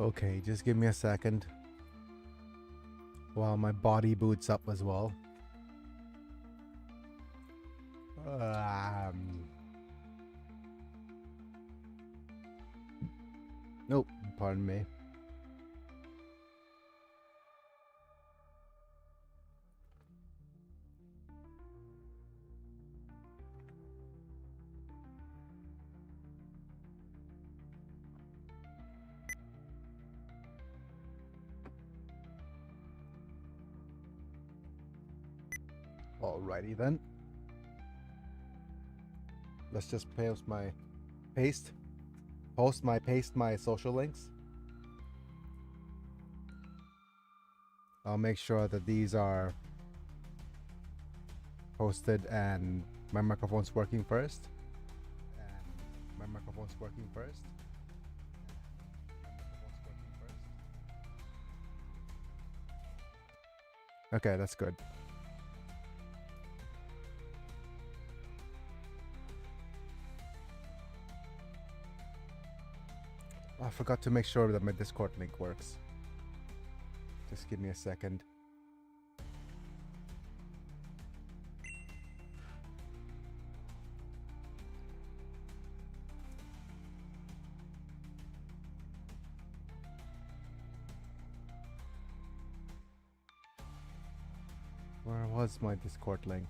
Okay, just give me a second while my body boots up as well. Nope, pardon me. Alrighty then. Let's just post my social links. I'll make sure that these are posted and my microphone's working first. Okay, that's good. I forgot to make sure that my Discord link works. Just give me a second. Where was my Discord link?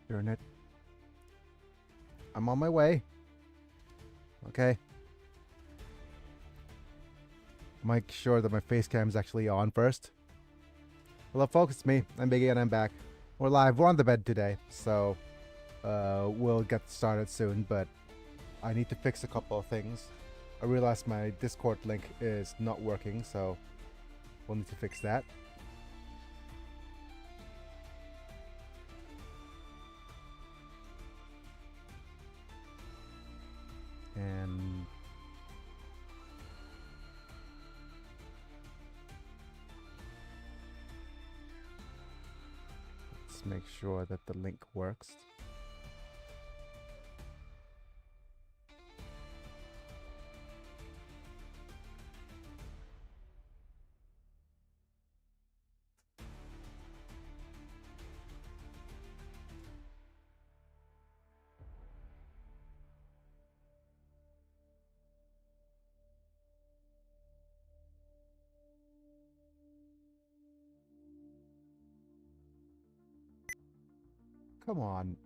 Darn it. I'm on my way. Okay. Make sure that my face cam is actually on first. Hello folks, it's me. I'm Biggie and I'm back. We're live. We're on the bed today. So we'll get started soon, but I need to fix a couple of things. I realized my Discord link is not working, so we'll need to fix that. And let's make sure that the link works. Come on.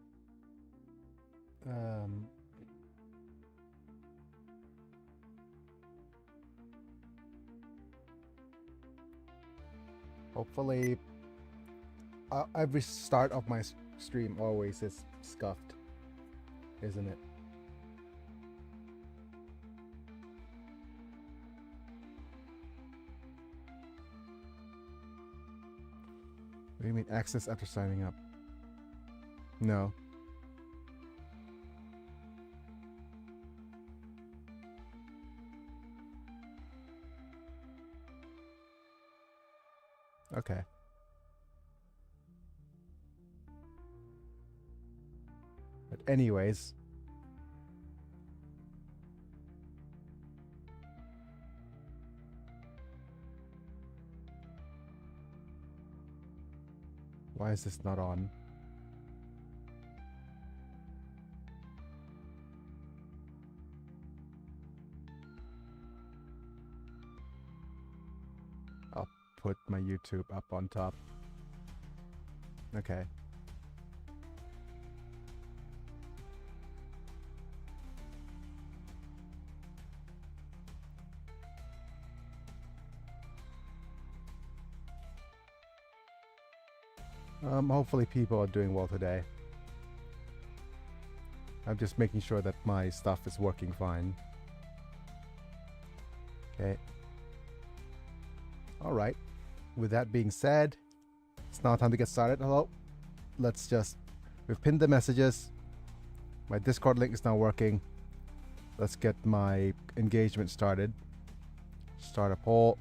Hopefully, every start of my stream always is scuffed, isn't it? What do you mean access after signing up? No. Okay. But anyways, why is this not on? I'll put my YouTube up on top. Okay. Hopefully people are doing well today. I'm just making sure that my stuff is working fine. Okay. Alright. with that being said, it's now time to get started. Hello. We've pinned the messages. My Discord link is now working. Let's get my engagement started. Start a poll.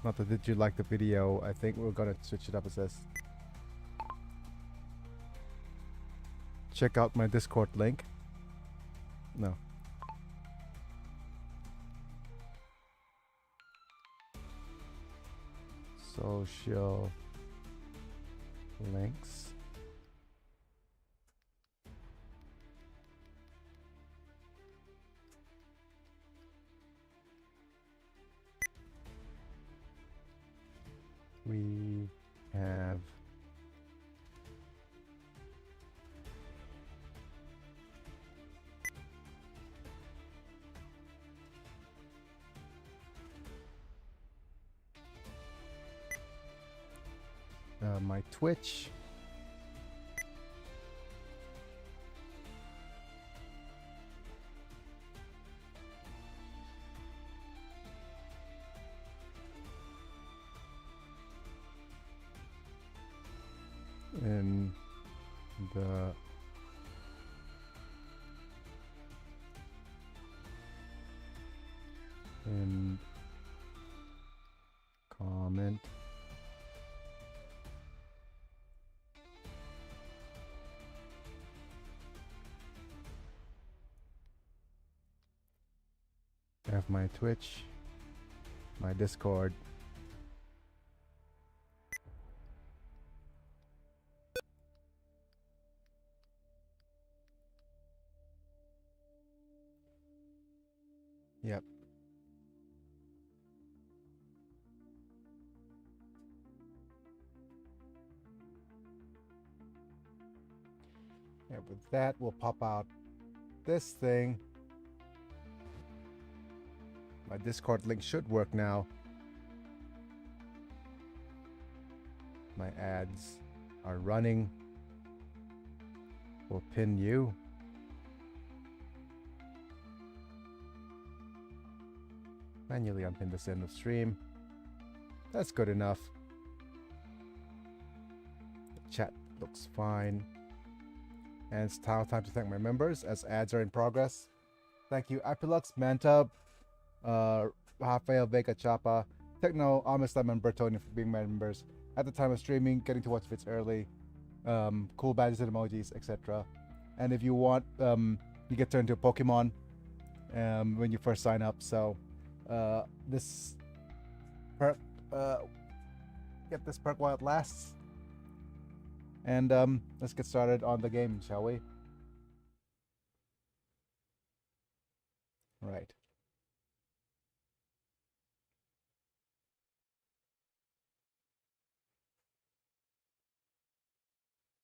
Not that did you like the video? I think we're gonna switch it up. It says check out my Discord link. No. Social links. We have my Twitch. In the comment I have my Twitch, my Discord. Yep. And with that, we'll pop out this thing. My Discord link should work now. My ads are running. We'll pin you. Manually unpin this end of stream. That's good enough. The chat looks fine. And it's now time to thank my members as ads are in progress. Thank you, Apilux, Manta, Rafael Vega Chapa, Techno, Amos Lemon, Bertoni for being my members. At the time of streaming, getting to watch vids early, cool badges and emojis, etc. And if you want, you get turned into a Pokemon when you first sign up. So this perk, get this perk while it lasts. And let's get started on the game, shall we? Right.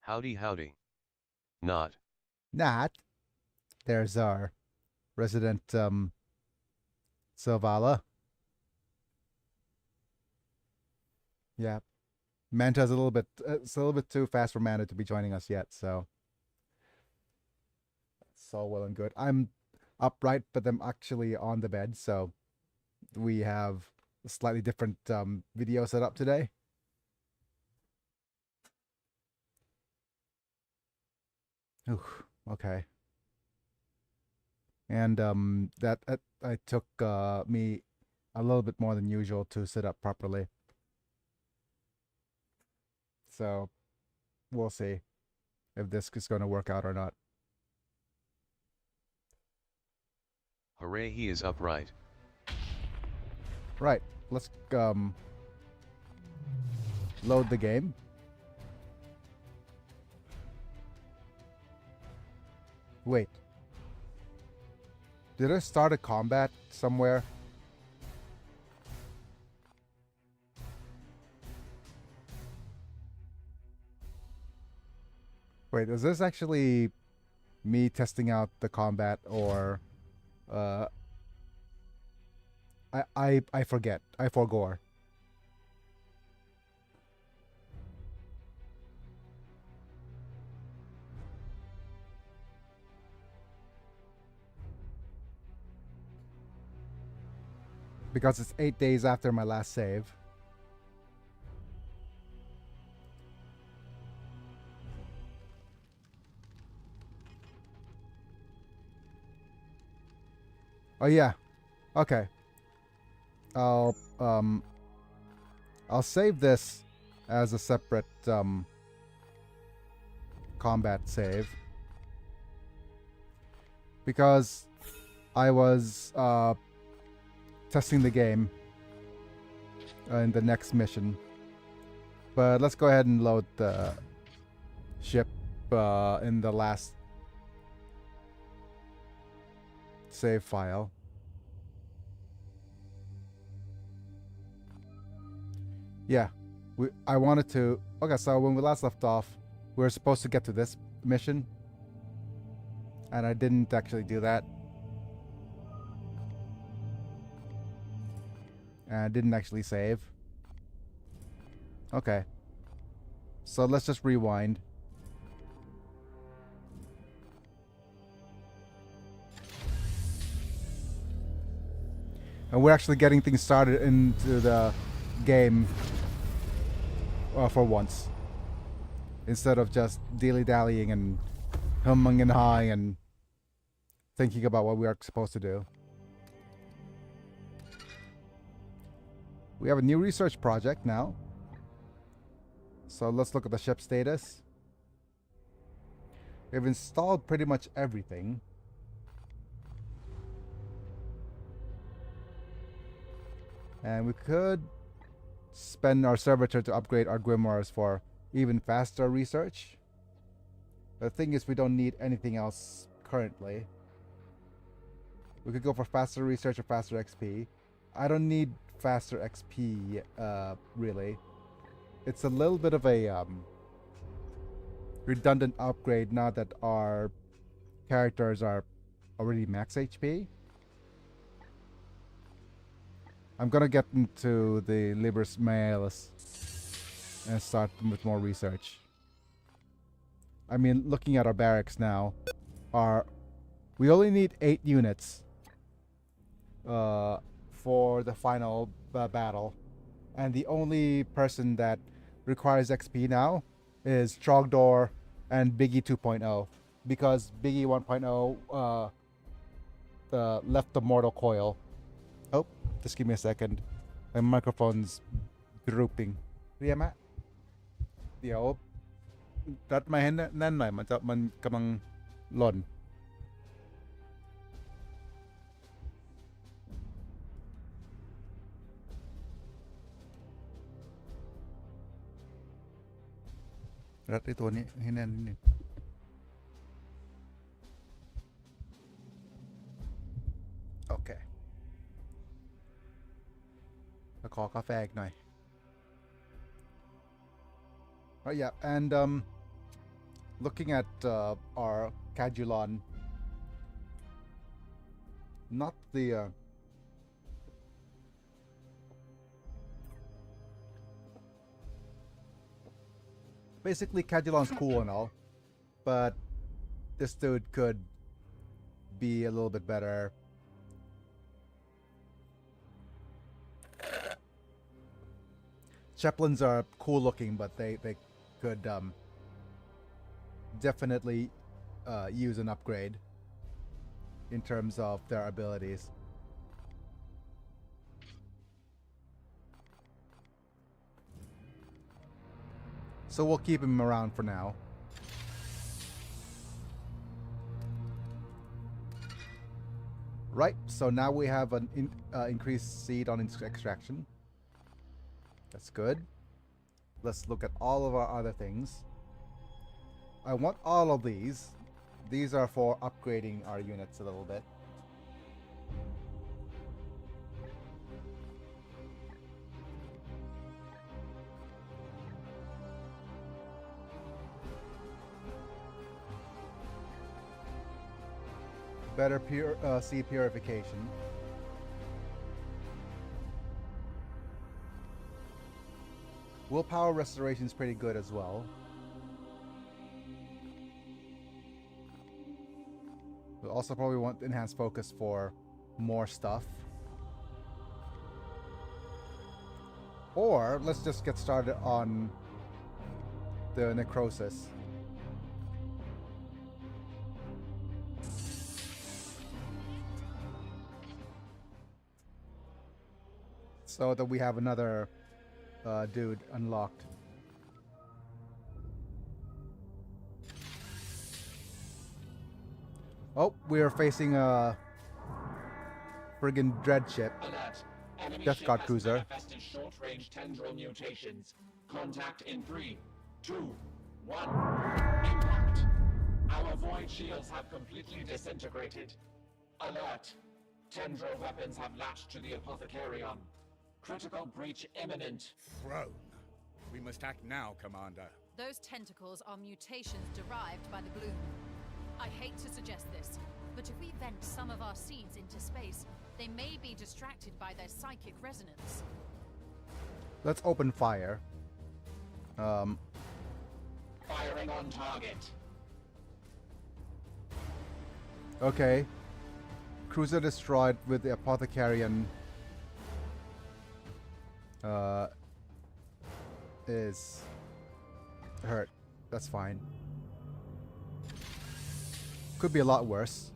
Howdy, howdy. Not. There's our resident Silvala. Yeah. Manta's a little bit it's a little bit too fast for Manta to be joining us yet, so it's all well and good. I'm upright, but I'm actually on the bed, so we have a slightly different video set up today. Ooh, okay. And that I took me a little bit more than usual to sit up properly. So we'll see if this is going to work out or not. Hooray, he is upright. Right, let's load the game. Wait. Did I start a combat somewhere? Wait, is this actually me testing out the combat, or I forget. I forgore. because it's 8 days after my last save. Oh yeah. Okay. I'll save this as a separate combat save because I was testing the game in the next mission. But let's go ahead and load the ship in the last save file. Yeah, I wanted to... Okay, so when we last left off, we were supposed to get to this mission. And I didn't actually do that. And I didn't actually save. Okay. So let's just rewind. And we're actually getting things started into the game for once. Instead of just dilly-dallying and humming and hawing and thinking about what we are supposed to do. We have a new research project now. So let's look at the ship status. We've installed pretty much everything. And we could spend our servitor to upgrade our grimoires for even faster research. The thing is, we don't need anything else currently. We could go for faster research or faster XP. I don't need faster XP, really. It's a little bit of a redundant upgrade now that our characters are already max HP. I'm gonna get into the Libris Mails and start with more research. I mean, looking at our barracks now, we only need 8 units for the final battle, and the only person that requires XP now is Trogdor and Biggie 2.0, because Biggie 1.0 left the mortal coil. Oh, just give me a second. My microphone's drooping. เรียกมะเดี๋ยวรัดไมค์ให้แน่นหน่อยมันกำลังหล่น รัดไอ้ตัวนี้ให้แน่นนิดนึงโอเคแล้วขอกาแฟอีกหน่อย Oh yeah, and looking at our Cadulon, not the basically Cadulon's cool and all, but this dude could be a little bit better. Chaplains are cool looking, but they could definitely use an upgrade in terms of their abilities. So we'll keep him around for now. Right, so now we have an increased seed on extraction. That's good. Let's look at all of our other things. I want all of these. These are for upgrading our units a little bit. Better seed purification. Willpower restoration is pretty good as well. We'll also probably want enhanced focus for more stuff. Or let's just get started on the necrosis. So that we have another dude unlocked. Oh, we are facing a friggin' dread ship. Alert. Enemy Death ship Guard has cruiser. manifested short-range tendril mutations. Contact in 3, 2, 1. Impact. Our void shields have completely disintegrated. Alert. Tendril weapons have latched to the Apothecarion. Critical breach imminent. Throne. We must act now, Commander. Those tentacles are mutations derived by the bloom. I hate to suggest this, but if we vent some of our seeds into space, they may be distracted by their psychic resonance. Let's open fire. Firing on target. Okay. Cruiser destroyed with the Apothecarion is hurt. That's fine. Could be a lot worse.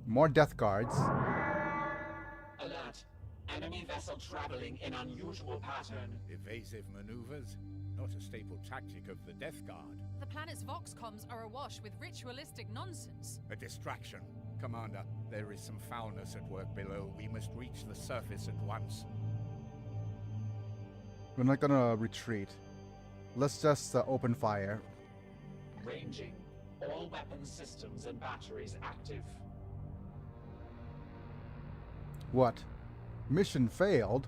More death guards. Alert. Enemy vessel traveling in unusual pattern. Evasive maneuvers? Not a staple tactic of the Death Guard. The planet's voxcoms are awash with ritualistic nonsense. A distraction. Commander, there is some foulness at work below. We must reach the surface at once. We're not gonna retreat. Let's just open fire. Ranging. All weapons systems and batteries active. What? Mission failed?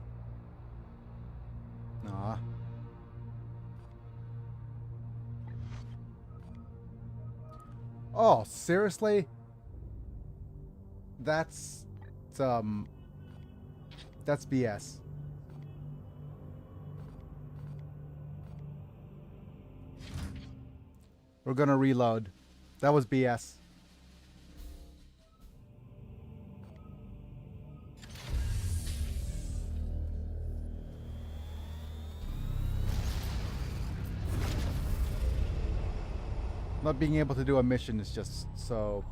Nah. Oh, seriously? That's BS. We're gonna reload. That was BS. Not being able to do a mission is just so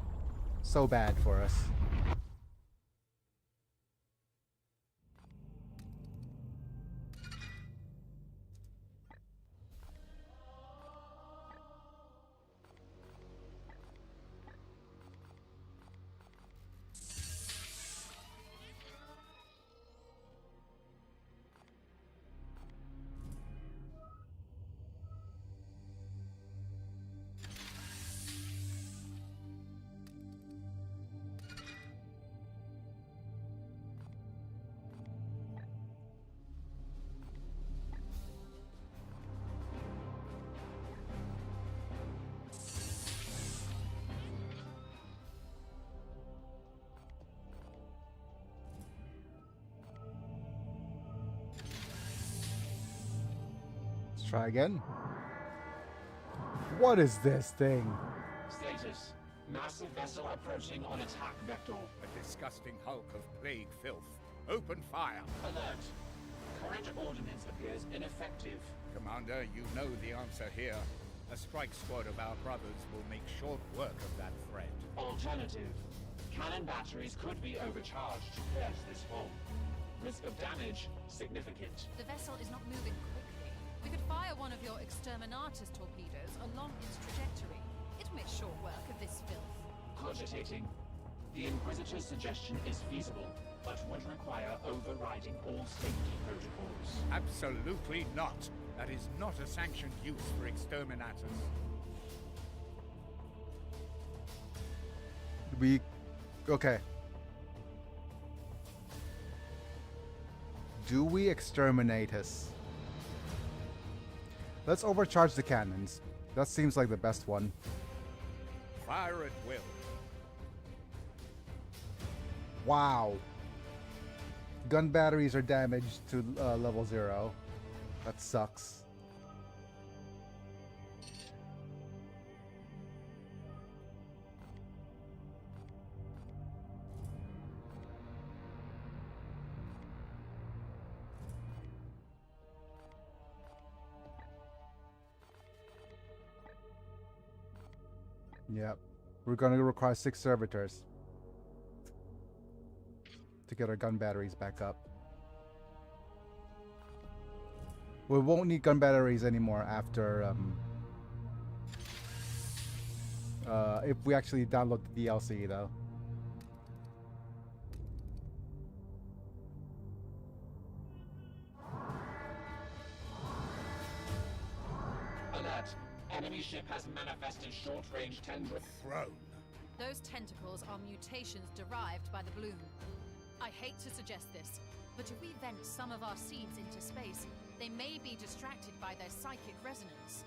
bad for us. Let's try again. What is this thing? Status. Massive vessel approaching on attack vector. A disgusting hulk of plague filth. Open fire. Alert. Current ordnance appears ineffective. Commander, you know the answer here. A strike squad of our brothers will make short work of that threat. Alternative. Cannon batteries could be overcharged to pierce this hull. Risk of damage significant. The vessel is not moving quickly. We could fire one of your exterminatus torpedoes along its trajectory. It will make short work of this filth. Cogitating. The Inquisitor's suggestion is feasible, but would require overriding all safety protocols. Absolutely not. That is not a sanctioned use for exterminators. Okay. Do we exterminate us? Let's overcharge the cannons. That seems like the best one. Fire at will. Wow. Gun batteries are damaged to level 0. That sucks. Yep. We're going to require 6 servitors to get our gun batteries back up. We won't need gun batteries anymore after if we actually download the DLC though. Alert! Enemy ship has manifested short-range tendril. Throne. Those tentacles are mutations derived by the bloom. I hate to suggest this, but if we vent some of our seeds into space, they may be distracted by their psychic resonance.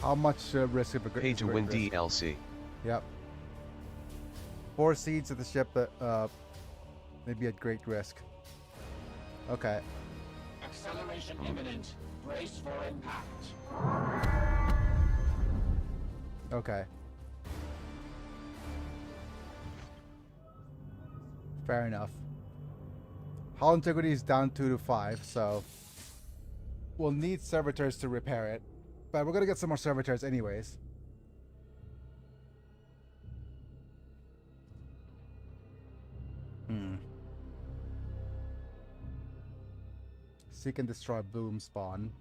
How much risk of a Pay to win risk? DLC. Yep. 4 seeds of the ship that may be at great risk. Okay. Acceleration imminent. Brace for impact. Okay. Fair enough. Hull integrity is down 2 to 5, so we'll need servitors to repair it. But we're gonna get some more servitors anyways. Seek and destroy bloom spawn.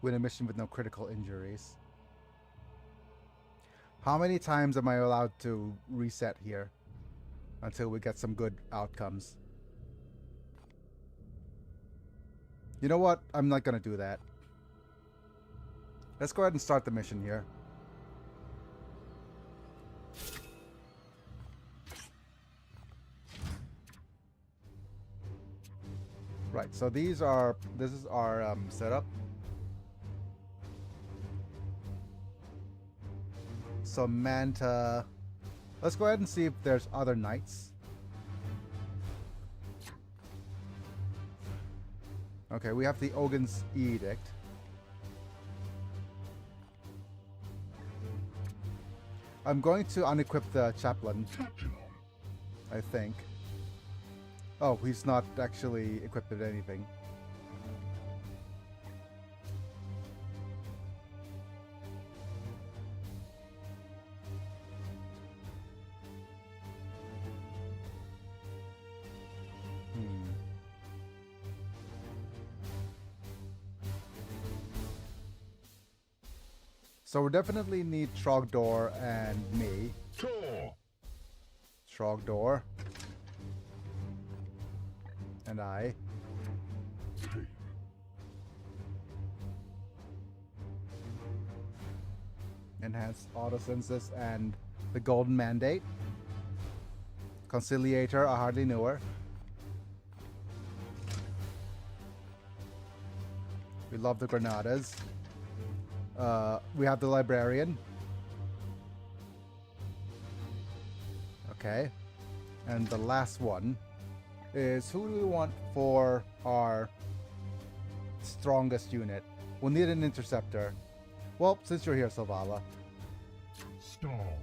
Win a mission with no critical injuries. How many times am I allowed to reset here until we get some good outcomes? You know what? I'm not gonna do that. Let's go ahead and start the mission here. Right, so this is our setup. So Manta, let's go ahead and see if there's other knights. Okay, we have the Ogun's Edict. I'm going to unequip the chaplain, I think. Oh, he's not actually equipped with anything. So we definitely need Trogdor and me. Trogdor. And I. Enhanced autosynthesis and the Golden Mandate. Conciliator, I hardly knew her. We love the Granadas. We have the Librarian. Okay. And the last one is, who do we want for our strongest unit? We'll need an interceptor. Well, since you're here, Silvala. Stall.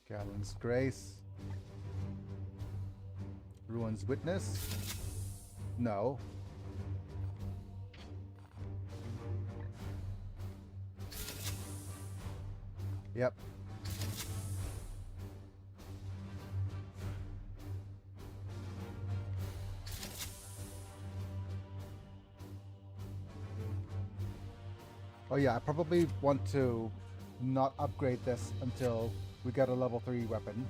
Gallon's Grace. Ruin's Witness. No. Yep. Oh yeah, I probably want to not upgrade this until we get a level 3 weapon.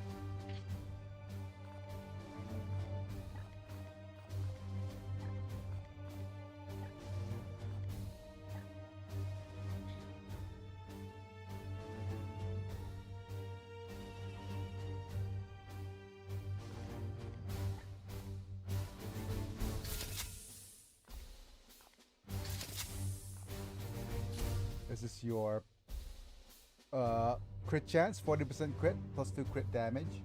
This is your crit chance, 40% crit, plus 2 crit damage.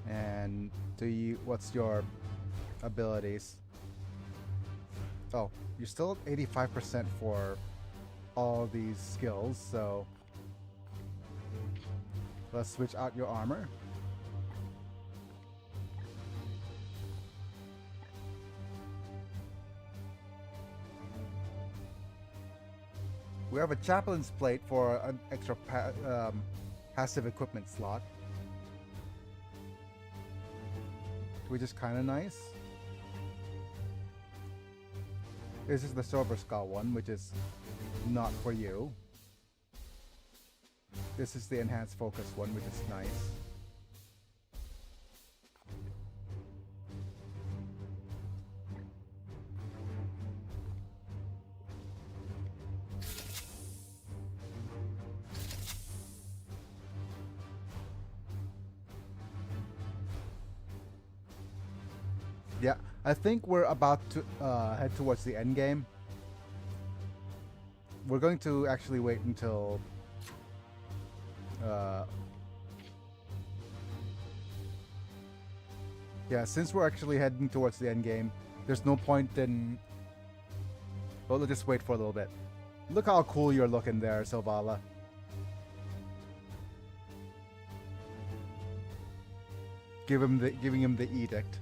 And what's your abilities? Oh, you're still at 85% for all these skills, so let's switch out your armor. We have a chaplain's plate for an extra passive equipment slot, which is kind of nice. This is the silver skull one, which is not for you. This is the enhanced focus one, which is nice. Yeah, I think we're about to head towards the end game. We're going to actually wait until yeah, since we're actually heading towards the end game, there's no point in... Well, let's just wait for a little bit. Look how cool you're looking there, Silvala. Giving him the edict.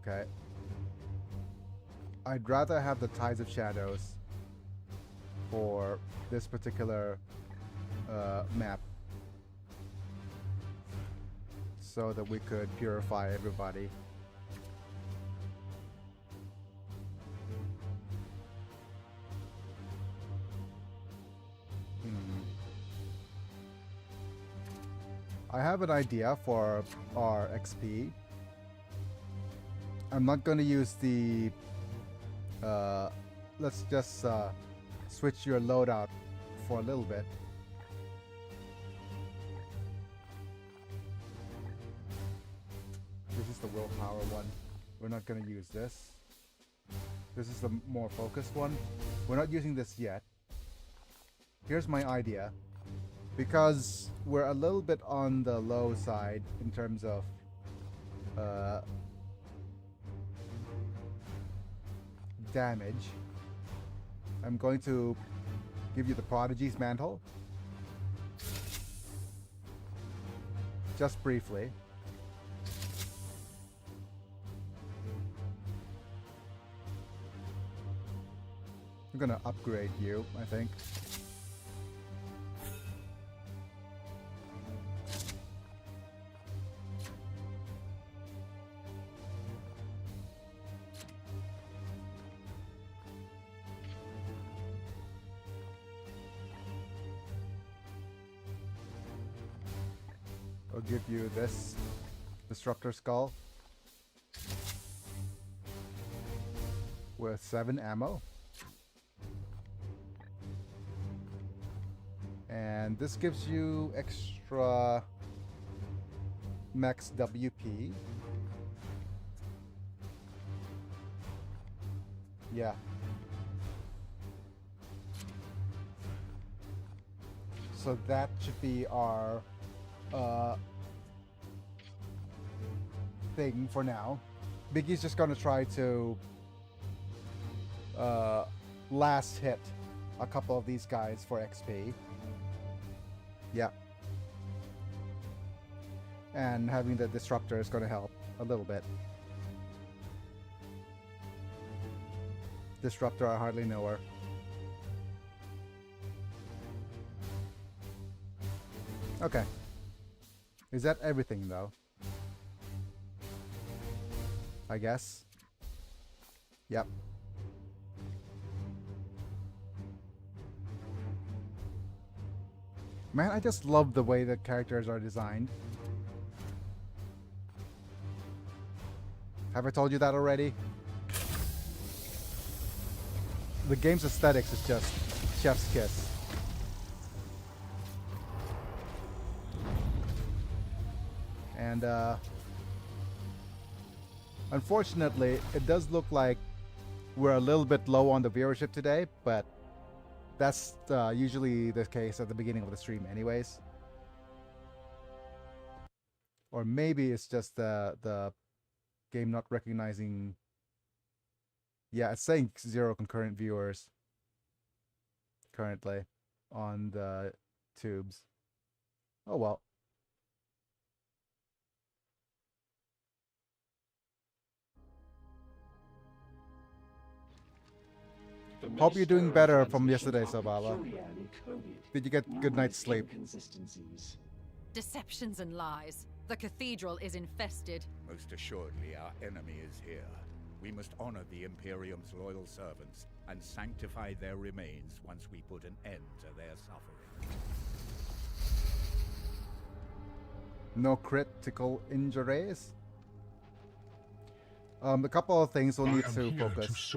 Okay. I'd rather have the Tides of Shadows for this particular map, so that we could purify everybody. I have an idea for our XP. I'm not going to use the... let's just switch your loadout for a little bit. This is the willpower one. We're not going to use this. This is the more focused one. We're not using this yet. Here's my idea. Because we're a little bit on the low side in terms of damage, I'm going to give you the Prodigy's Mantle. Just briefly. I'm gonna upgrade you, I think. I'll give you this Disruptor Skull with 7 ammo. And this gives you extra max WP. Yeah. So that should be our thing for now. Biggie's just gonna try to last hit a couple of these guys for XP. Yeah. And having the Disruptor is gonna help a little bit. Disruptor, I hardly know her. Okay. Is that everything, though? I guess. Yep. Man, I just love the way the characters are designed. Have I told you that already? The game's aesthetics is just chef's kiss. Unfortunately, it does look like we're a little bit low on the viewership today, but that's usually the case at the beginning of the stream anyways. Or maybe it's just the game not recognizing... Yeah, it's saying 0 concurrent viewers currently on the tubes. Oh well. Hope you're doing better from yesterday, Savala. Did you get good night's sleep? Deceptions and lies. The cathedral is infested. Most assuredly, our enemy is here. We must honor the Imperium's loyal servants and sanctify their remains once we put an end to their suffering. No critical injuries? A couple of things we'll need to focus.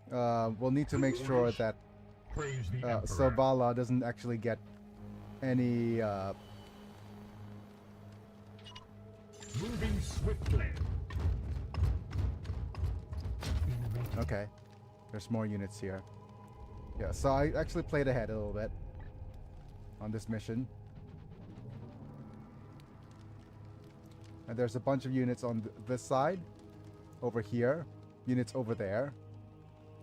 We'll need to make sure that Savala doesn't actually get any... Moving swiftly. Okay, there's more units here. Yeah, so I actually played ahead a little bit on this mission. And there's a bunch of units on this side, over here, units over there.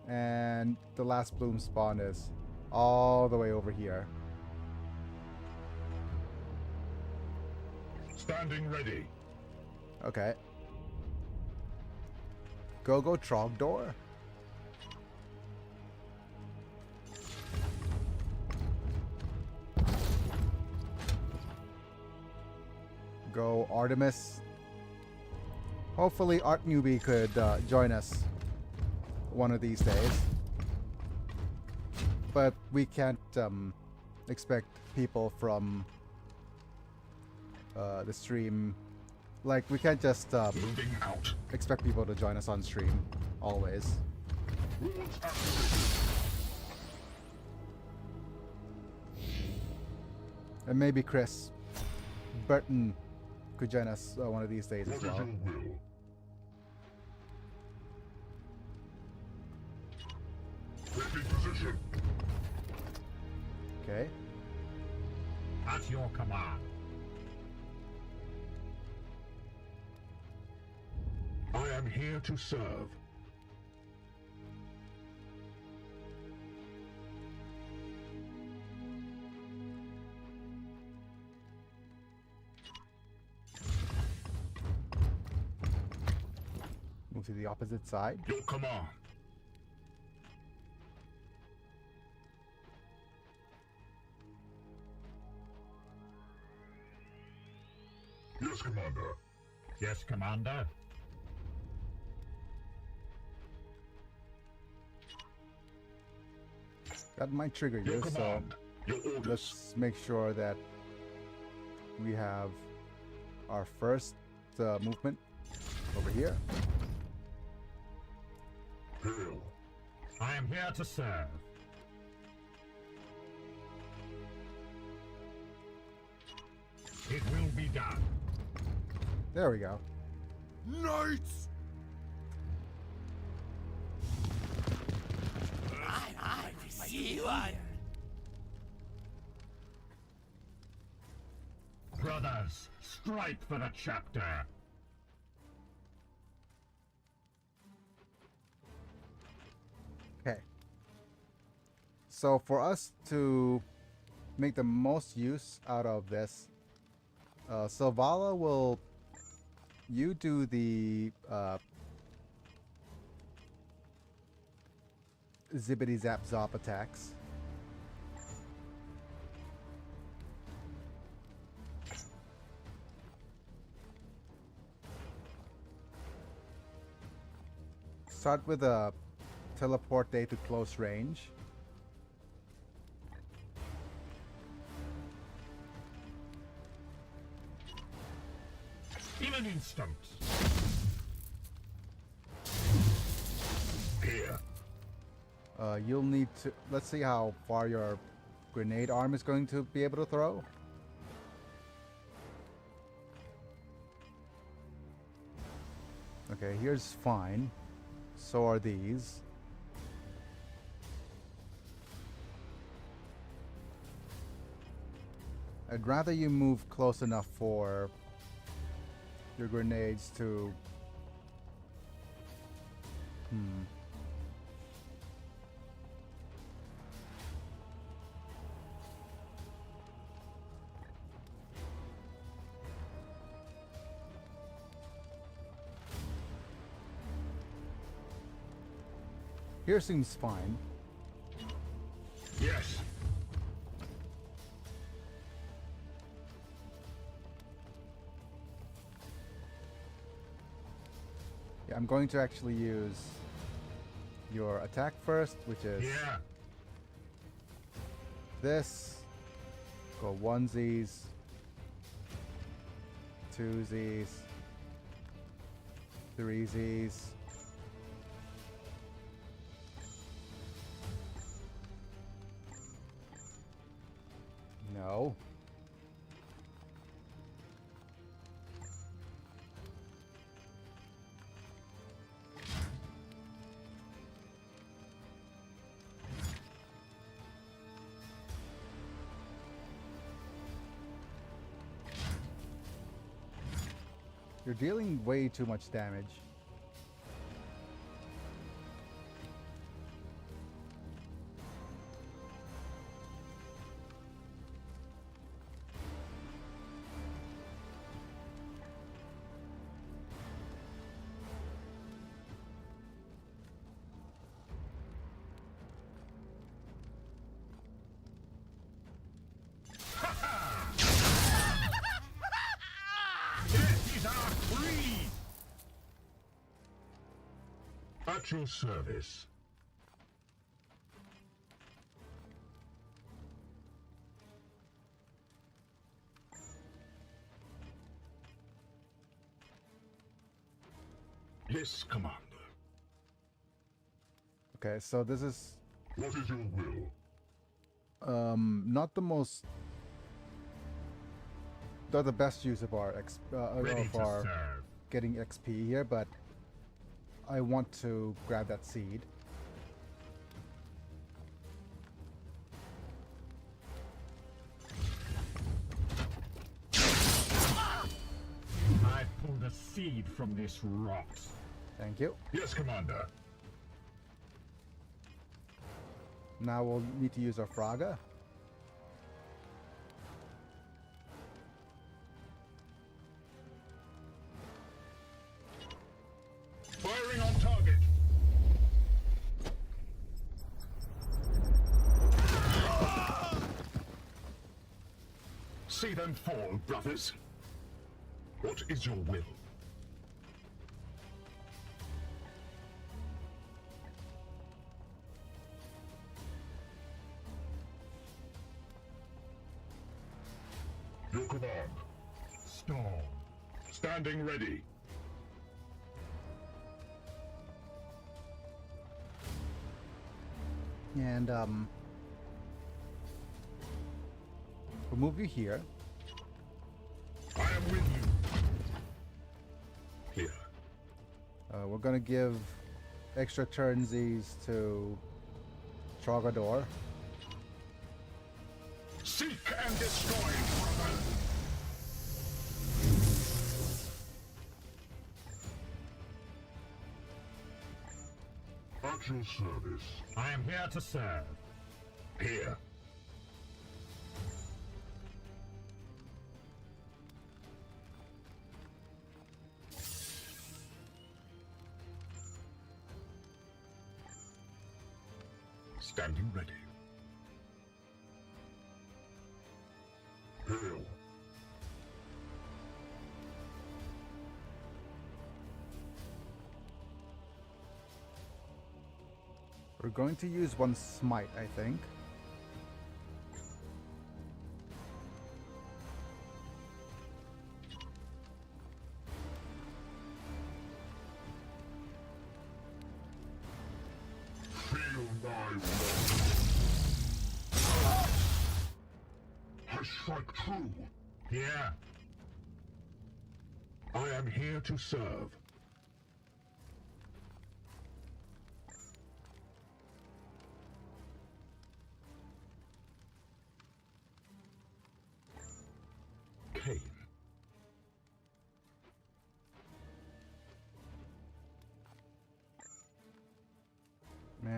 And the last bloom spawn is all the way over here. Standing ready. Okay. Go Trogdor. Go Artemis. Hopefully Art Newbie could join us one of these days. But we can't expect people from the stream. Like, we can't just Moving out. expect people to join us on stream always. Rules activated. And maybe Chris Burton could join us one of these days as What is well. your will? Taking position. Okay. At your command. I am here to serve. Move to the opposite side. Your command. Yes, Commander. Yes, Commander. That might trigger Your you, so command. Your orders. let's make sure that we have our first movement over here. Hail. I am here to serve. It will be done. There we go. Knights! Brothers, strike for the chapter. Okay. So for us to make the most use out of this, Savala, will you do the zippity zap zop attacks? Start with a teleport day to close range. In an instant. Here. You'll need to... Let's see how far your grenade arm is going to be able to throw. Okay, here's fine. So are these. I'd rather you move close enough for your grenades to... Here seems fine. Yes. Yeah, I'm going to actually use your attack first, which is Here. this. Go onesies, twosies, threesies. No. You're dealing way too much damage. Death is our creed! At your service. Yes, Commander. Okay, so this is What is your will? not the most, not the best use of our Ready of to our serve. getting XP here, but I want to grab that seed. I pulled a seed from this rot. Thank you. Yes, Commander. Now we'll need to use our Fraga. Firing on target. See them fall, brothers. What is your will? Your command. Storm. Standing ready. And we'll move you here. I am with you. Here. We're gonna give extra turnsies to Trogador. Seek and destroy, brother. At your service. I am here to serve. Here. Standing ready. Hail. We're going to use one smite, I think. Feel my wrath. I strike true. Here. I am here to serve.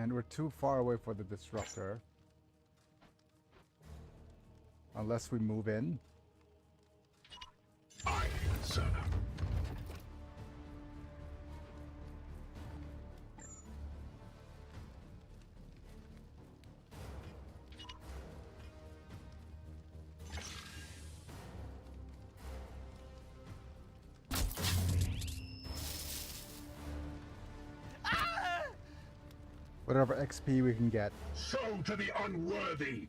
And we're too far away for the disruptor. Unless we move in. Aye, sir. Whatever XP we can get. So to the unworthy!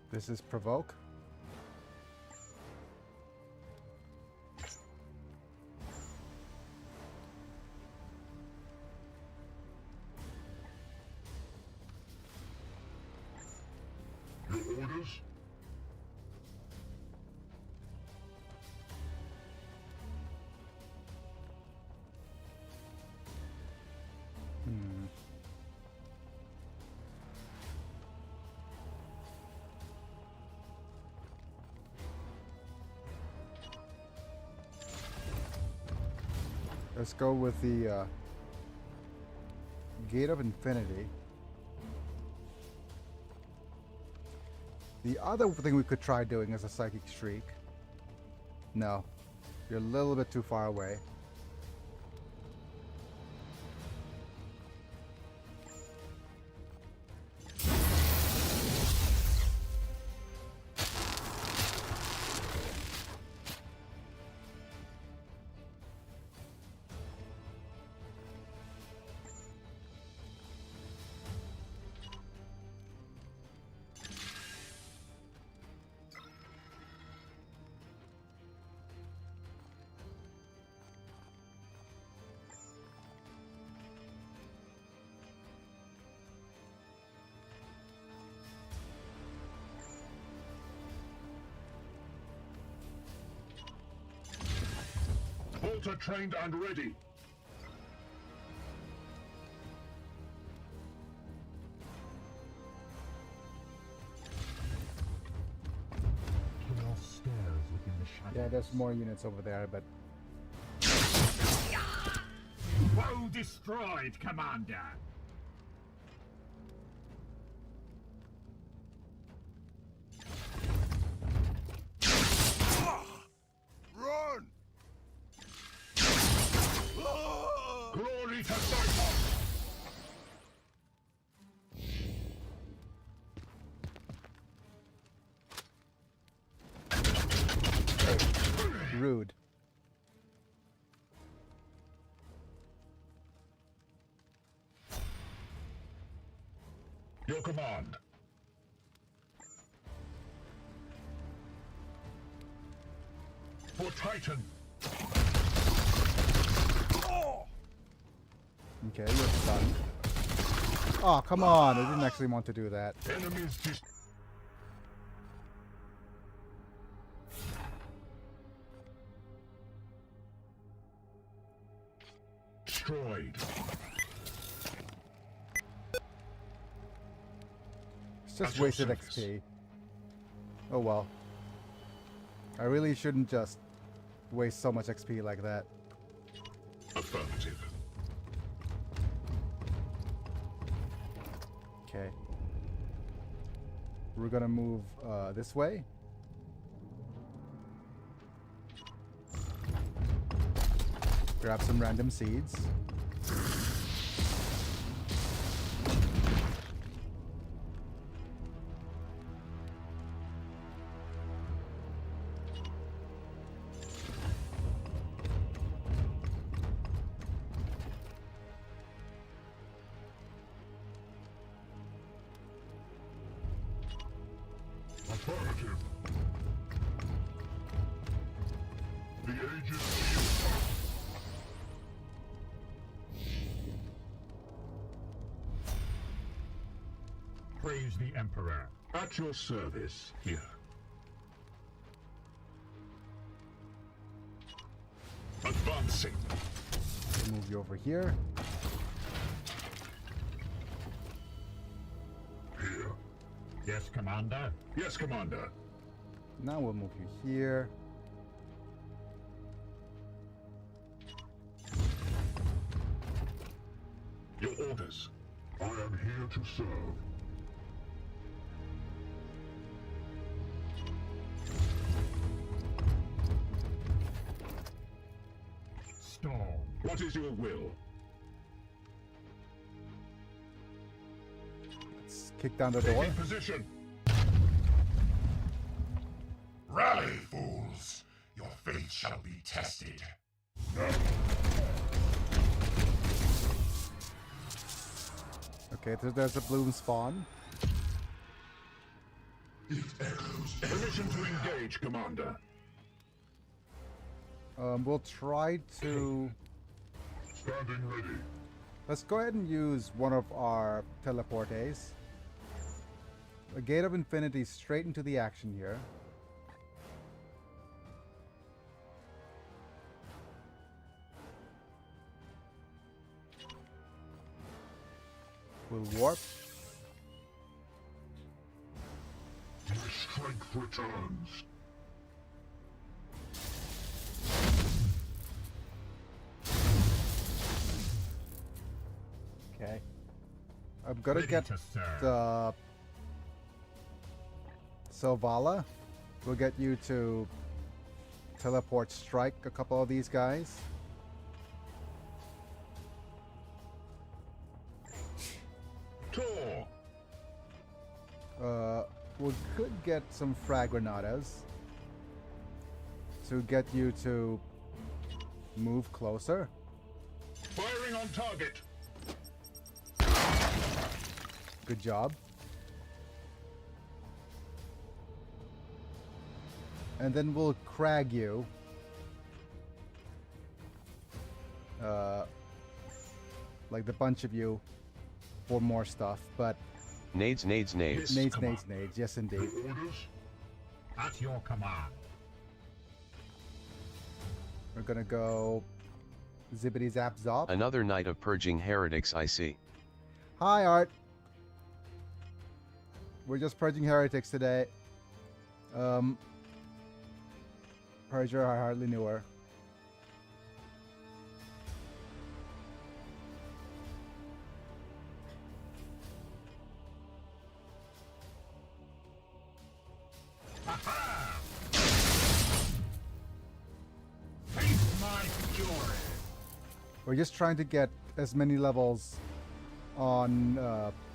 This is provoke. Your orders? Let's go with the Gate of Infinity. The other thing we could try doing is a Psychic Shriek. No, you're a little bit too far away. Bolter trained and ready. Chaos stares within the shadows. Yeah, there's more units over there, but Foe destroyed, Commander. Run! Glory to Cyclops! rude. Your command. For Titan. Okay, you're stunned. Oh, come on. I didn't actually want to do that. Enemies destroyed. It's just At your wasted service. XP. Oh well. I really shouldn't just waste so much XP like that. Affirmative. Okay. We're gonna move this way. Grab some random seeds. Affirmative. The aged shield. Praise the Emperor. At your service, here. Advancing. We'll move you over here. Here. Yes, Commander. Yes, Commander. Now we'll move you here. orders? I am here to serve. Storm. What is your will? Let's kick down the door. In position. Rally, fools! Your faith shall be tested. Okay, there's a bloom spawn. It echoes. Permission to engage, Commander. We'll try to... Standing ready. Let's go ahead and use one of our teleportes. A Gate of Infinity straight into the action here. We'll warp. My strength returns. Okay. I'm gonna Ready get to serve. the Silvala. We'll get you to teleport strike a couple of these guys. Tor. We could get some frag granadas to get you to move closer. Firing on target. Good job. And then we'll crag you. Like the bunch of you for more stuff, but Nades, nades, nades. nades, Come on. nades, nades. Yes, indeed. Your orders? At your command. We're gonna go zippity zap zop. Another night of purging heretics I see. Hi, Art. We're just purging heretics today. Purger, I hardly knew her. Aha! Taste my fury. We're just trying to get as many levels on.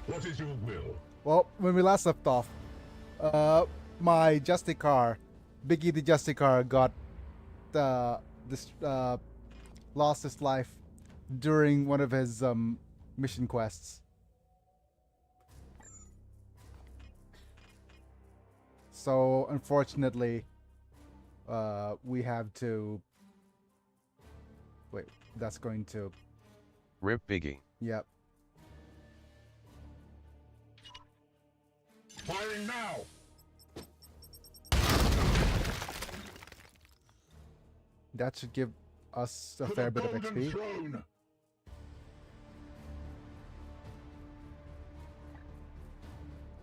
What is your will? Well, when we last left off, my Justicar, Biggie the Justicar, got lost his life during one of his mission quests. So unfortunately, we have to. Wait, that's going to. Rip Biggie. Yep. Firing now. That should give us a To fair the bit of golden XP. throne.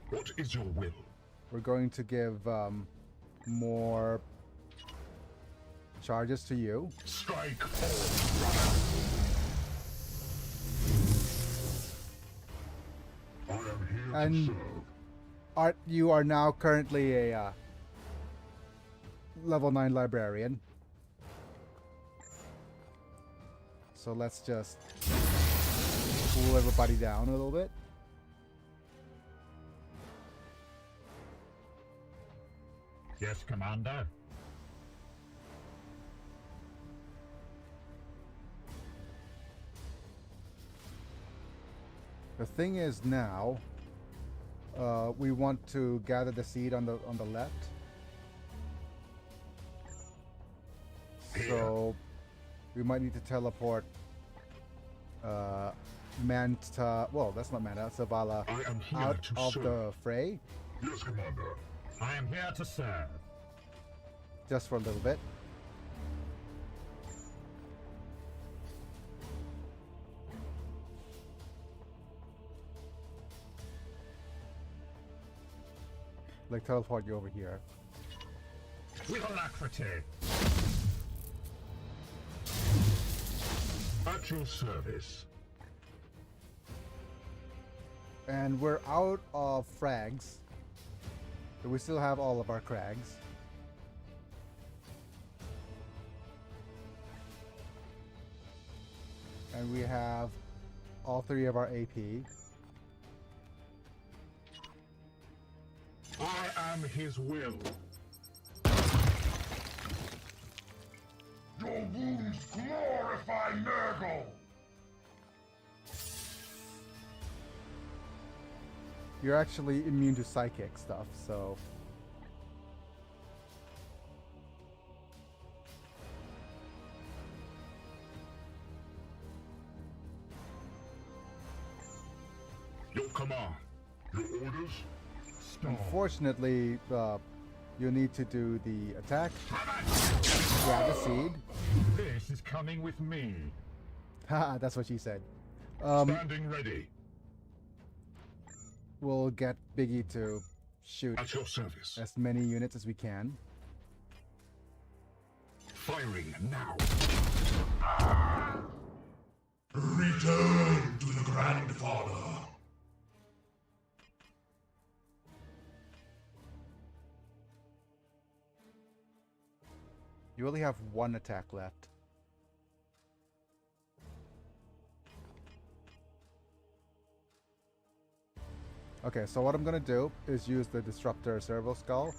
What is your will? We're going to give more charges to you. Strike all runners. I am here And- to serve. Art, you are now currently a level 9 librarian. So let's just cool everybody down a little bit. Yes, Commander. The thing is now, we want to gather the seed on the left. So we might need to teleport Manta. Well, that's not Manta. That's Zavala I am here out to of serve. the fray Yes, Commander. I am here to serve. just for a little bit. Like teleport you over here. With alacrity. At your service. And we're out of frags. But we still have all of our crags. And we have all 3 of our AP. I am his will. Your wounds glorify Nurgle! You're actually immune to psychic stuff, so... Your command. Your orders? Storm. Unfortunately, you need to do the attack. Grab the seed. This is coming with me. Haha, that's what she said. Standing ready. We'll get Biggie to shoot At your service. as many units as we can. Firing now. Return to the Grandfather! You only have 1 attack left. Okay, so what I'm gonna do is use the Disruptor Servo Skull.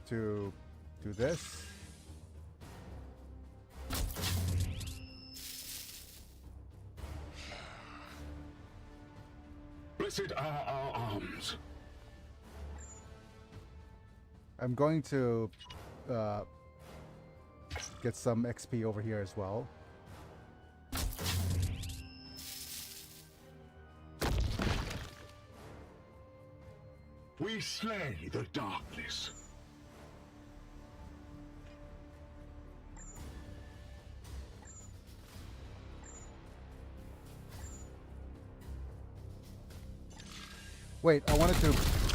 To do this. Blessed are our arms. I'm going to get some XP over here as well. We slay the darkness. Wait, I wanted to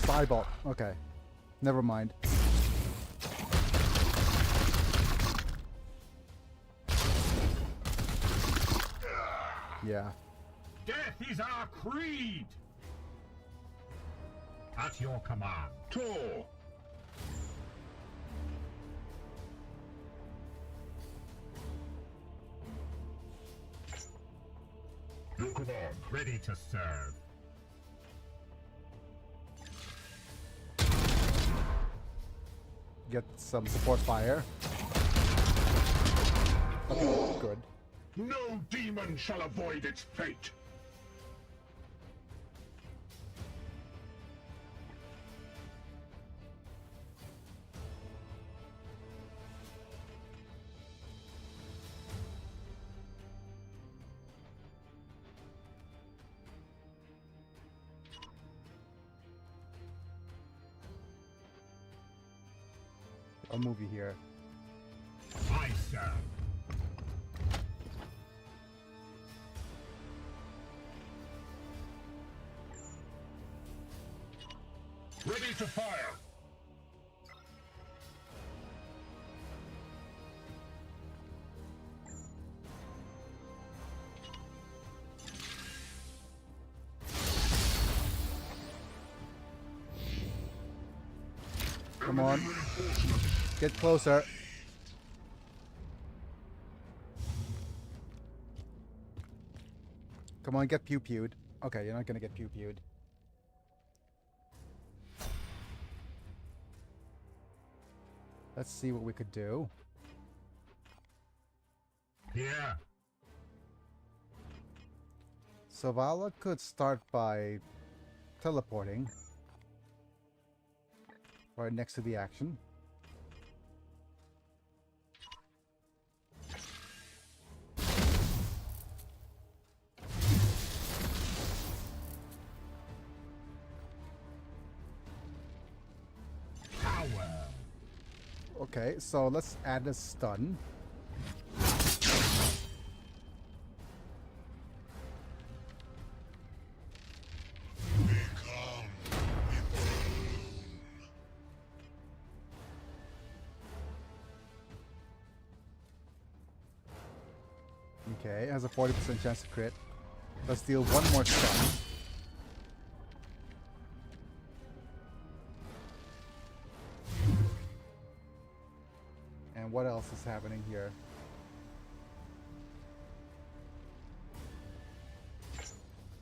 Firebolt. Okay. Never mind. Yeah. Death is our creed. At your command. Tor. Your command. Ready to serve. Get some support fire. Okay, good. No demon shall avoid its fate. I'll move you here. I serve. Ready to fire. Come on. Get closer. Come on, get pew-pewed. Okay, you're not gonna get pew-pewed. Let's see what we could do. Yeah. So Vala could start by teleporting right next to the action. Okay, so let's add a stun. Okay, it has a 40% chance to crit. Let's deal one more stun. And what else is happening here?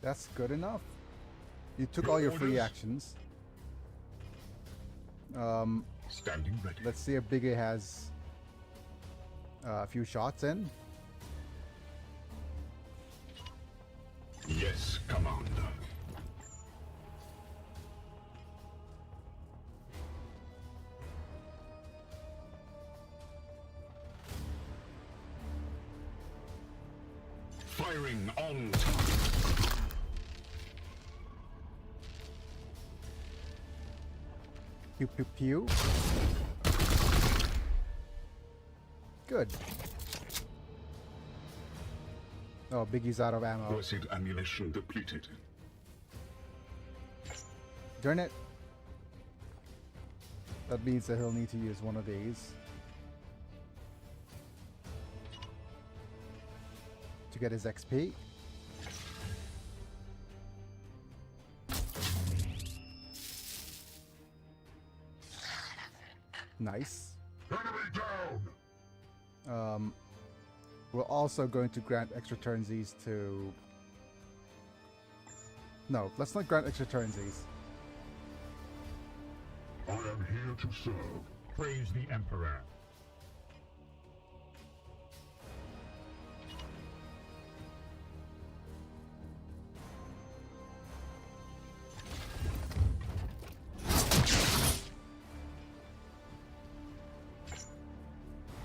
That's good enough. You took all your free actions. Standing ready. Let's see if Biggie has a few shots in. Yes, Commander. Firing on target. Pew pew pew. Good. Oh, Biggie's out of ammo. Blessed ammunition depleted. Darn it. That means that he'll need to use one of these to get his XP. Nice. Enemy down! We're also going to grant extra turnsies to... No, let's not grant extra turnsies. I am here to serve. Praise the Emperor.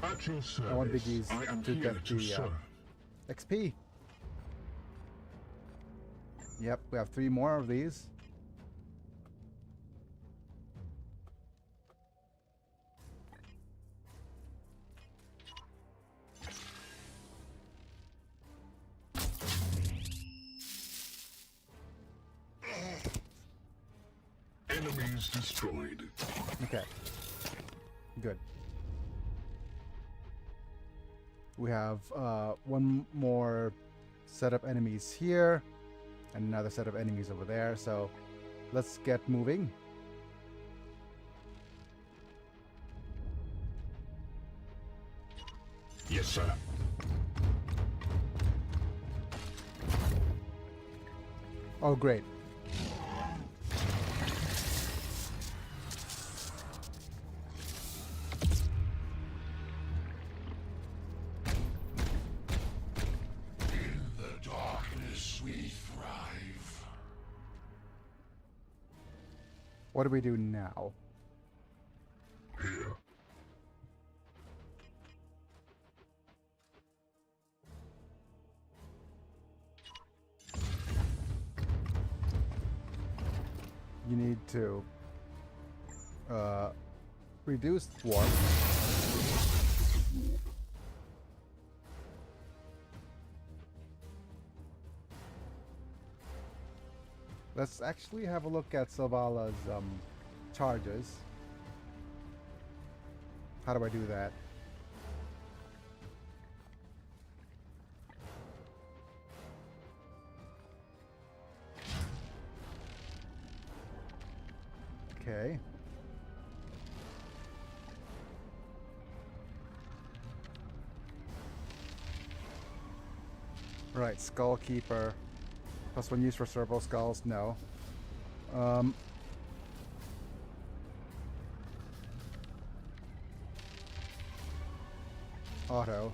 At your service. I want Biggie's I am to here get to the serve. XP. Yep, we have 3 more of these. Enemies destroyed. Okay. Good. We have one more set of enemies here and another set of enemies over there, so let's get moving. Yes, sir. Oh, great. In the darkness we thrive. What do we do now? Here. You need to reduce warp. Let's actually have a look at Sylvala's charges. How do I do that? Okay. Right, Skullkeeper. Plus 1 used for servo skulls? No. Auto.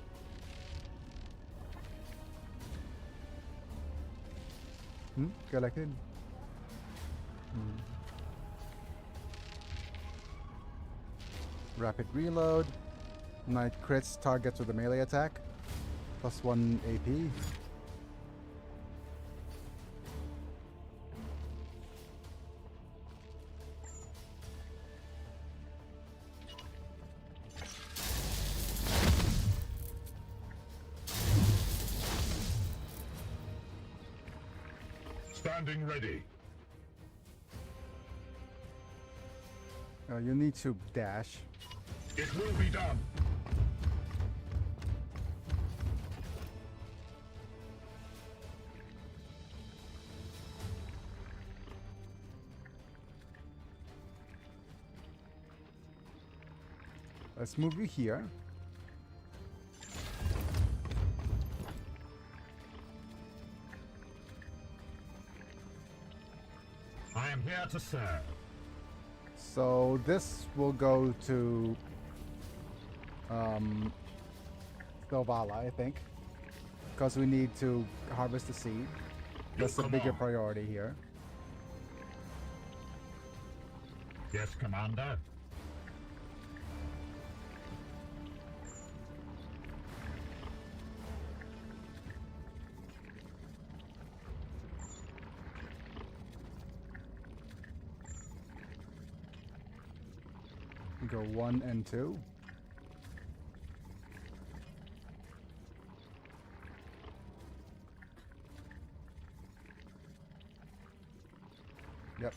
Collected. Rapid reload. Night crits targets with a melee attack. Plus 1 AP. Standing ready. You need to dash. It will be done. Let's move you here. I am here to serve. So this will go to Silvala, I think, because we need to harvest the seed. That's the bigger priority here. Yes, Commander. We go 1 and 2. Yep.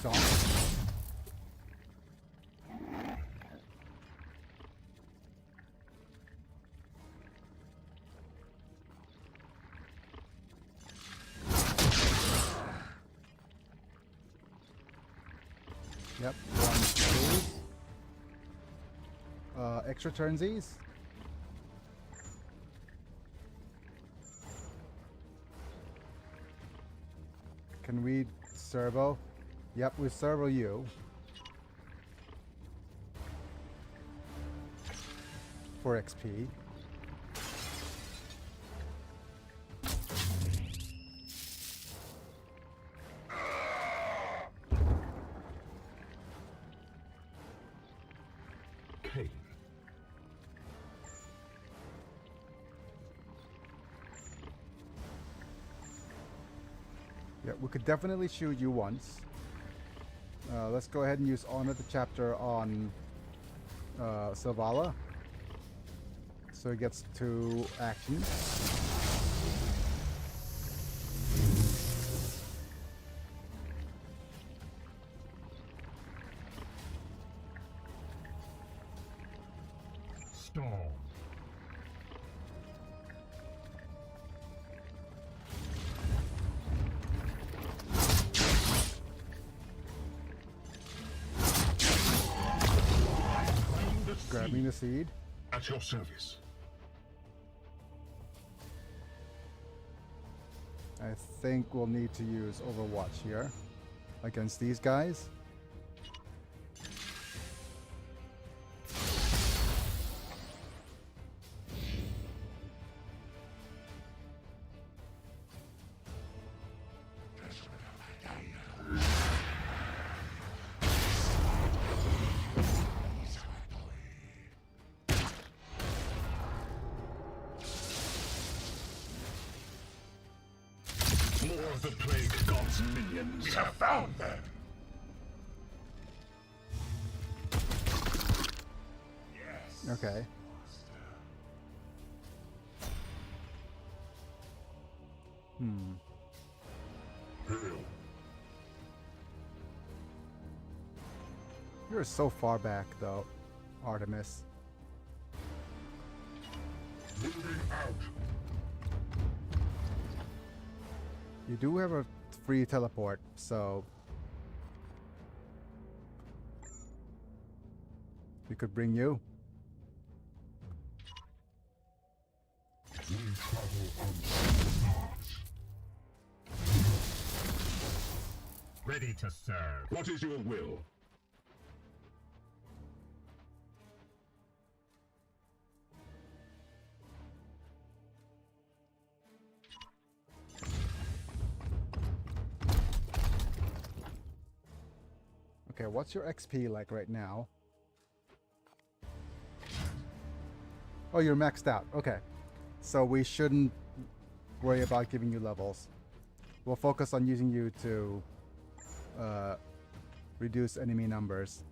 So. Yep. 1, 2. Extra turnsies. Can we servo? Yep, we servo you. For XP. Pain. Yeah, we could definitely shoot you once. Let's go ahead and use Honor the Chapter on Silvala. So he gets 2 actions. Storm. Grabbing the seed. At your service. I think we'll need to use Overwatch here against these guys. More of the plague god's minions. We have found them! Yes. Okay. You're so far back, though, Artemis. Moving out. You do have a free teleport, so we could bring you. We travel on Mars. Ready to serve. What is your will? Okay, what's your XP like right now? Oh, you're maxed out. Okay. So we shouldn't worry about giving you levels. We'll focus on using you to reduce enemy numbers.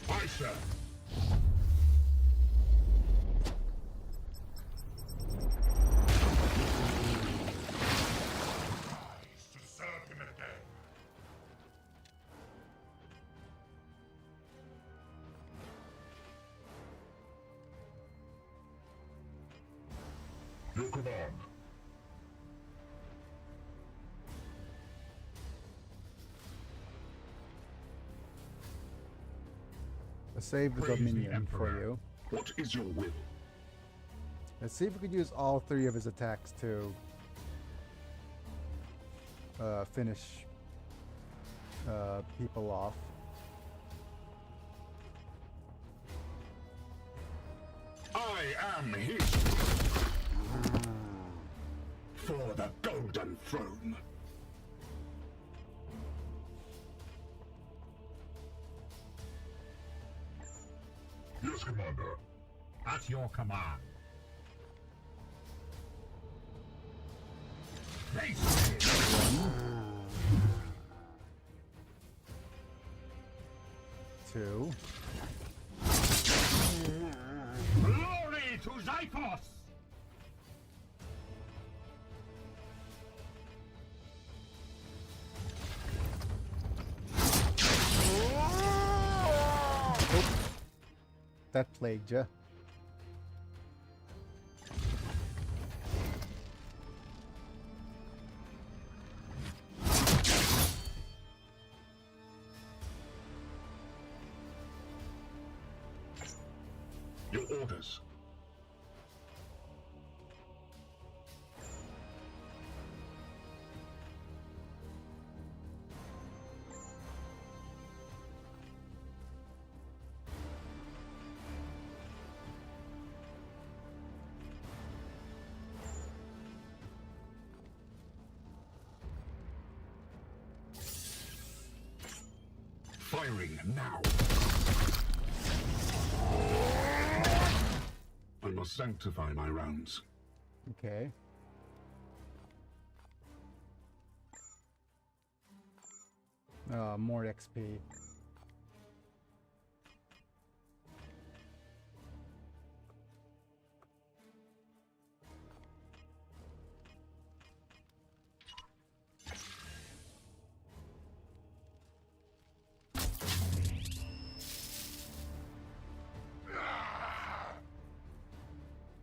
Aye, sir. To serve him again. Your command. Save the Praise the Dominion for Emperor. you. What is your will? Let's see if we could use all 3 of his attacks to finish people off. I am his. For the Golden Throne. Yes, Commander. At your command. Face me. 2. Glory to Zyphos! That plagued ya. Your orders. Firing now. I must sanctify my rounds. Okay. More XP.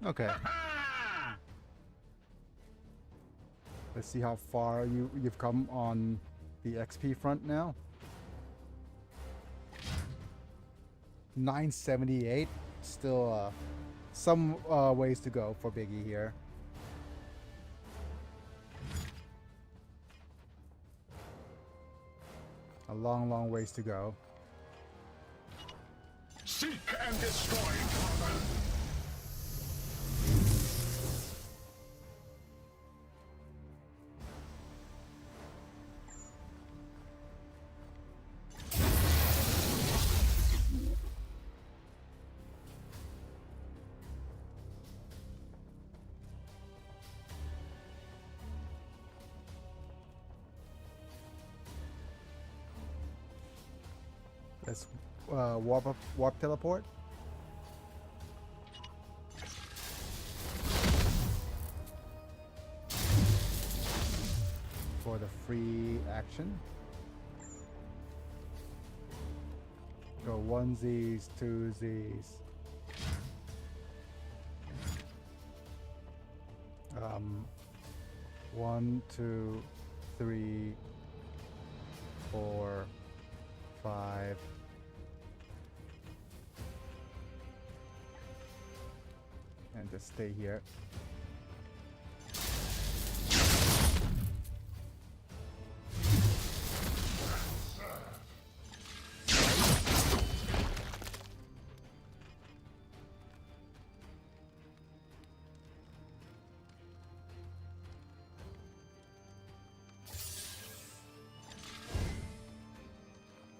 Okay. Let's see how far you've come on the XP front now. 978. Still some ways to go for Biggie here. A long ways to go. Seek and destroy, Father! Let's warp teleport. For the free action. Go onesies, twosies. 1, 2, 3, 4, 5. And just stay here.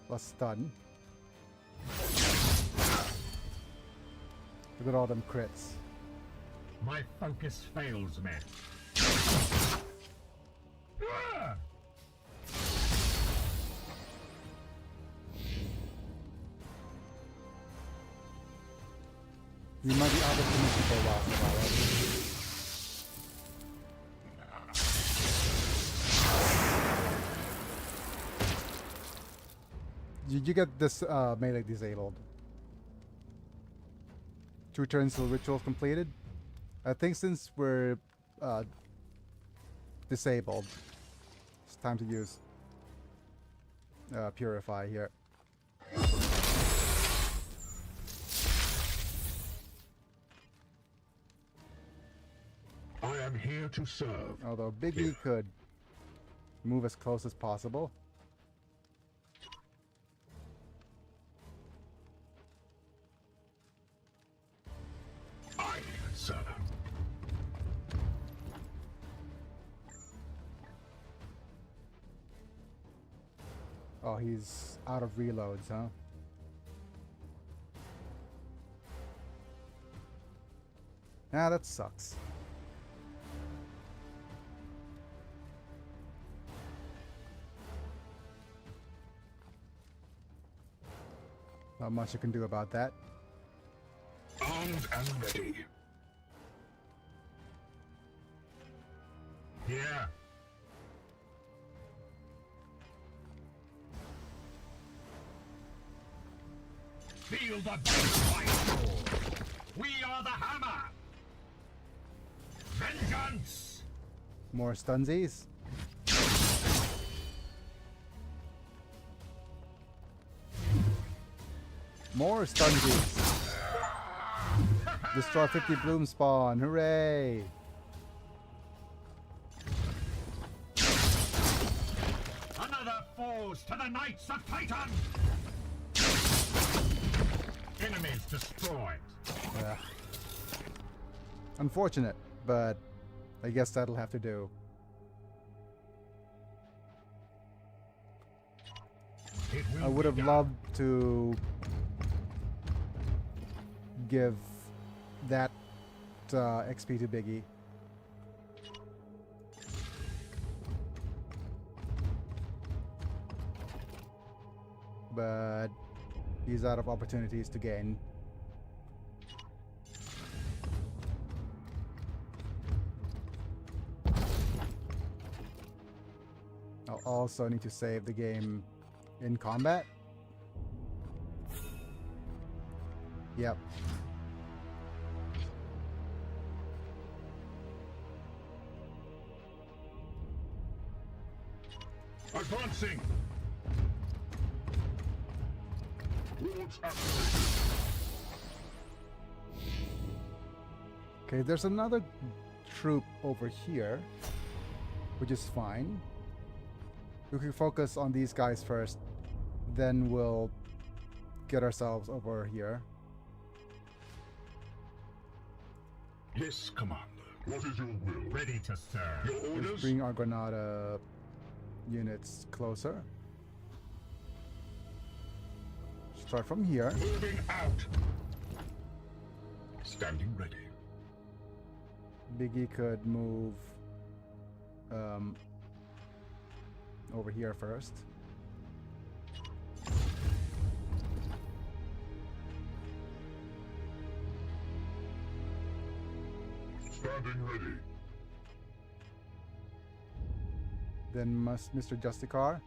Plus stun. Look at all them crits. My focus fails me. Ah! You might be out of commission for a while, Did you get this melee disabled? 2 turns till ritual completed? I think since we're disabled, it's time to use Purify here. to serve. Although Biggie could move as close as possible. Aye, sir. Oh, he's out of reloads, huh? Ah, that sucks. Not much you can do about that. Armed and ready. Here. Feel the beast, my soul. We are the hammer. Vengeance. More stunsies. More stunsies. Destroy 50 bloom spawn. Hooray! Another falls to the Knights of Titan. Enemies destroyed. Yeah. Unfortunate, but I guess that'll have to do. It will I would be have done. loved to give that XP to Biggie. But he's out of opportunities to gain. I'll also need to save the game in combat. Yep. Advancing. Wards activated. Okay, there's another troop over here, which is fine. We can focus on these guys first, then we'll get ourselves over here. Yes, Commander. What is your will? Ready to serve. Your Let's orders? bring our Granada units closer. Start from here. Moving out. Standing ready. Biggie could move over here first. Standing ready. Then Mr. Justicar.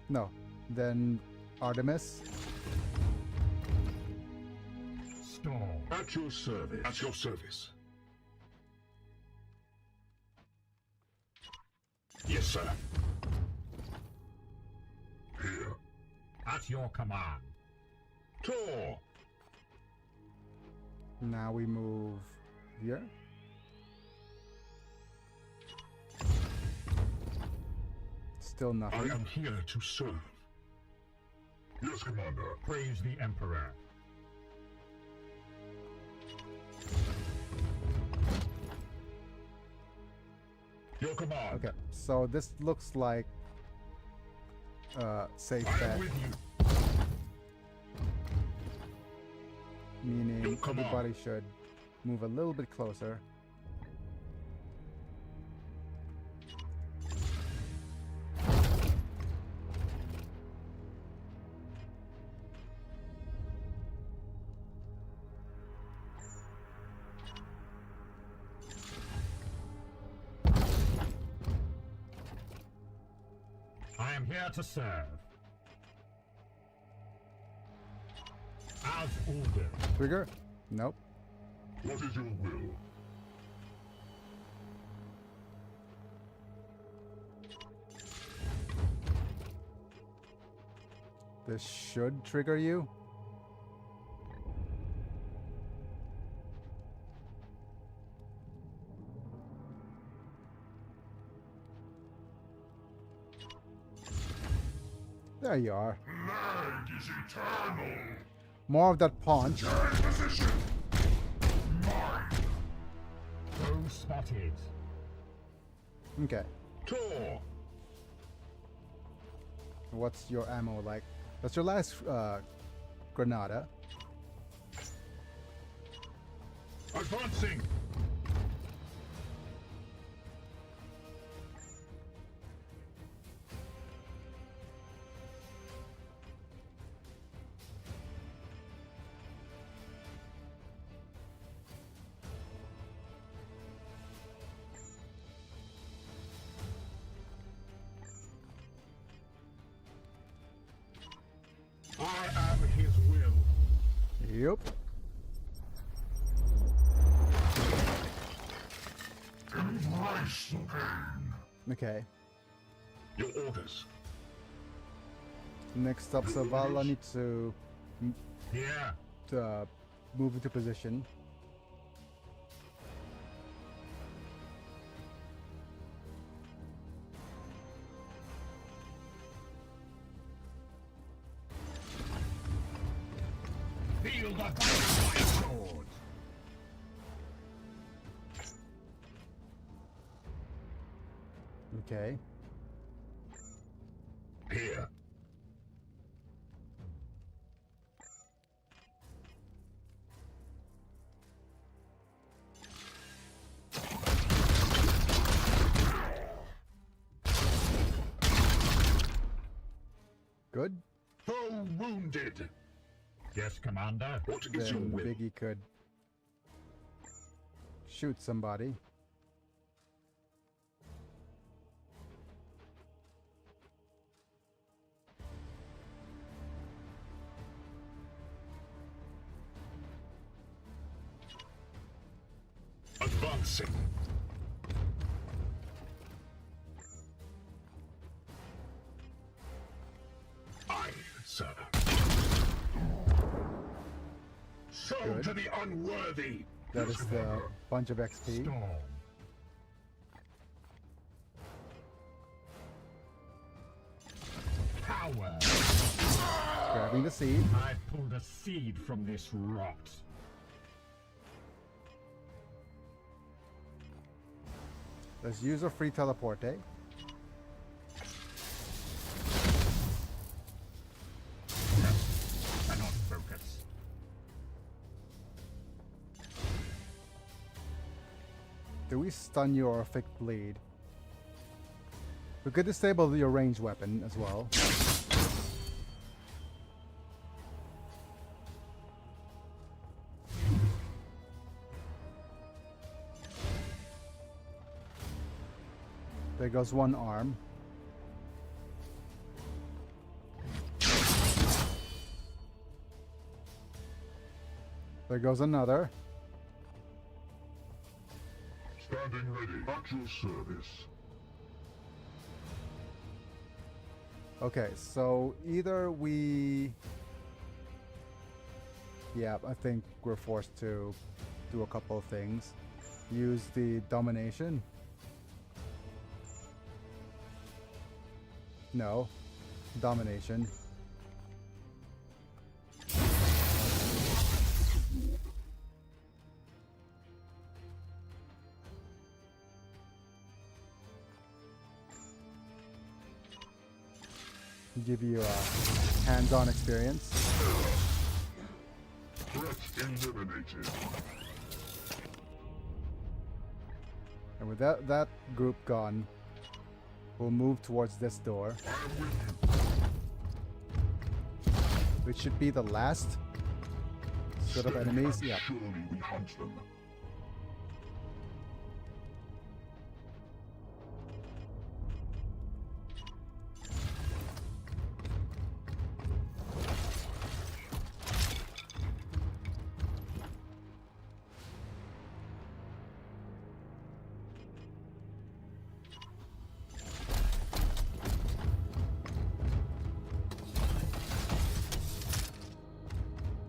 No. Then Artemis. Storm. At your service. At your service. Yes, sir. Here. At your command. Tor. Now we move here. Still I nothing. am here to serve. Yes, Commander. Praise the Emperor. Your command. Okay, so this looks like safe I bet, am with you. meaning Your command. everybody should move a little bit closer. I am here to serve. As ordered. Trigger? Nope. What is your will? This should trigger you. There you are. Lag is eternal. More of that punch. Take position. Mine. Foe spotted. Okay. Tor. What's your ammo like? That's your last Granada. Advancing. I am his will. Yep. Embrace the pain. Okay. Your orders. Next up, so Val, I need to Here. move into position. Feel the power of my sword. Okay. Here. Good. Foe wounded. Yes, Commander. What is your Then will? Biggie could shoot somebody. Advancing. Aye, sir. Sow Good. to the unworthy. That is the bunch of XP. Storm. Power. Grabbing the seed. I pulled a seed from this rot. Let's use a free teleport, eh? Cannot focus. Do we stun you or afflict bleed? We could disable your ranged weapon as well. There goes one arm. There goes another. Standing ready. At your service. Okay, so either we... Yeah, I think we're forced to do a couple of things. Use the domination. No. Domination. Give you a hands-on experience. Threat eliminated. And with that group gone, we'll move towards this door, which should be the last set of enemies. Yeah. Surely we hunt them.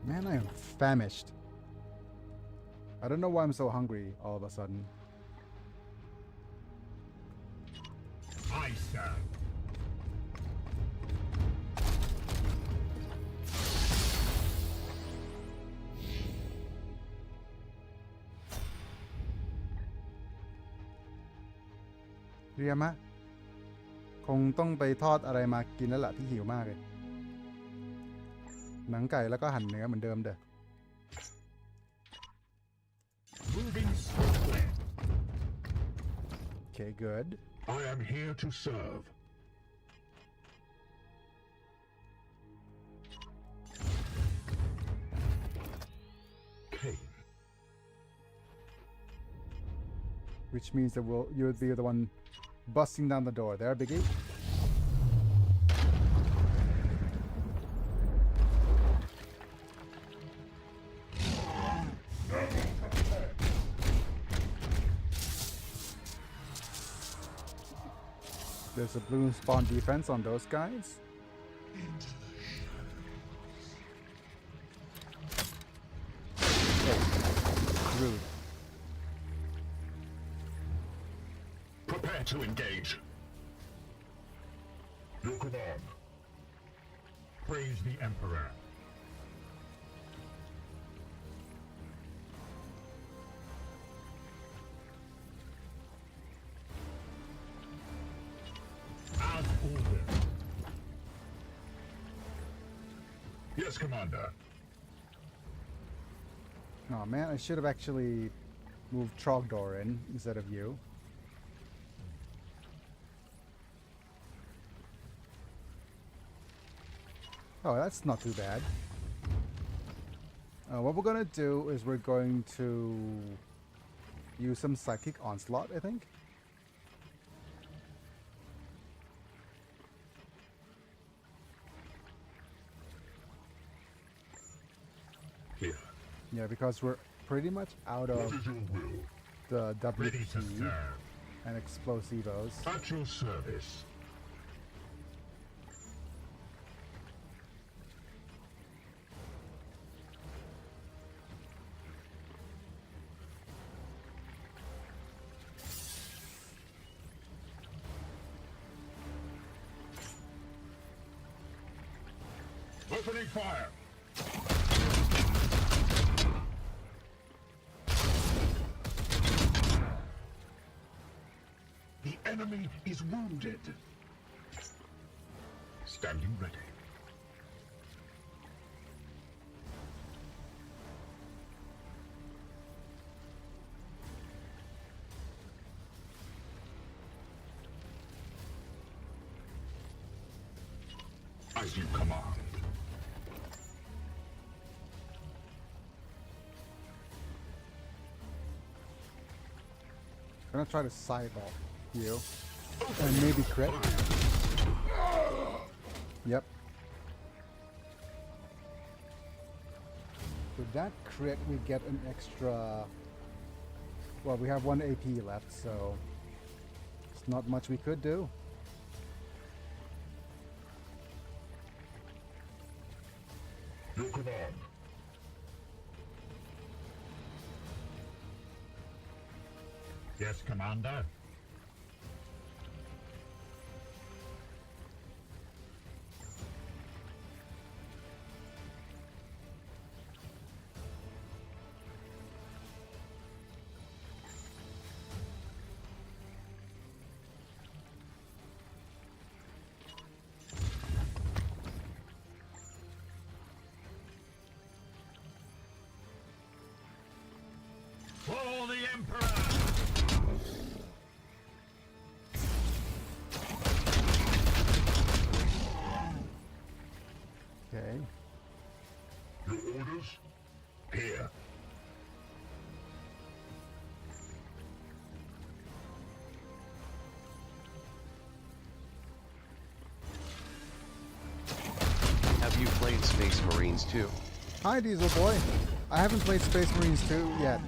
Man, I am famished. I don't know why I'm so hungry all of a sudden. Aye, sir. เรียมะคงต้องไปทอดอะไรมากินแล้วล่ะพี่หิวมากเลยหนังไก่แล้วก็หั่นเนื้อเหมือนเดิมเด้อ Moving swiftly. Okay, good. I am here to serve. Kane. Which means that you'll be the one busting down the door. There, Biggie. There's a balloon spawn defense on those guys. Oh, rude. Prepare to engage. Your command. Praise the Emperor. As ordered. Yes, Commander. Oh man, I should have actually moved Trogdor in instead of you. Oh, that's not too bad. What we're gonna do is we're going to use some Psychic Onslaught, I think. Here. Yeah, because we're pretty much out What of is your will? the Ready to WT serve. and Explosivos. At your service. Opening fire. The enemy is wounded. Standing ready. As you command. I'm gonna try to sideball you and maybe crit. Yep. With that crit, we get an extra. Well, we have 1 AP left, so it's not much we could do. Your command. Yes, Commander. For the Emperor! Okay. Your orders? Here. Have you played Space Marines 2? Hi, Diesel Boy. I haven't played Space Marines 2 yet.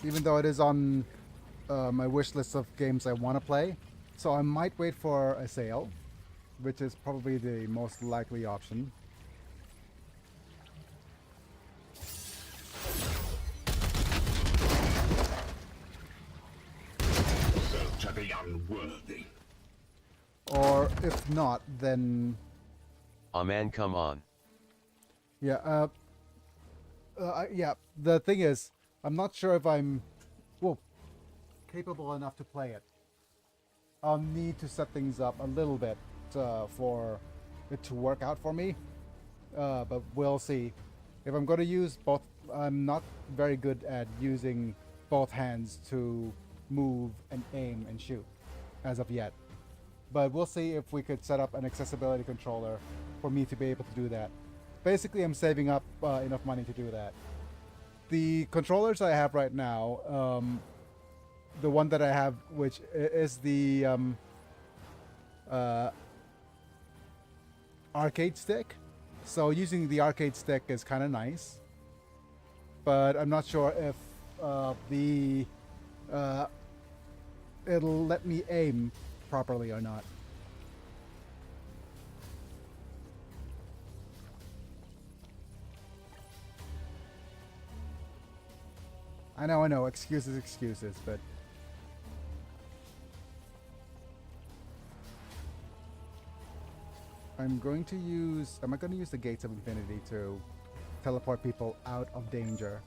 Even though it is on my wish list of games I want to play. So I might wait for a sale, which is probably the most likely option. So to the unworthy. Or if not, then Ah man, come on. yeah. Yeah. The thing is, I'm not sure if I'm capable enough to play it. I'll need to set things up a little bit for it to work out for me. But we'll see. If I'm going to use both, I'm not very good at using both hands to move and aim and shoot as of yet. But we'll see if we could set up an accessibility controller for me to be able to do that. Basically, I'm saving up enough money to do that. The controllers I have right now, the one that I have, which is the arcade stick. So using the arcade stick is kind of nice, but I'm not sure if it'll let me aim properly or not. I know, excuses, but I'm going to use the Gates of Infinity to teleport people out of danger.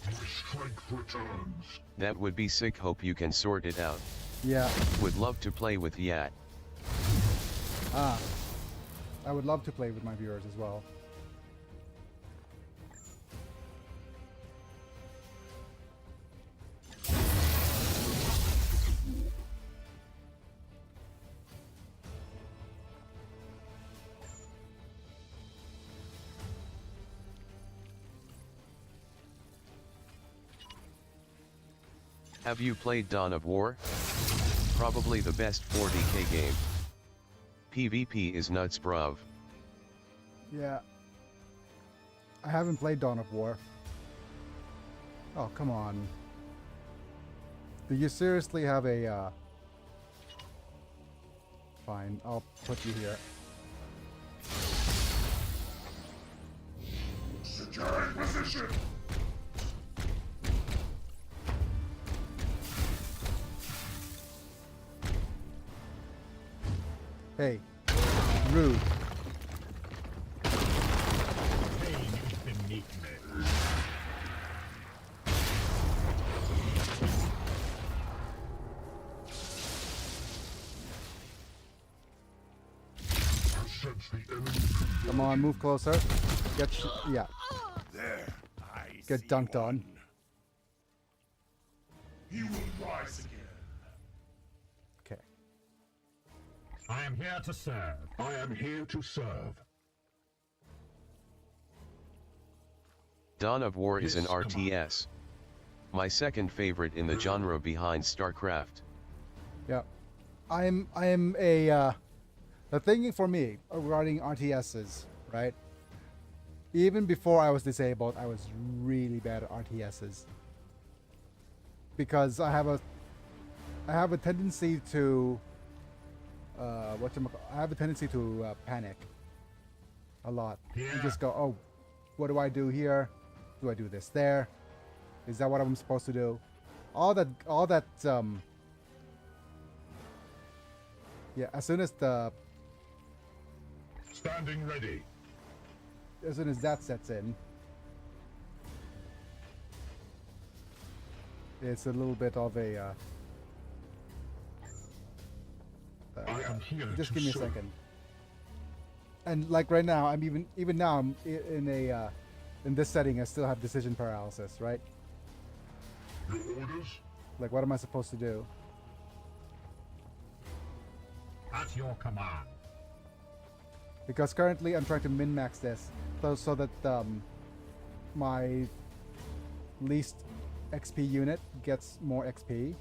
My strength returns. That would be sick. Hope you can sort it out. Yeah. Would love to play with Yat. I would love to play with my viewers as well. Have you played Dawn of War? Probably the best 40k game. PvP is nuts, bruv. Yeah. I haven't played Dawn of War. Oh, come on. Do you seriously have a, Fine, I'll put you here. Securing position. Hey, rude. Pain is beneath me. I sense the enemy. Come on, move closer. Yeah, There, I get see dunked one. on. He will rise again. Okay. I am here to serve. I am here to serve. Dawn of War is an Yes, come on. RTS. My second favorite in the genre behind StarCraft. Yeah. I am a the thing for me regarding RTSs, right? Even before I was disabled, I was really bad at RTSs. Because I have a tendency to I have a tendency to panic a lot. You Yeah. just go, oh, what do I do here? Do I do this there? Is that what I'm supposed to do? All that yeah, as soon as that Standing ready. sets in, it's a little bit of a I am here just to give me a serve. second. And like right now, I'm even now I'm in this setting. I still have decision paralysis, right? Your orders? Like, what am I supposed to do? At your command. Because currently I'm trying to min-max this so that my least XP unit gets more XP.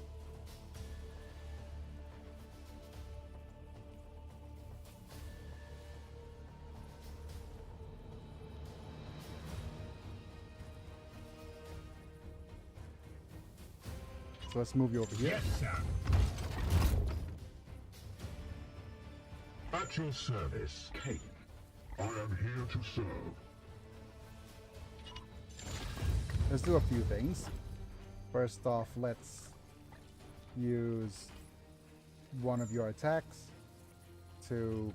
So let's move you over here. Yes, sir. At your service, Kane. I am here to serve. Let's do a few things. First off, let's use one of your attacks to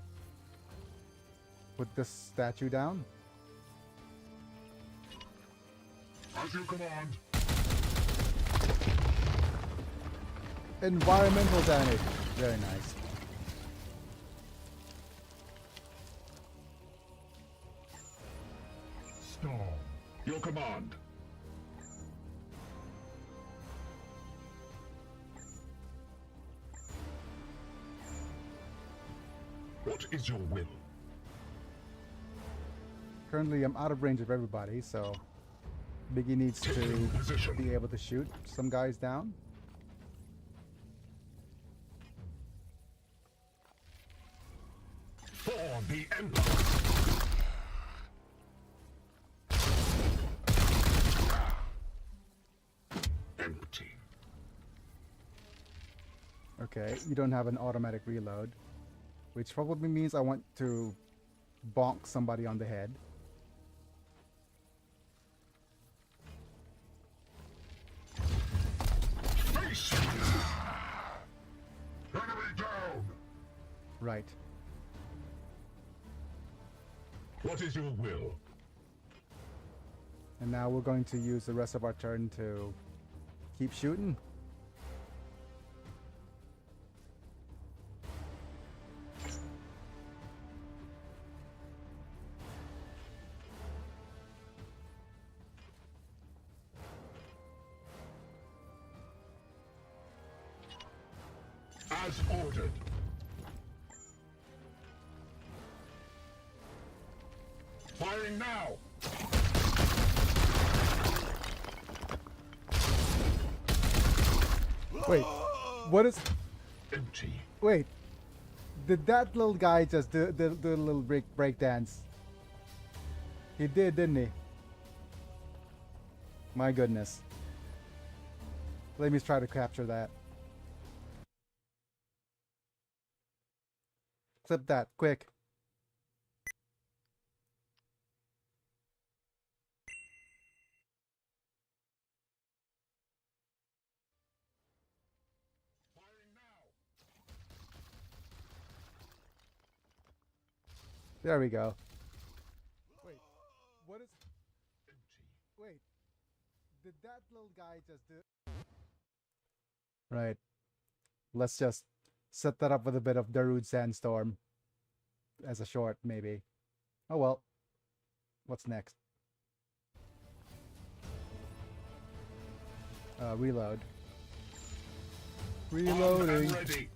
put this statue down. As you command. Environmental damage. Very nice. Storm. Your command. What is your will? Currently, I'm out of range of everybody, so Biggie needs to Position. be able to shoot some guys down. For the Empire. Empty. Okay, you don't have an automatic reload, which probably means I want to bonk somebody on the head. Face it. Enemy down. Right. What is your will? And now we're going to use the rest of our turn to keep shooting. As ordered. Firing now. Wait, what is... Empty. Wait, did that little guy just do a little break dance? He did, didn't he? My goodness. Let me try to capture that. Clip that, quick. There we go. Wait, what is... Wait, did that little guy just do... Right. Let's just set that up with a bit of Darude Sandstorm as a short, maybe. Oh well. What's next? Reload. Reloading. Ready.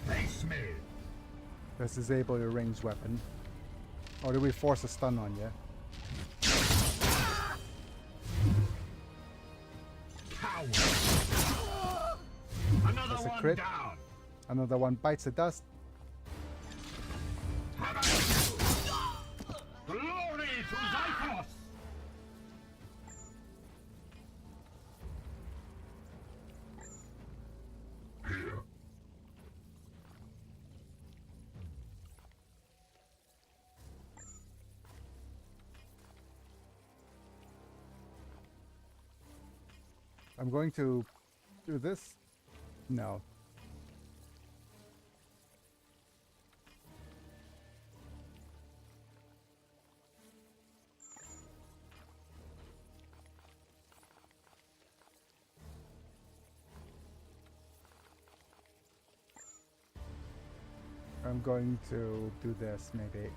Face me. Let's disable your ranged weapon. Or do we force a stun on you? Power. Another That's a one crit. down. Another one bites the dust. Glory to Zyphos. Here. I'm going to do this. No. I'm going to do this, maybe.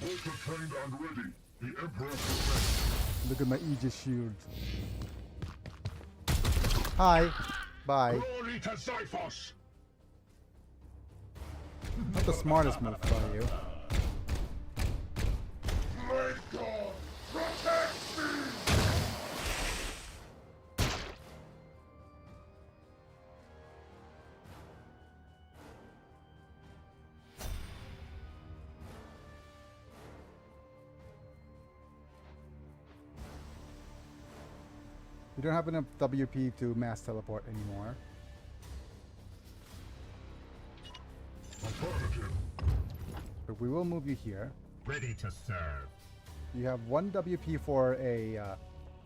Ultra trained and ready. The Emperor's request. Look at my Aegis shield. Hi. Bye. Glory to Zyphos. Not the smartest move from you. May God protect me! We don't have enough WP to mass teleport anymore. Affirmative. But we will move you here. Ready to serve. You have 1 WP for a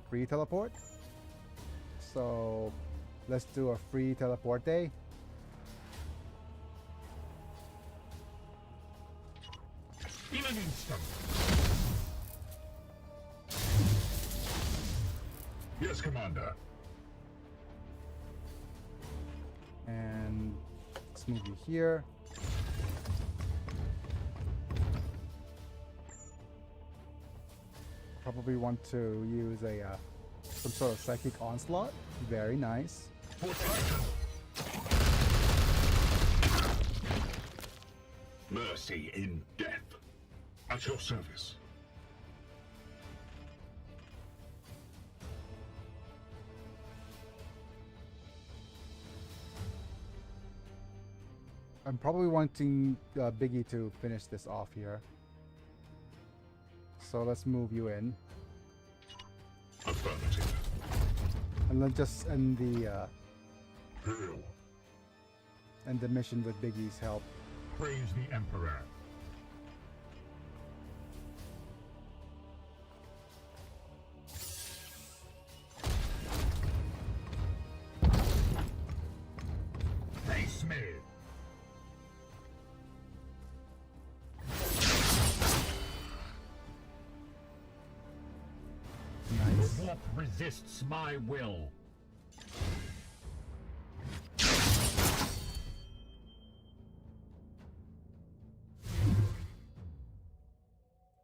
free teleport. So let's do a free teleport day. In an instant. Yes, Commander. And let's move you here. Probably want to use a some sort of psychic onslaught. Very nice. For Titan. Mercy in death. At your service. I'm probably wanting Biggie to finish this off here. So let's move you in. Affirmative. And then just end the Hail. end the mission with Biggie's help. Praise the Emperor. Face me. Nice. The warp resists my will.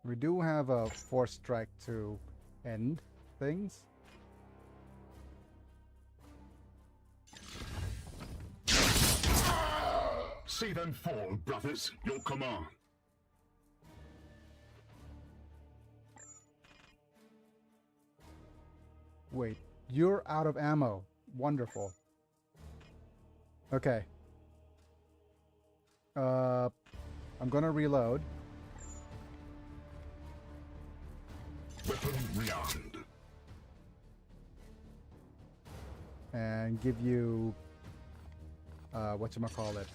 We do have a force strike to end things. See them fall, brothers. Your command. Wait, you're out of ammo. Wonderful. Okay. I'm gonna reload. Weapon rearmed. And give you whatchamacallit,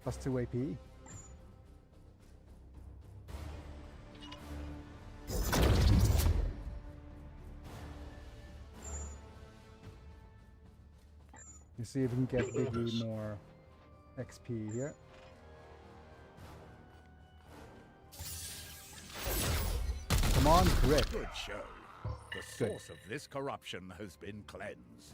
+2 AP. You see if we can get Biggie more XP here. Come on, crit. Good show. The source of this corruption has been cleansed.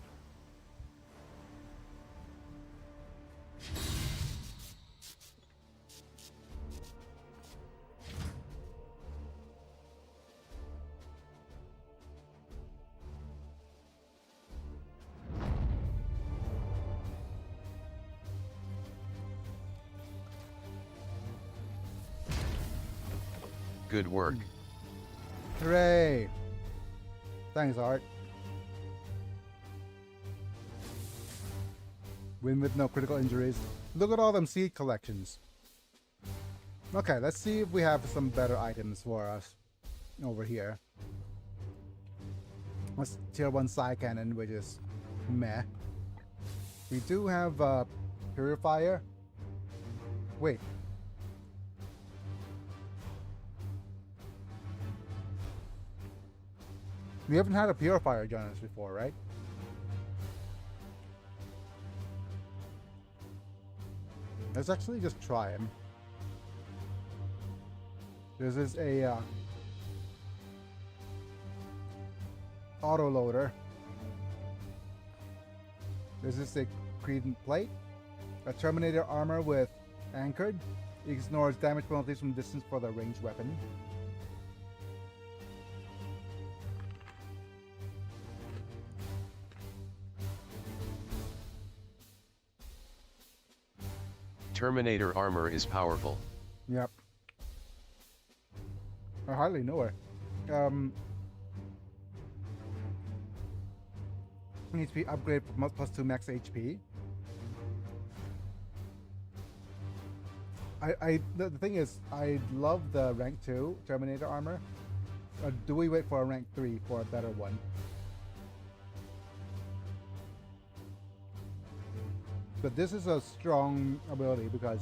Good work. Hooray! Thanks, Art. Win with no critical injuries. Look at all them seed collections. Okay, let's see if we have some better items for us over here. Let's tier 1 Psy Cannon, which is meh. We do have Purifier. Wait. We haven't had a Purifier join us before, right? Let's actually just try him. This is a auto loader. This is a Credent Plate. A Terminator armor with anchored. Ignores damage penalties from distance for the ranged weapon. Terminator armor is powerful. Yep. I hardly know her. Needs to be upgraded for +2 max HP. The thing is, I love the rank 2 Terminator armor. Or do we wait for a rank 3 for a better one? But this is a strong ability because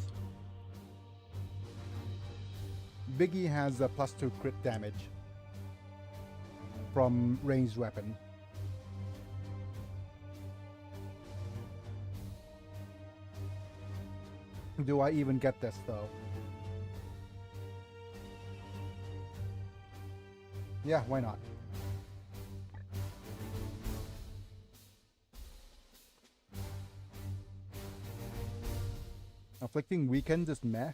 Biggie has a +2 crit damage from ranged weapon. Do I even get this though? Yeah, why not? Afflicting weekends is meh.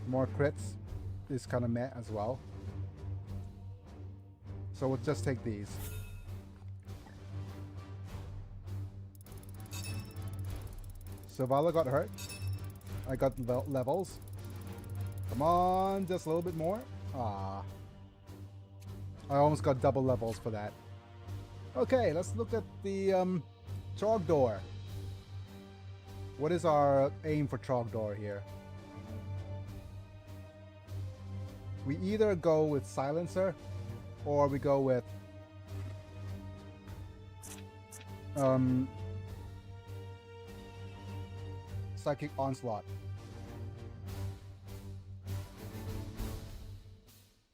More crits is kind of meh as well. So we'll just take these. So Vala got hurt. I got levels. Come on, just a little bit more. Ah, I almost got double levels for that. Okay, let's look at the Trogdor. What is our aim for Trogdor here? We either go with Silencer or we go with Psychic Onslaught.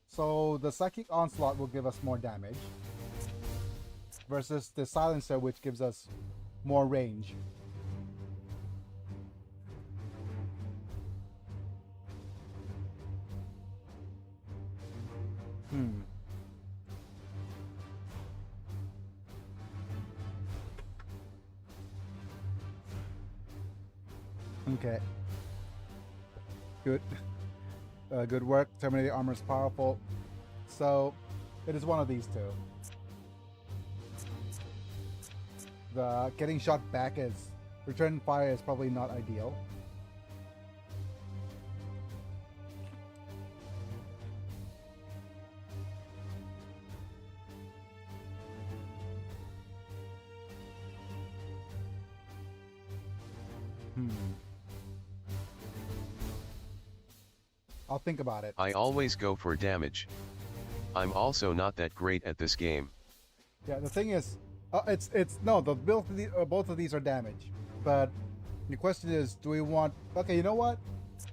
So the Psychic Onslaught will give us more damage versus the Silencer, which gives us more range. Okay. Good. Good work. Terminator armor is powerful. So, it is one of these two. The getting shot back is return fire is probably not ideal. I'll think about it. I always go for damage. I'm also not that great at this game. Yeah, the thing is, no, both of these are damage. But the question is, do we want? Okay, you know what?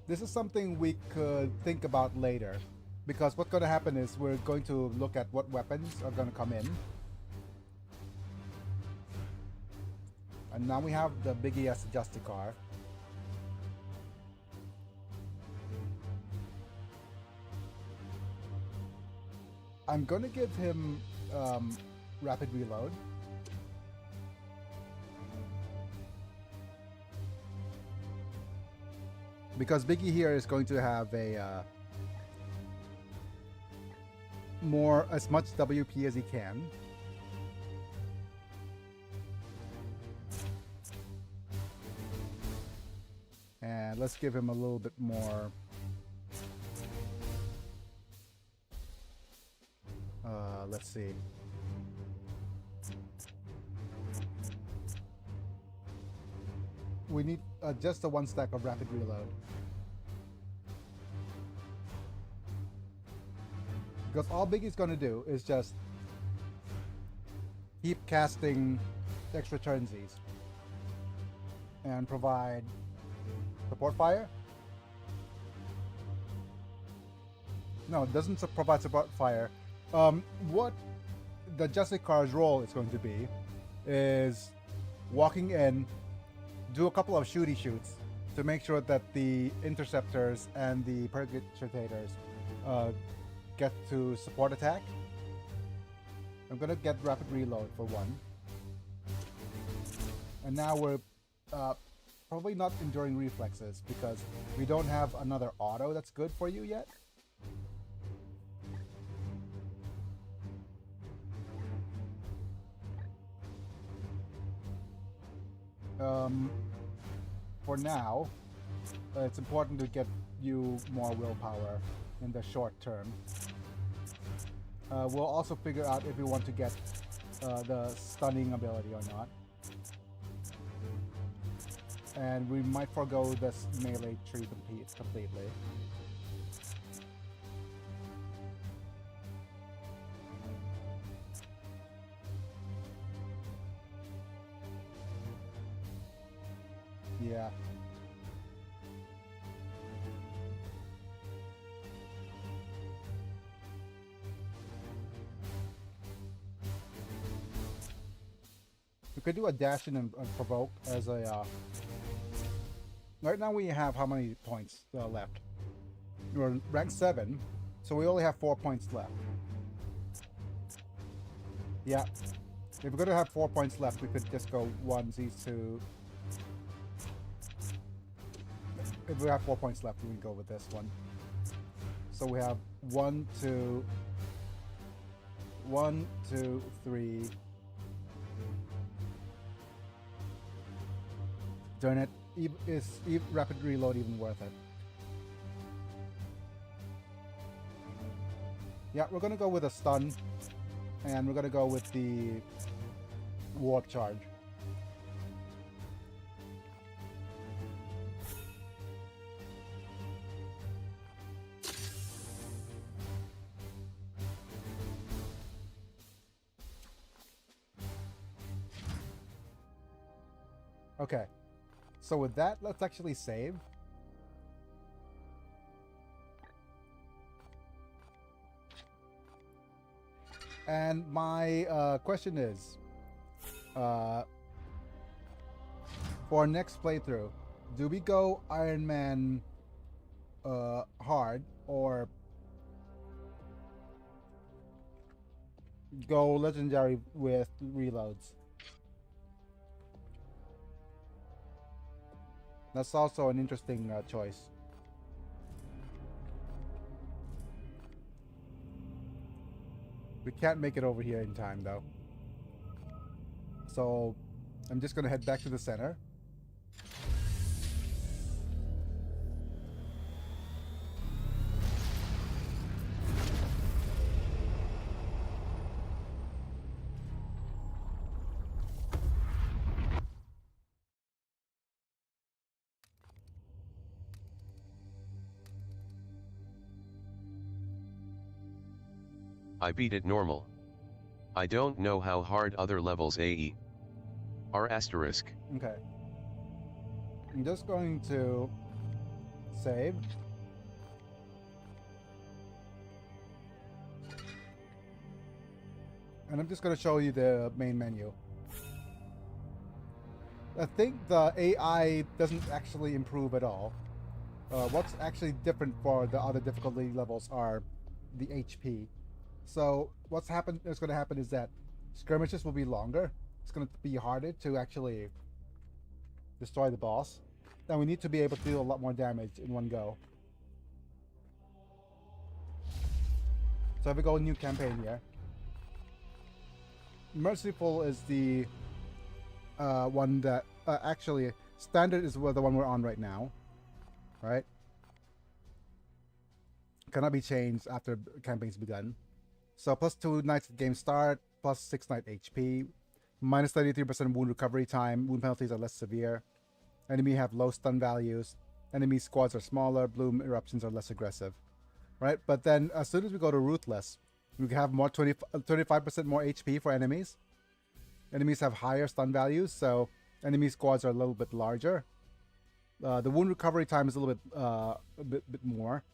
This is something we could think about later, because what's going to happen is we're going to look at what weapons are going to come in, and now we have the Biggie as a Justicar. I'm gonna give him rapid reload. Because Biggie here is going to have a as much WP as he can. And let's give him a little bit more. Let's see. We need just a 1 stack of rapid reload. Because all Biggie's going to do is just keep casting extra turnsies and provide support fire. No, it doesn't provide support fire. What the Justicar's role is going to be is walking in, do a couple of shoots to make sure that the interceptors and the perpetrators get to support attack. I'm gonna get rapid reload for one. And now we're probably not enduring reflexes because we don't have another auto that's good for you yet. For now, it's important to get you more willpower in the short term. We'll also figure out if we want to get the stunning ability or not. And we might forego this melee tree completely. Yeah. We could do a dash in and provoke as a. Right now we have how many points left? We're rank 7, so we only have 4 points left. Yeah. If we're gonna have 4 points left, we could just go 1, Z2. If we have 4 points left, we can go with this one. So we have 1, 2, 1, 2, 3. Darn it. Is rapid reload even worth it? Yeah, we're gonna go with a stun, and we're gonna go with the warp charge. Okay, so with that, let's actually save. And my question is, for our next playthrough, do we go Iron Man hard, or go legendary with reloads? That's also an interesting choice. We can't make it over here in time though. So I'm just gonna head back to the center. I beat it normal. I don't know how hard other levels AE are asterisk. Okay. I'm just going to save. And I'm just going to show you the main menu. I think the AI doesn't actually improve at all. What's actually different for the other difficulty levels are the HP. So what's going to happen is that skirmishes will be longer. It's going to be harder to actually destroy the boss. And we need to be able to do a lot more damage in one go. So if we go new campaign here. Merciful is the one that actually standard is the one we're on right now, right? Cannot be changed after campaign's begun. So plus 2 nights at game start, plus 6 night HP, minus 33% wound recovery time. Wound penalties are less severe. Enemy have low stun values. Enemy squads are smaller. Bloom eruptions are less aggressive, right? But then as soon as we go to ruthless, we have more 35% more HP for enemies. Enemies have higher stun values, so enemy squads are a little bit larger. The wound recovery time is a little bit bit more,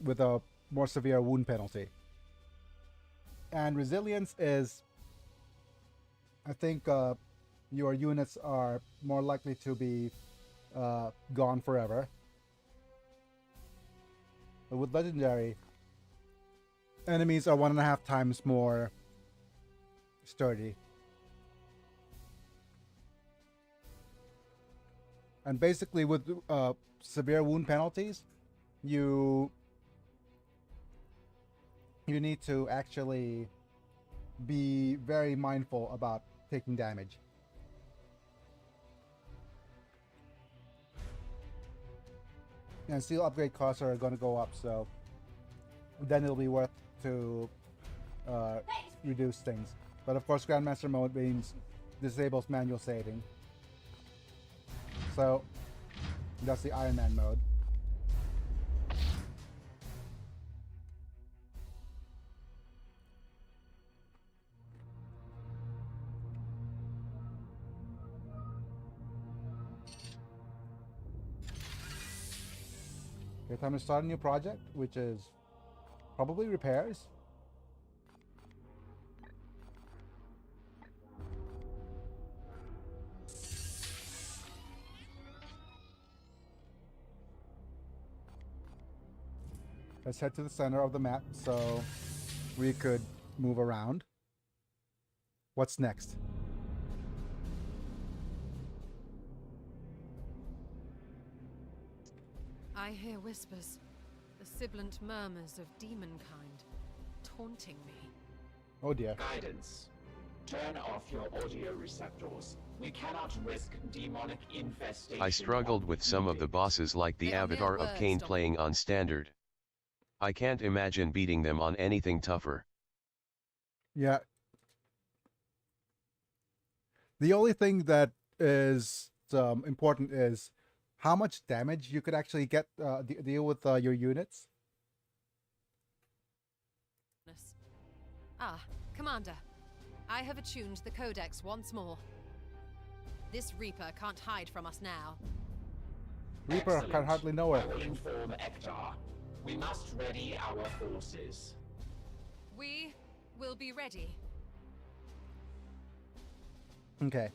with a more severe wound penalty. And resilience is, I think, your units are more likely to be gone forever. But with legendary, enemies are 1.5 times more sturdy. And basically with severe wound penalties, you need to actually be very mindful about taking damage. And seal upgrade costs are going to go up, so then it'll be worth to reduce things. But of course, Grandmaster mode means disables manual saving. So that's the Iron Man mode. Okay, time to start a new project, which is probably repairs. Let's head to the center of the map so we could move around. What's next? I hear whispers, the sibilant murmurs of demonkind, taunting me. Oh dear. Guidance. Turn off your audio receptors. We cannot risk demonic infestation. I struggled with some of the bosses like the They are mere Avatar of words, Cain Dom. playing on standard. I can't imagine beating them on anything tougher. Yeah. The only thing that is important is how much damage you could actually get deal with your units. Ah, Commander. I have attuned the Codex once more. This Reaper can't hide from us now. Reaper can Excellent. hardly know I her. will inform Ektar. We must ready our forces. We will be ready. Okay.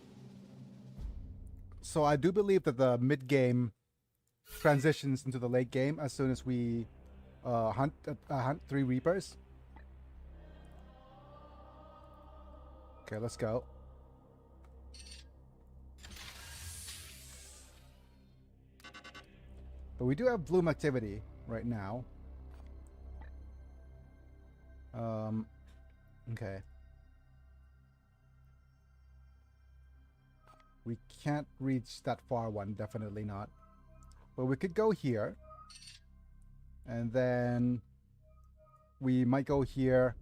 So I do believe that the mid-game transitions into the late game as soon as we hunt 3 Reapers. Okay, let's go. But we do have bloom activity right now. Okay. We can't reach that far one, definitely not. But we could go here. And then we might go here.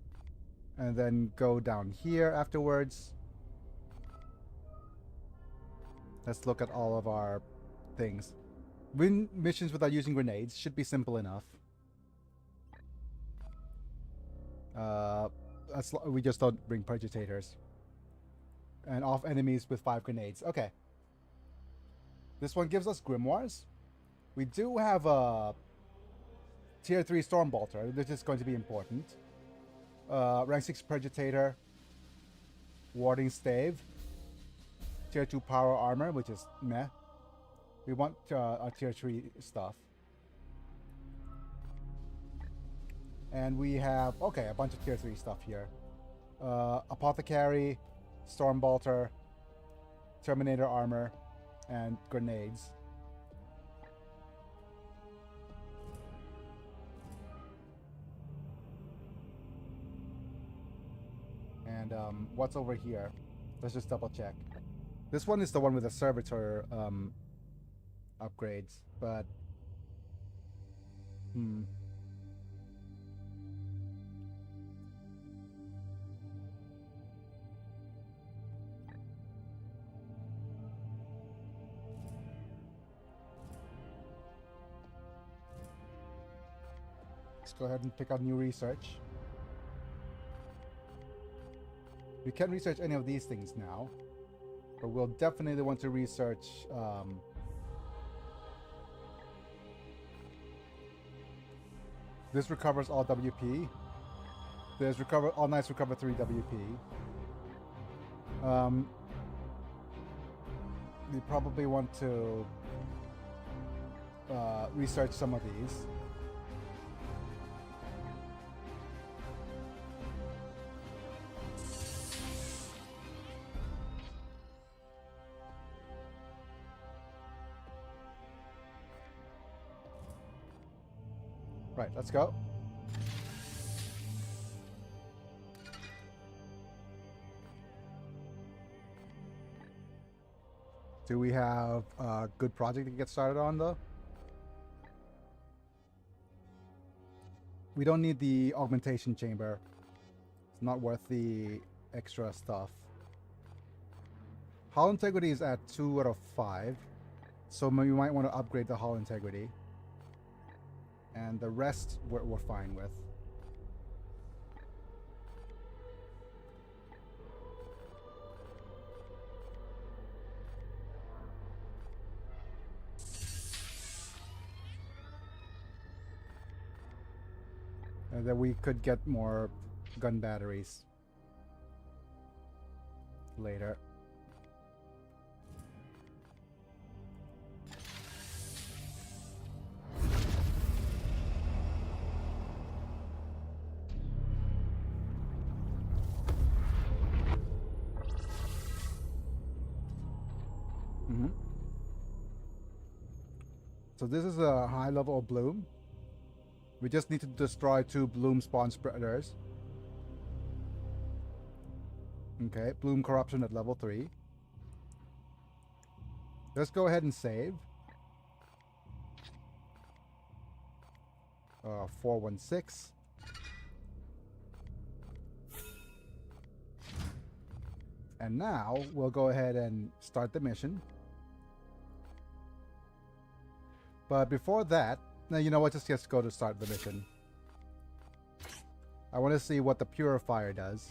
And then go down here afterwards. Let's look at all of our things. Win missions without using grenades should be simple enough. We just don't bring Pregitators. And off enemies with 5 grenades. Okay. This one gives us Grimoires. We do have a Tier 3 Stormbolter. This is going to be important. Rank 6 Pregitator. Warding Stave. Tier 2 Power Armor, which is meh. We want our Tier 3 stuff. And we have, okay, a bunch of Tier 3 stuff here. Apothecary, Stormbolter, Terminator Armor, and Grenades. And what's over here? Let's just double check. This one is the one with the Servitor upgrades, but let's go ahead and pick out new research. We can't research any of these things now, but we'll definitely want to research this recovers all WP. There's all knights recover 3 WP. We probably want to research some of these. Right, let's go. Do we have a good project to get started on, though? We don't need the augmentation chamber. It's not worth the extra stuff. Hull integrity is at 2 out of 5. So we might want to upgrade the hull integrity. And the rest we're fine with. And then we could get more gun batteries later. So this is a high level of bloom. We just need to destroy 2 bloom spawn spreaders. Okay, bloom corruption at level 3. Let's go ahead and save. 416. And now we'll go ahead and start the mission. But before that, now you know what, just go to start the mission. I want to see what the purifier does.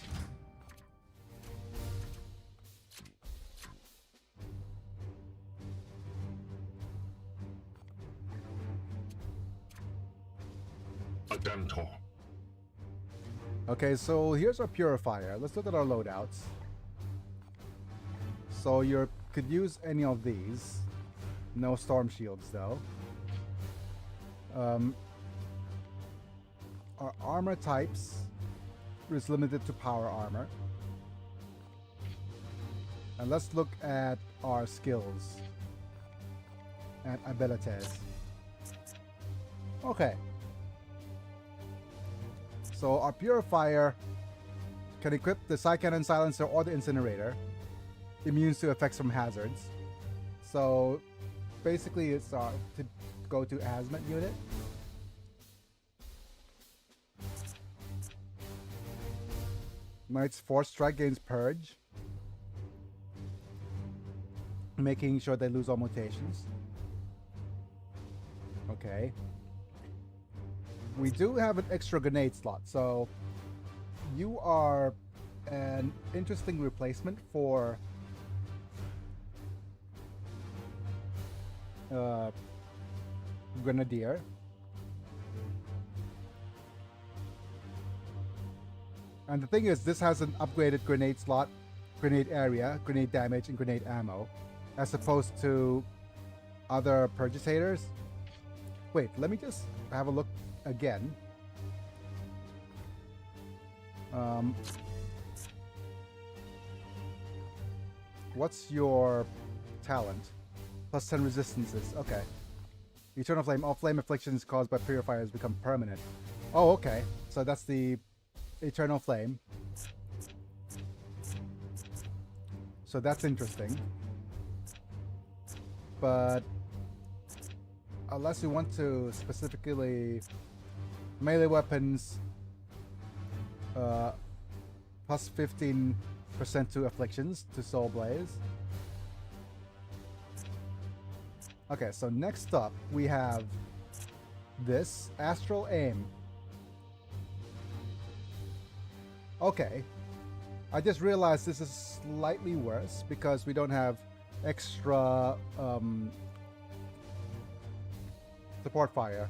Adentor. Okay, so here's our purifier. Let's look at our loadouts. So you could use any of these. No storm shields though. Our armor types is limited to power armor. And let's look at our skills and abilities. Okay. So our purifier can equip the Psy Cannon Silencer or the Incinerator. Immune to effects from hazards. So basically it's to go to hazmat unit. Knight's Force Strike gains Purge, making sure they lose all mutations. Okay. We do have an extra grenade slot, so you are an interesting replacement for Grenadier. And the thing is, this has an upgraded grenade slot, grenade area, grenade damage, and grenade ammo, as opposed to other purchasators. Wait, let me just have a look again. What's your talent? Plus 10 resistances. Okay. Eternal Flame. All flame afflictions caused by purifiers become permanent. Oh, okay. So that's the Eternal Flame. So that's interesting. But unless you want to specifically melee weapons, plus 15% to afflictions to Soul Blaze. Okay, so next up we have this Astral Aim. Okay, I just realized this is slightly worse because we don't have extra support fire.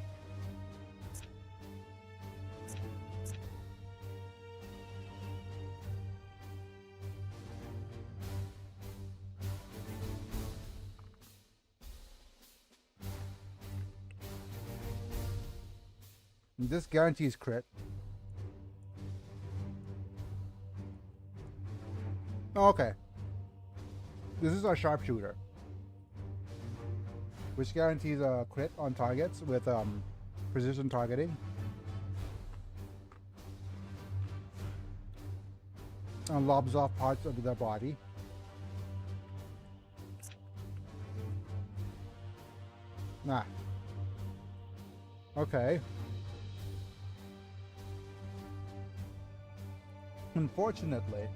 This guarantees crit. Oh, okay. This is our sharpshooter, which guarantees a crit on targets with precision targeting. And lobs off parts of their body. Nah. Okay. Unfortunately,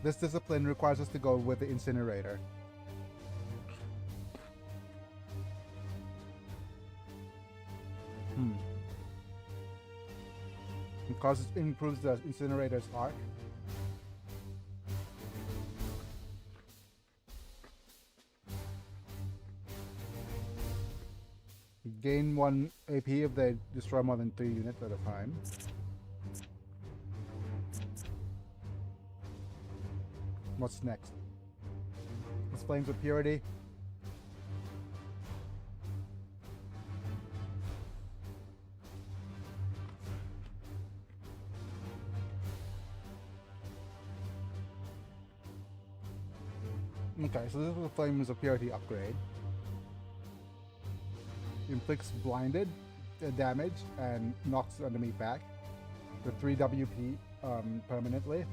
this discipline requires us to go with the Incinerator. Because it improves the Incinerator's arc. Gain 1 AP if they destroy more than 3 units at a time. What's next? It's Flames of Purity. Okay, so this is the Flames of Purity upgrade. inflicts blinded damage and knocks the enemy back with 3 WP permanently.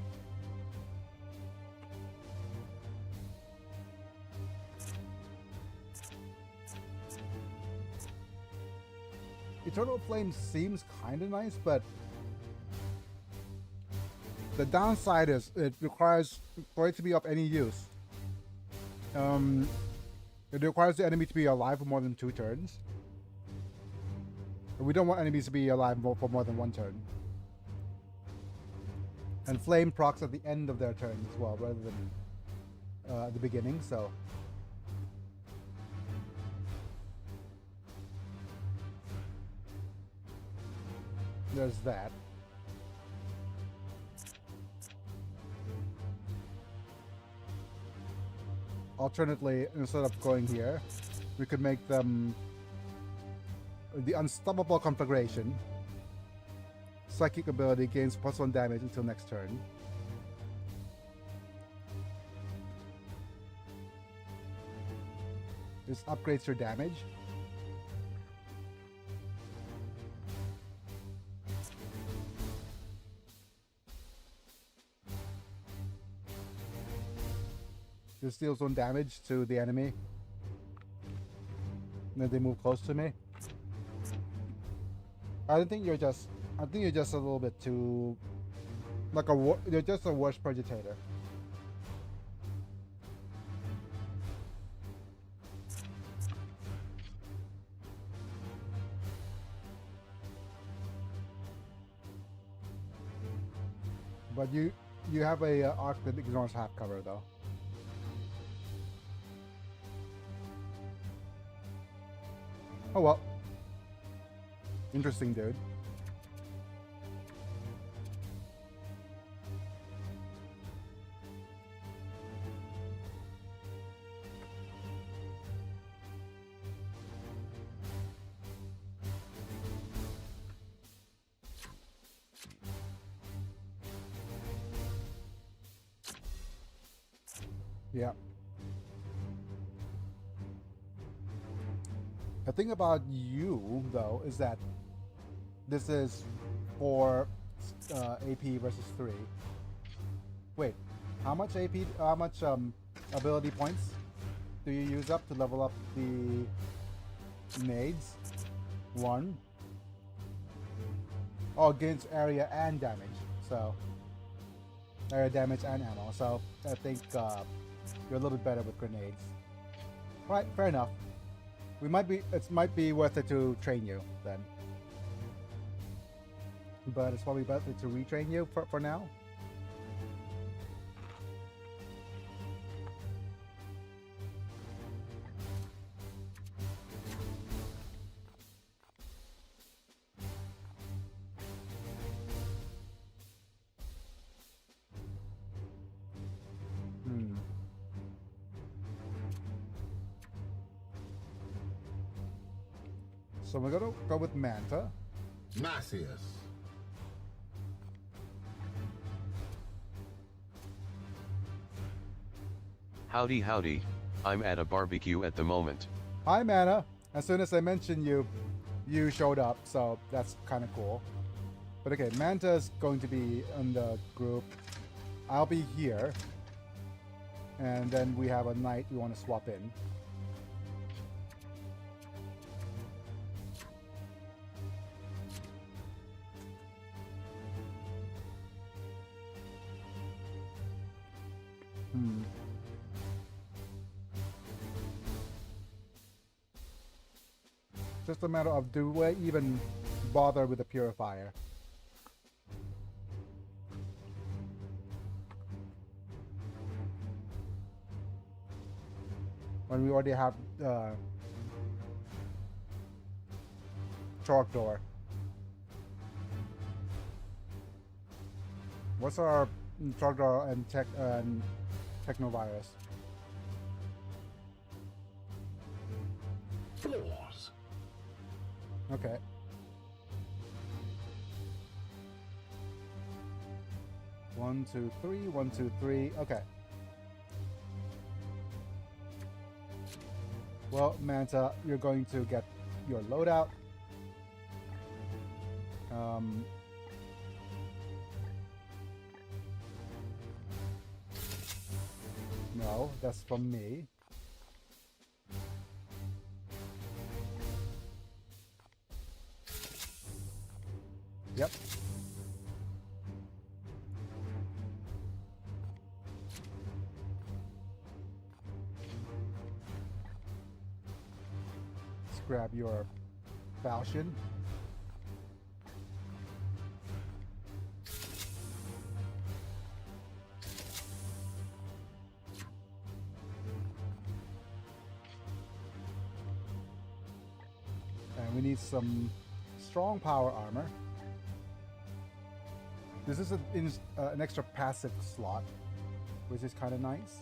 Eternal Flame seems kind of nice, but the downside is it requires, for it to be of any use, it requires the enemy to be alive for more than 2 turns. We don't want enemies to be alive for more than 1 turn. And Flame procs at the end of their turn as well, rather than at the beginning, so... There's that. Alternately, instead of going here, we could make them the Unstoppable Conflagration. Psychic ability gains +1 damage until next turn. This upgrades your damage. This deals 1 damage to the enemy. And then they move close to me. I think you're just a little bit too like you're just a worse Purgitator. But you have a arc that ignores half cover though. Oh well. Interesting, dude. Yeah. The thing about you, though, is that this is for AP versus 3. Wait, how much AP, how much ability points do you use up to level up the nades? 1. Oh, gains area and damage. So, area damage and ammo. So, I think you're a little better with grenades. Right, fair enough. It might be worth it to train you then. But it's probably better to retrain you for now. So we're gonna go with Manta. Macius. Howdy howdy, I'm at a barbecue at the moment. Hi Mana. As soon as I mentioned you, you showed up, so that's kind of cool. But okay, Manta's going to be in the group. I'll be here. And then we have a knight we want to swap in. Just a matter of, do we even bother with the purifier? When we already have chalk door. What's our chalk door and technovirus? Floors. Okay. One, two, three. 1, 2, 3. Okay. Well, Manta, you're going to get your loadout. No, that's from me. Yep. Let's grab your falchion. And we need some strong power armor. This is an extra passive slot, which is kind of nice.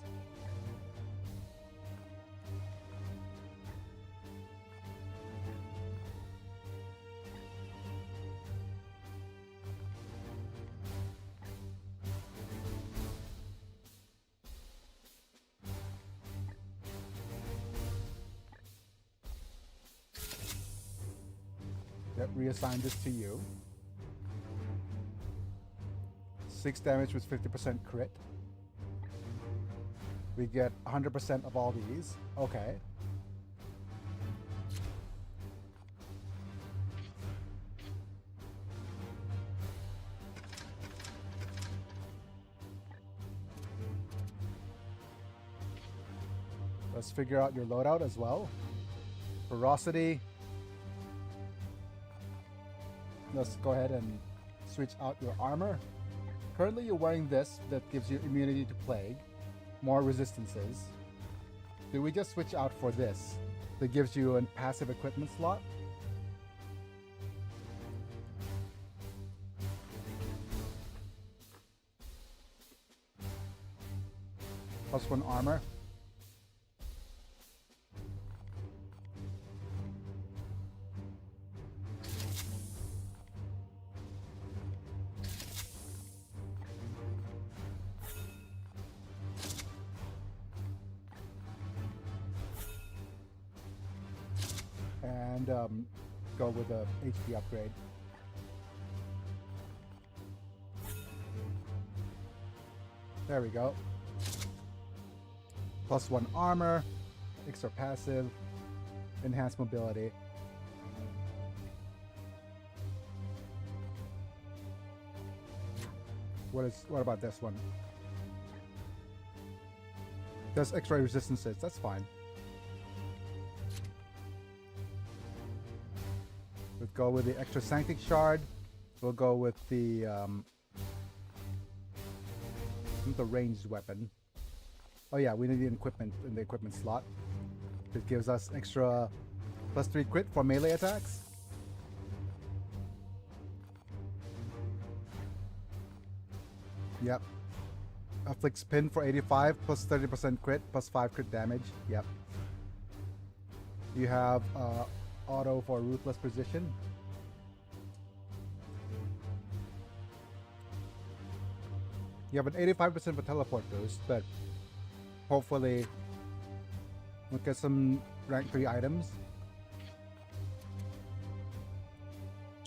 Yep, reassign this to you. 6 damage with 50% crit. We get 100% of all these. Okay. Let's figure out your loadout as well. Ferocity. Let's go ahead and switch out your armor. Currently you're wearing this that gives you immunity to plague, more resistances. Do we just switch out for this that gives you a passive equipment slot? +1 armor. And go with a HP upgrade. There we go. +1 armor, extra passive, enhanced mobility. What about this one? There's extra resistances, that's fine. We'll go with the extra Sanctic Shard. We'll go with the ranged weapon. Oh yeah, we need the equipment in the equipment slot. It gives us extra +3 crit for melee attacks. Yep. Afflicts pin for 85 plus 30% crit plus 5 crit damage. Yep. You have auto for ruthless precision. You have an 85% for teleport boost, but hopefully we'll get some rank 3 items.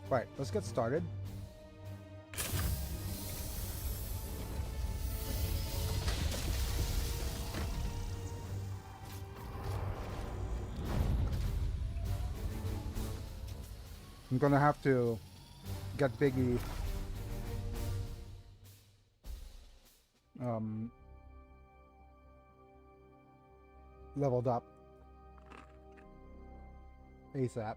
Right, let's get started. I'm gonna have to get Biggie leveled up ASAP.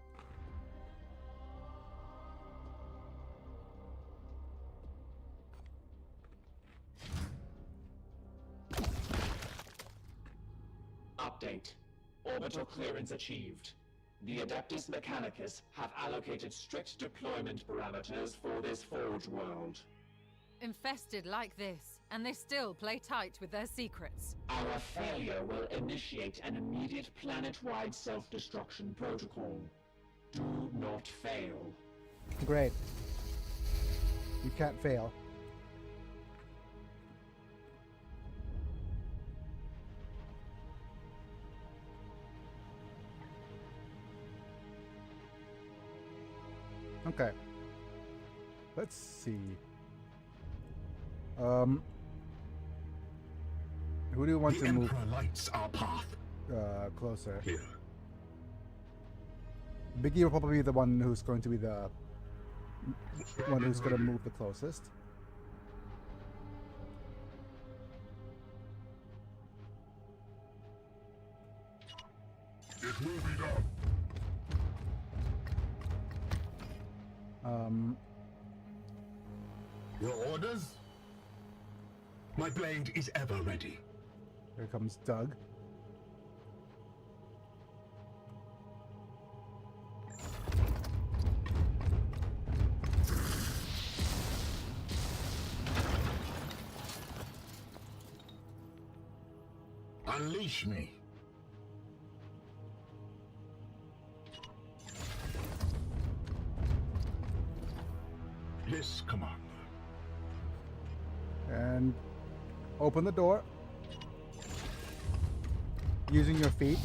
Update. Orbital clearance achieved. The Adeptus Mechanicus have allocated strict deployment parameters for this Forge world. Infested like this, and they still play tight with their secrets. Our failure will initiate an immediate planet-wide self-destruction protocol. Do not fail. Great. You can't fail. Okay. Let's see. Who do you want The to move Emperor lights our path. closer? Here. Biggie will probably be the one who's going to be the one who's going to move the closest. It will be done. Your orders? My blade is ever ready. Here comes Doug. Unleash me. Yes, Commander. And open the door. Using your feet.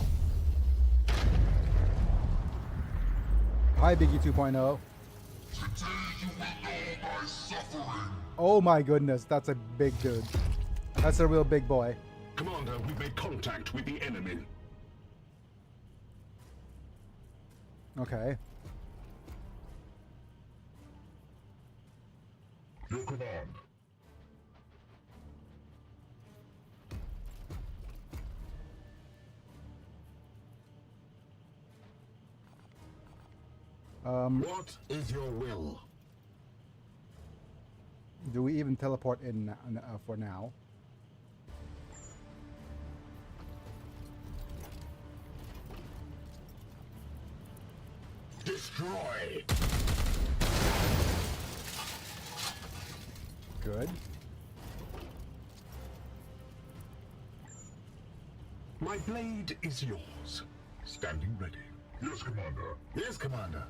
Hi, Biggie 2.0. Today you will know my suffering. Oh my goodness, that's a big dude. That's a real big boy. Commander, we've made contact with the enemy. Okay. Your command. What is your will? Do we even teleport in for now? Destroy. Good. My blade is yours. Standing ready. Yes, Commander. Yes, Commander.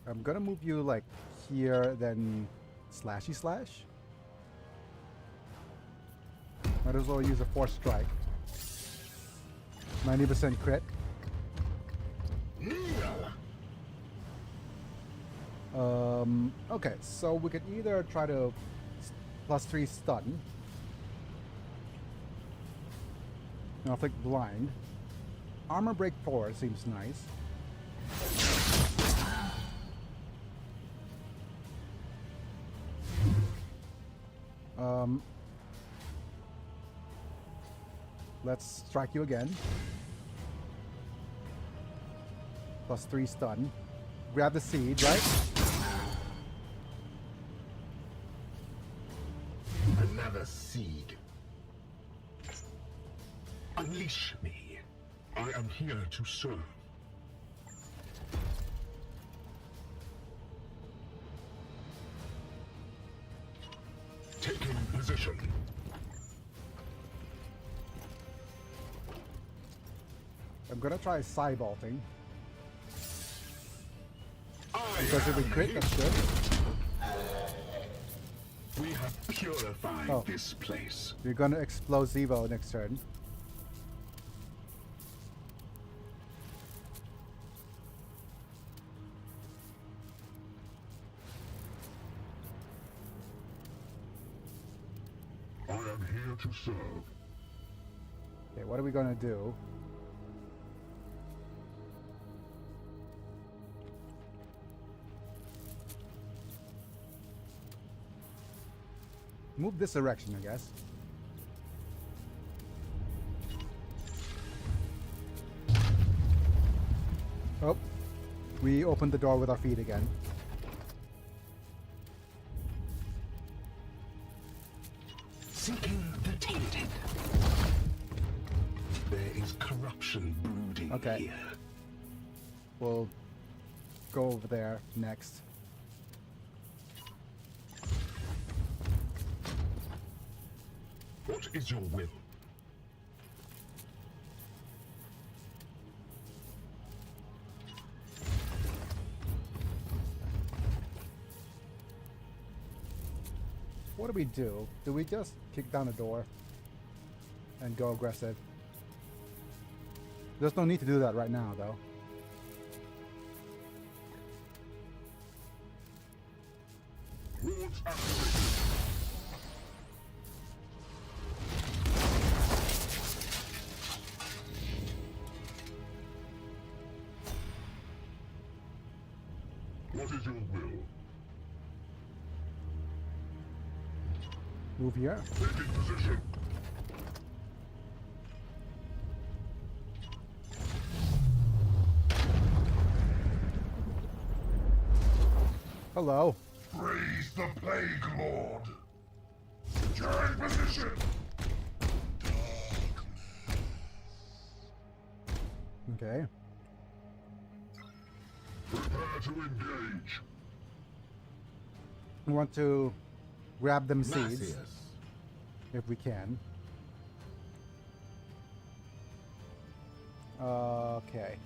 I'm gonna move you like here, then slashy slash. Might as well use a force strike. 90% crit. Okay, so we could either try to +3 stun. Now flick blind. Armor break 4 seems nice. Let's strike you again. +3 stun. Grab the seed, right? Another seed. Unleash me. I am here to serve. Taking position. I'm gonna try side vaulting. Because if we crit, that's good. We have purified this place. You're gonna explode Zevo next turn. I am here to serve. Okay, what are we gonna do? Move this direction, I guess. Oh, we opened the door with our feet again. Seeking the tainted. There is corruption brooding here. We'll go over there next. What is your will? What do we do? Do we just kick down the door and go aggressive? There's no need to do that right now, though. Codes activated. What is your will? Move here. Taking position. Hello. Praise the Plague Lord. Securing position. Okay. Prepare to engage. We want to grab them seeds Gracias. if we can. Okay.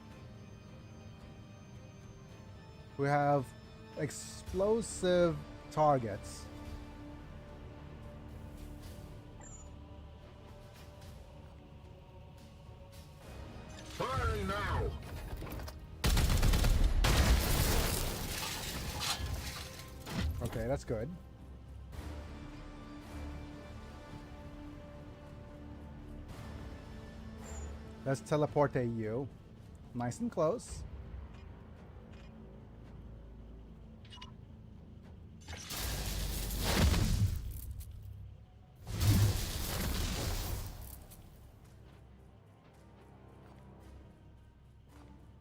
We have explosive targets. Firing now. Okay, that's good. Let's teleport you. Nice and close.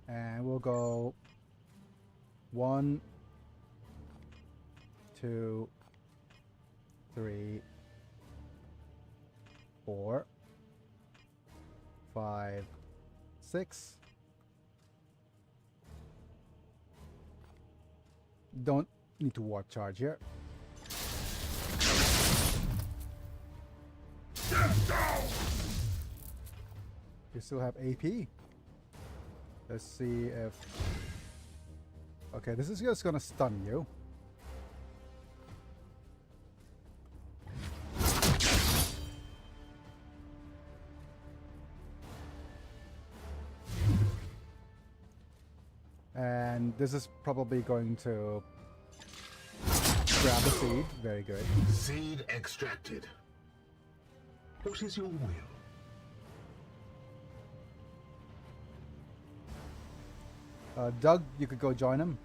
And we'll go 1, 2, 3, 4, 5, 6. Don't need to warp charge here. Get down. You still have AP. Let's see if... Okay, this is just gonna stun you. And this is probably going to grab the seed. Very good. Seed extracted. What is your will? Doug, you could go join him.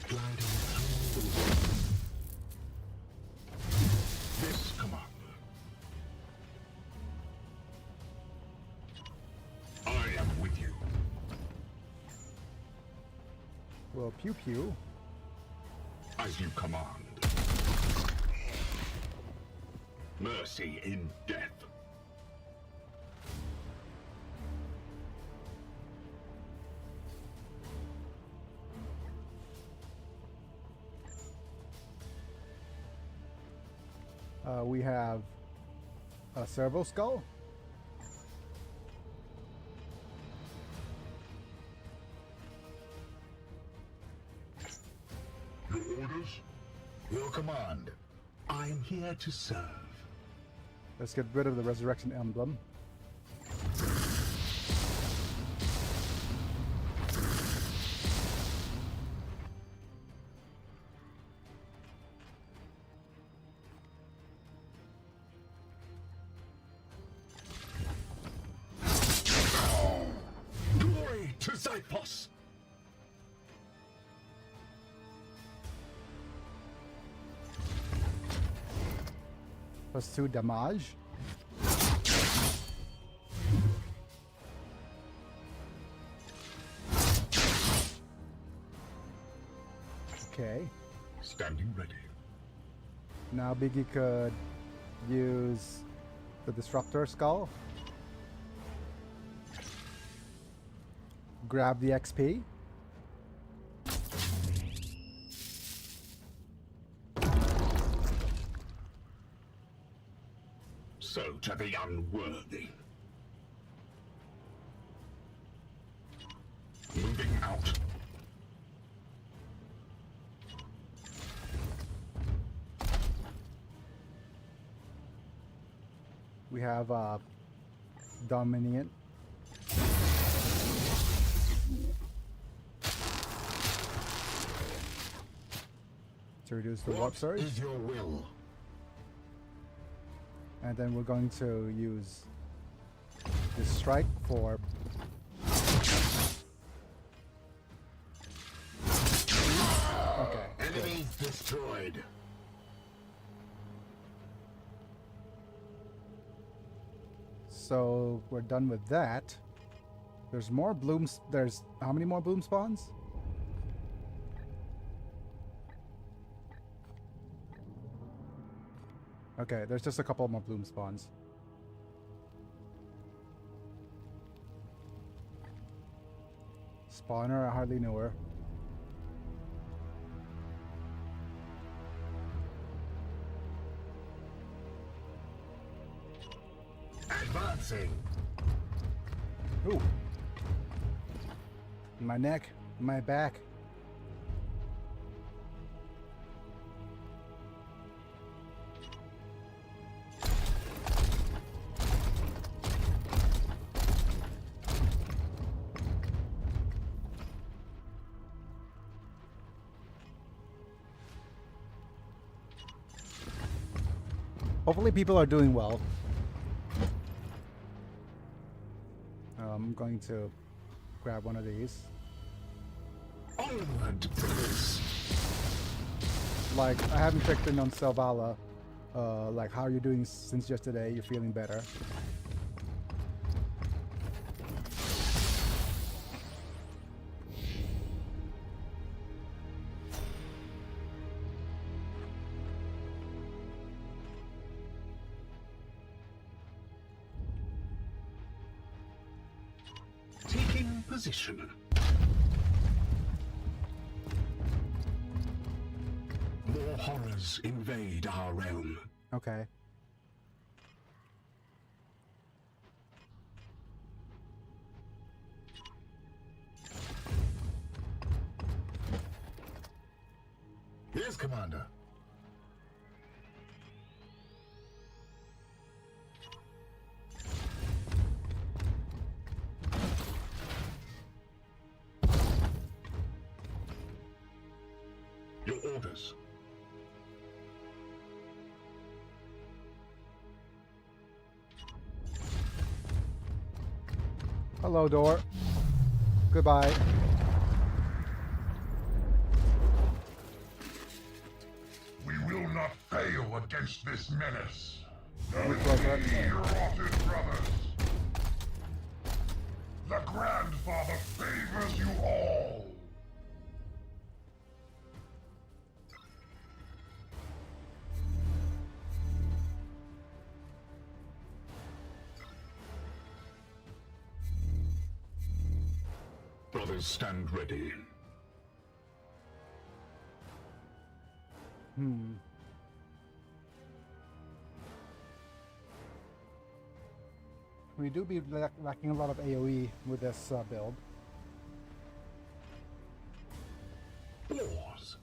Gliding through. This commander. I am with you. Well, pew pew. As you command. Mercy in death. We have a servo skull. Your orders? Your command. I am here to serve. Let's get rid of the resurrection emblem. Glory to Xyphos! +2 damage. Okay. Standing ready. Now Biggie could use the disruptor skull. Grab the XP. So to the unworthy. Moving out. We have Dominion. to reduce the warp surge. Is your will? And then we're going to use this strike for... Okay. Enemy destroyed. So we're done with that. There's more blooms. There's how many more bloom spawns? Okay, there's just a couple more bloom spawns. Spawner, I hardly knew her. Advancing. Ooh. My neck, my back. Hopefully people are doing well. I'm going to grab one of these. Onward, brothers. Like, I haven't checked in on Selvala. Like, how are you doing since yesterday? You're feeling better? Taking position. More horrors invade our realm. Okay. Yes, Commander. Your orders. Hello, door. Goodbye. We will not fail against this menace. Let me close that. Your rotted brothers. The Grandfather favors you all. Brothers, stand ready. We do be lacking a lot of AoE with this build. Wars.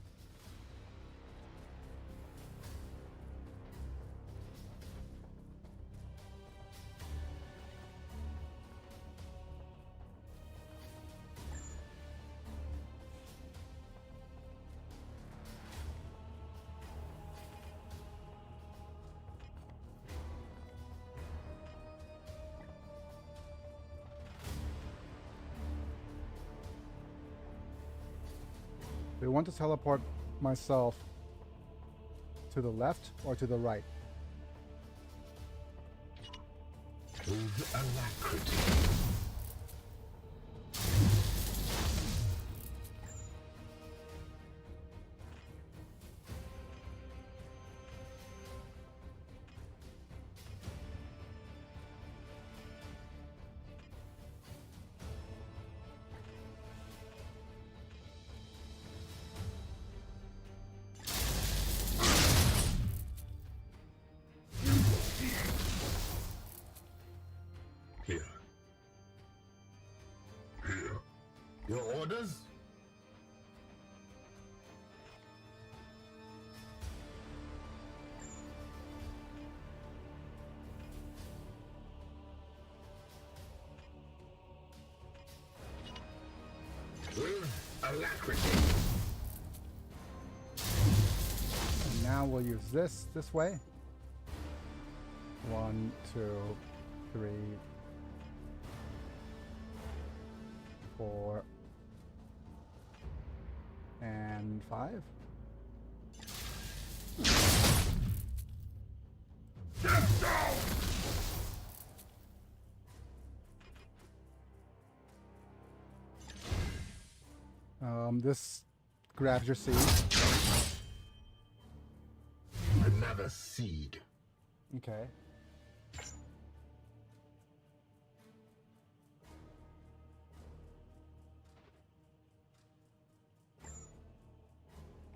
Do I want to teleport myself to the left or to the right? With alacrity. Here. Here. Your orders? With alacrity. now we'll use this way. 1, 2, 3, 4, and 5. This grabs your seed. Another seed. Okay.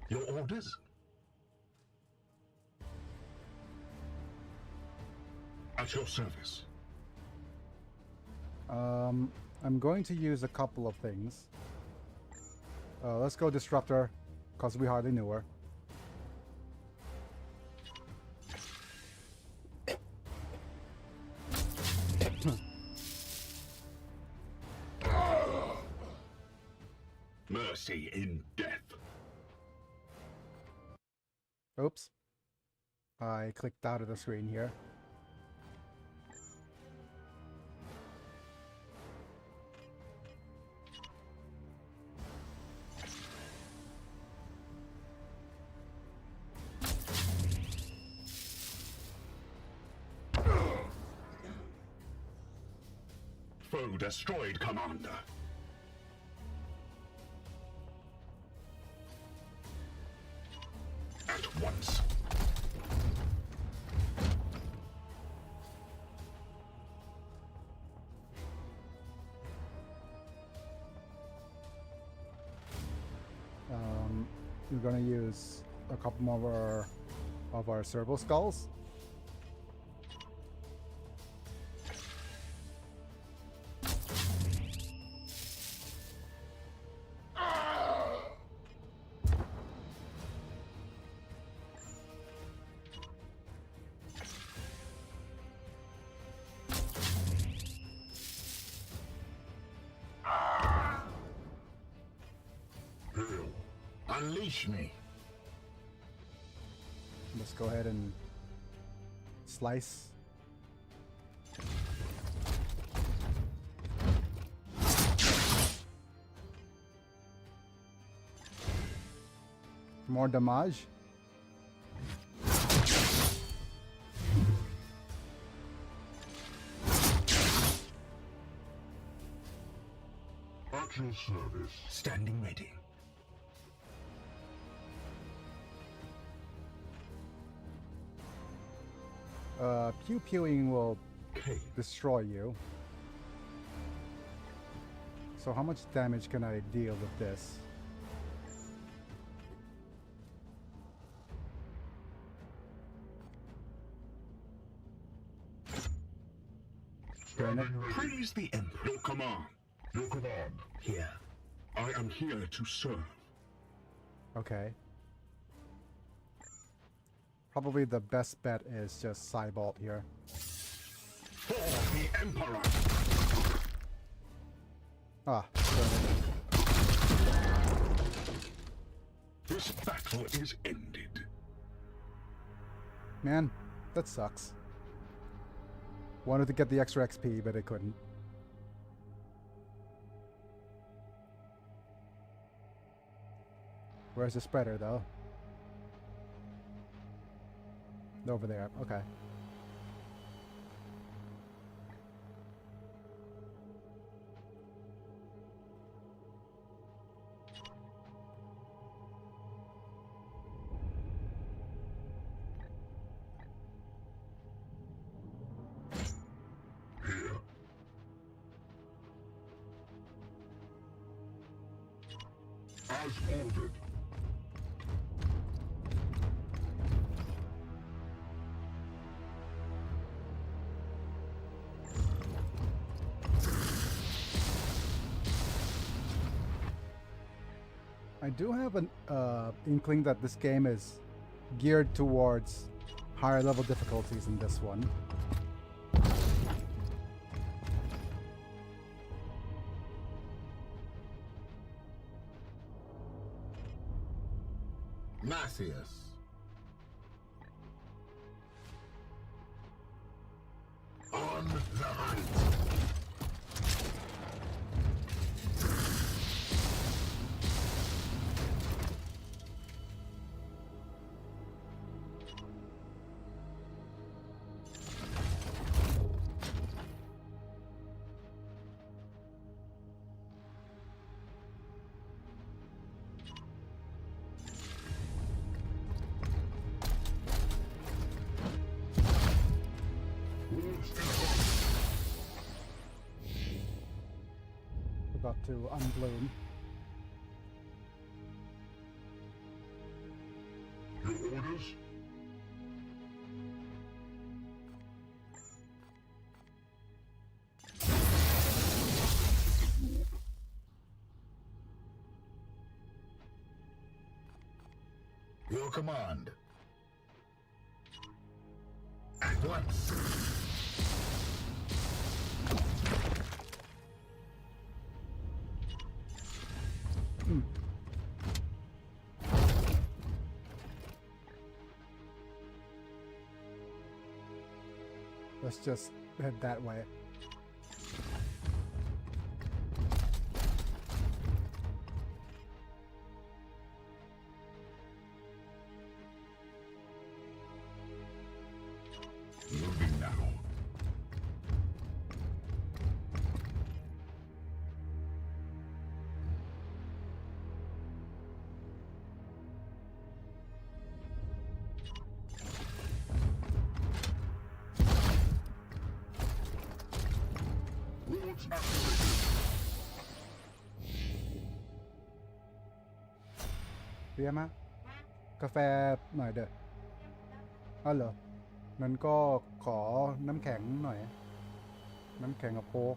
Your orders? At your service. I'm going to use a couple of things. Let's go Disruptor, because we hardly knew her. Mercy in death. Oops. I clicked out of the screen here. Foe destroyed, Commander. At once. We're gonna use a couple more of our servo skulls. Hail. Unleash me. Let's go ahead and slice. More damage. At your service. Standing ready. Pew-pewing will Okay. destroy you. So how much damage can I deal with this? Standing ready. Praise the Emperor. Your command. Your command. Here. I am here to serve. Okay. Probably the best bet is just Cybolt here. For the Emperor. Ah, burn This battle is ended. it. Man, that sucks. Wanted to get the extra XP, but I couldn't. Where's the spreader, though? Over there. Okay. Here. As ordered. I do have an inkling that this game is geared towards higher level difficulties in this one. Matthias. The height. Forgot to unbloom. Your orders? Your command. At once. Let's just head that way. Moving now. Wards activated. เรียมะกาแฟหน่อยเด้ออ๋อเหรอนั้นก็ขอน้ำแข็งหน่อย น้ำแข็งกับโค้ก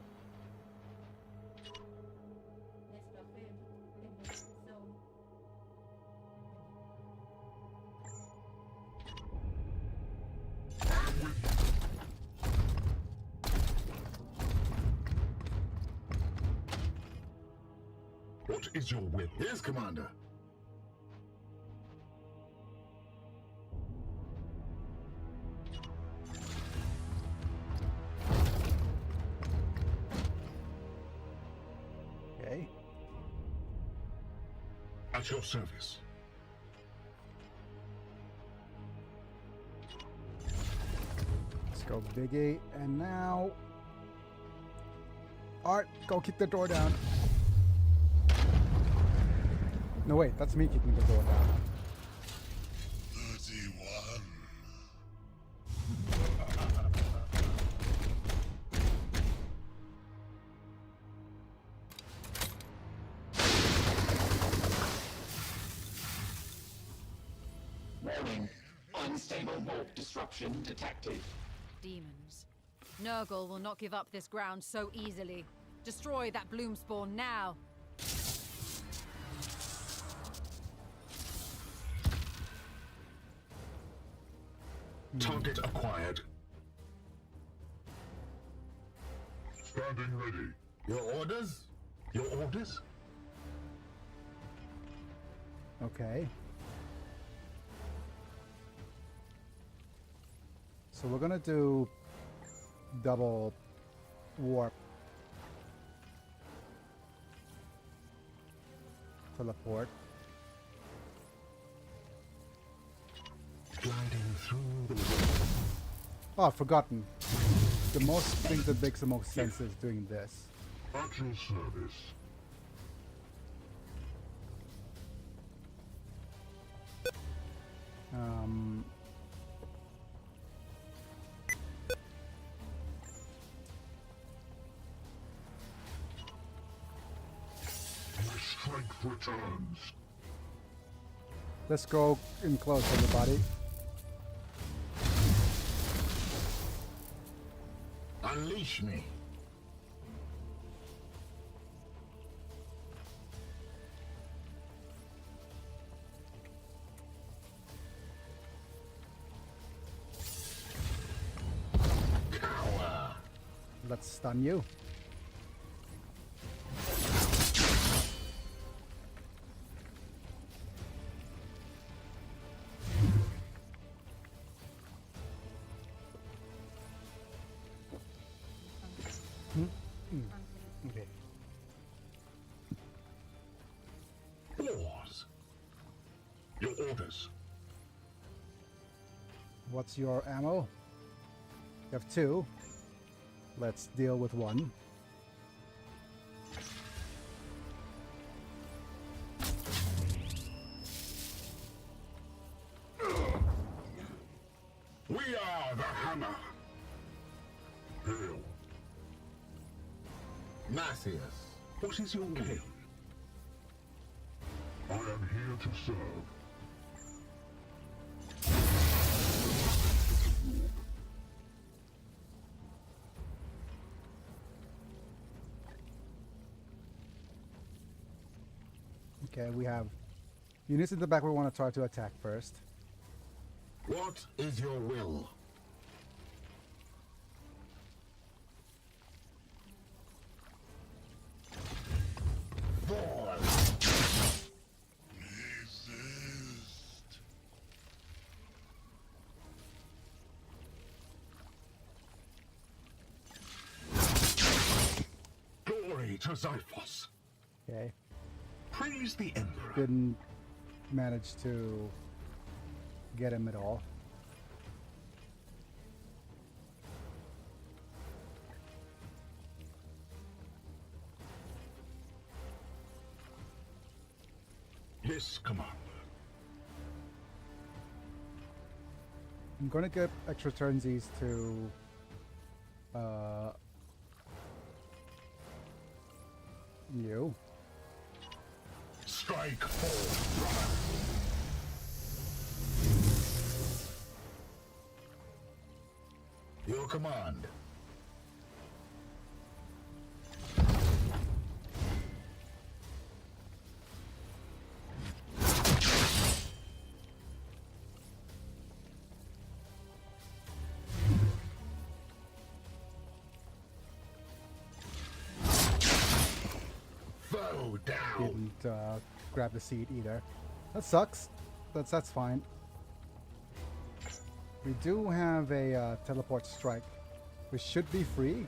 What is your will? Yes, Commander. Okay. At your service. Let's go, Biggie. And now, Art, go kick the door down. No, wait, that's me kicking the door down. 31. Warning. Unstable warp disruption detected. Demons. Nurgle will not give up this ground so easily. Destroy that bloom spawn now. Target acquired. Standing ready. Your orders? Your orders? Okay. So we're gonna do double warp. Teleport. Gliding through the... Oh, I've forgotten. The most thing that makes the most sense is doing this. At your service. My strength returns. Let's go in close, everybody. Unleash me. Cower. Let's stun you. Your orders. What's your ammo? You have 2. Let's deal with 1. We are the Hammer. Hail. Macius, What is your name? I am here to serve. Okay, we have units in the back we want to try to attack first. what is your will? Fall. Glory to Xiphos. Okay, Praise the Emperor. didn't manage to get him at all. Yes, Commander. I'm gonna get extra turnsies to you. Strike forward. Your command. Foe down. Didn't grab the seat either. That sucks. That's fine. We do have a teleport strike, which should be free.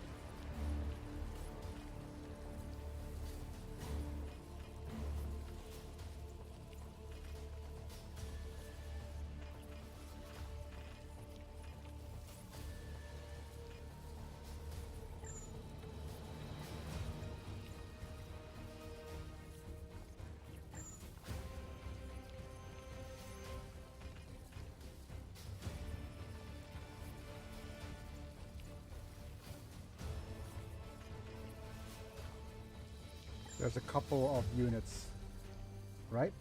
There's a couple of units, right?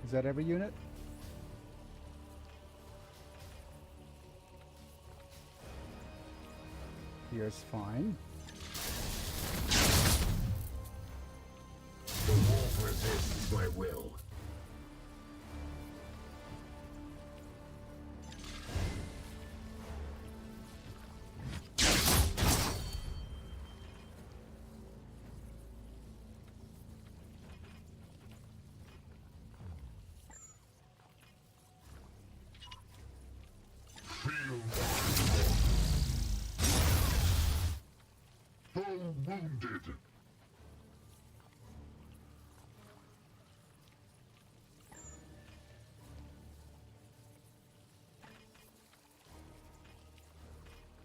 Is that every unit? Here's fine. The wolf resists my will. Feel my foe wounded.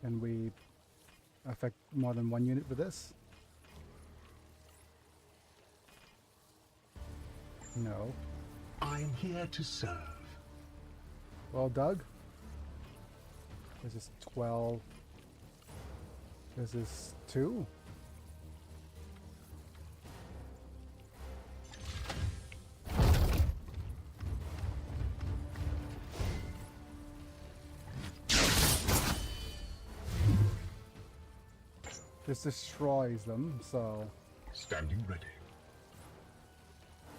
Can we affect more than one unit with this? No. I'm here to serve. Well, Doug. This is 12. This is 2. This destroys them, so Standing ready.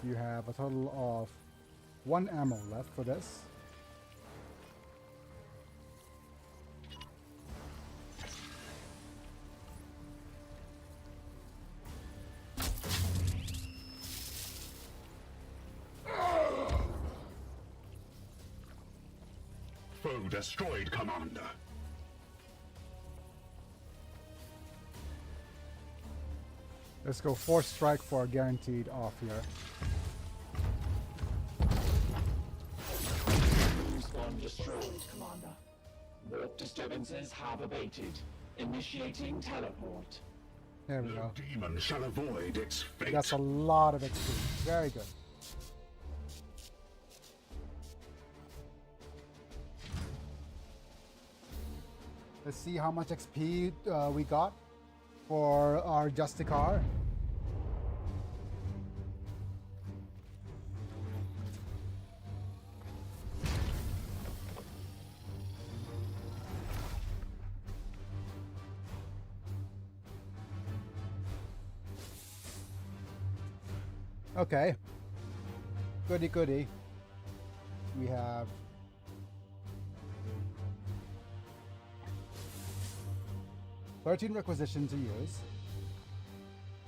you have a total of 1 ammo left for this. foe destroyed, Commander. Let's go force strike for a guaranteed off here. Respawn destroyed, Commander. Warp disturbances have abated. Initiating teleport. There we No go. demon shall avoid its fate. That's a lot of XP. Very good. Let's see how much XP we got for our Justicar. Okay. Goody goody. We have 13 requisition to use.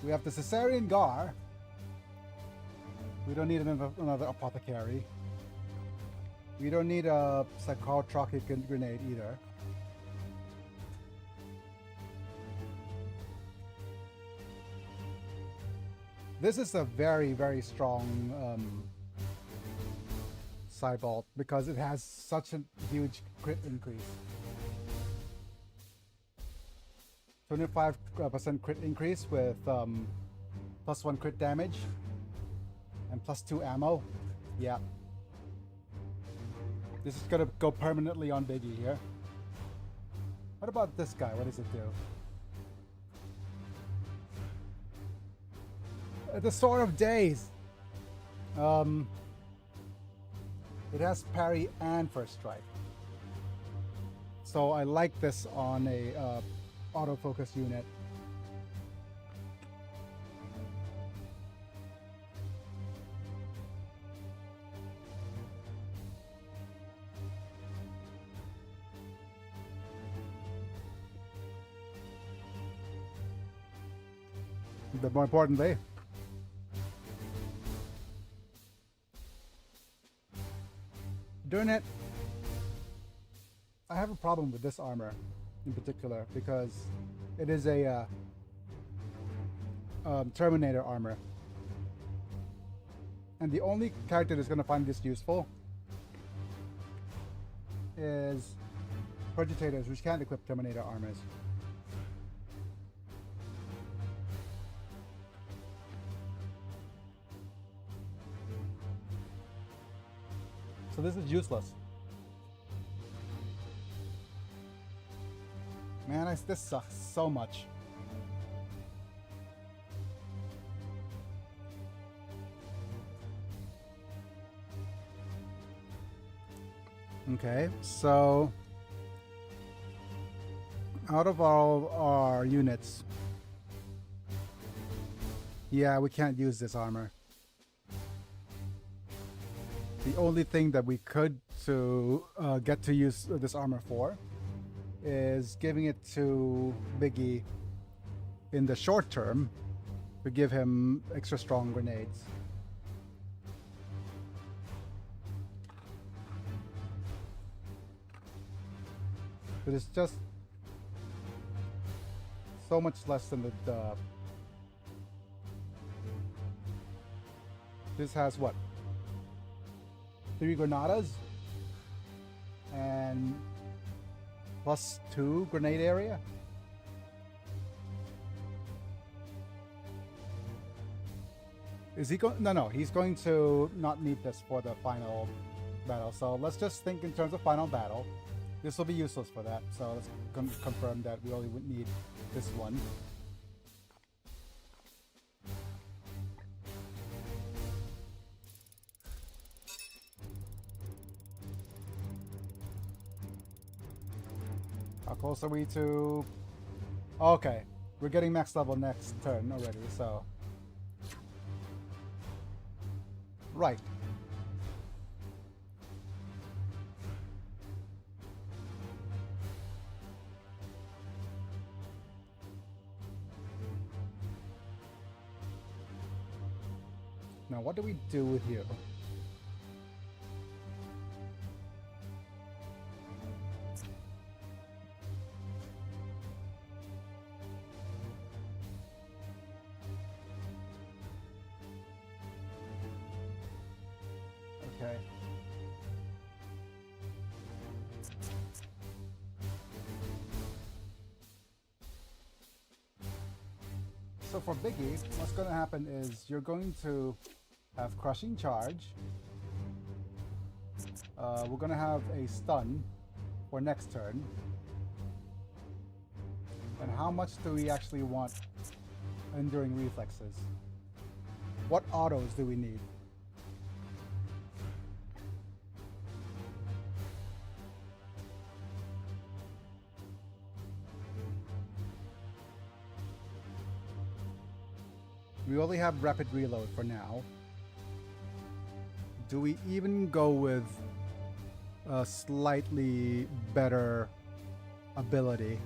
We have the Caesarean Gar. We don't need another apothecary. We don't need a psychotropic grenade either. This is a very, very strong Cybolt because it has such a huge crit increase. 25% crit increase with +1 crit damage and +2 ammo. Yeah. This is gonna go permanently on Biggie here. What about this guy? What does it do? The Sword of Days. It has parry and first strike. So I like this on a autofocus unit. But more importantly, doing it, I have a problem with this armor in particular because it is a Terminator armor, and the only character that's going to find this useful is Progitators, which can't equip Terminator armors. So this is useless. Man, this sucks so much. Okay, so out of all our units, yeah, we can't use this armor. The only thing that we could get to use this armor for is giving it to Biggie in the short term to give him extra strong grenades. But it's just so much less than the this has what? 3 Granadas and +2 grenade area. Is he going? No, he's going to not need this for the final battle. So let's just think in terms of final battle. This will be useless for that. So let's confirm that we only would need this one. How close are we to... Okay, we're getting max level next turn already, so... Right. Now what do we do with you? Okay. So for Biggie, what's going to happen is you're going to have Crushing Charge. We're going to have a stun for next turn. And how much do we actually want Enduring Reflexes? What autos do we need? We only have Rapid Reload for now. Do we even go with a slightly better ability?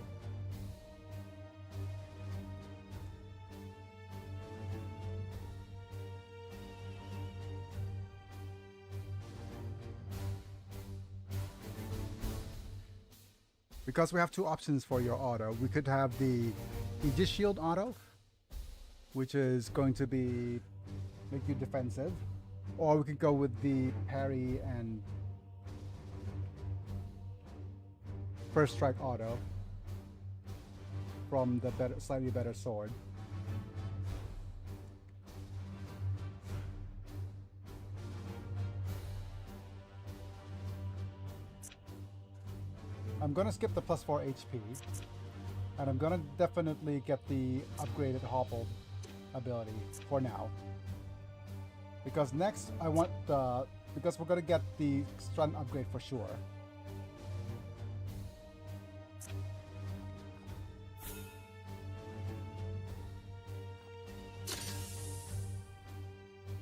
Because we have two options for your auto. We could have the Aegis Shield auto, which is going to be make you defensive, or we could go with the parry and first strike auto from the slightly better sword. I'm gonna skip the +4 HP, and I'm gonna definitely get the upgraded Hobbled ability for now. Because next I want because we're gonna get the stun upgrade for sure.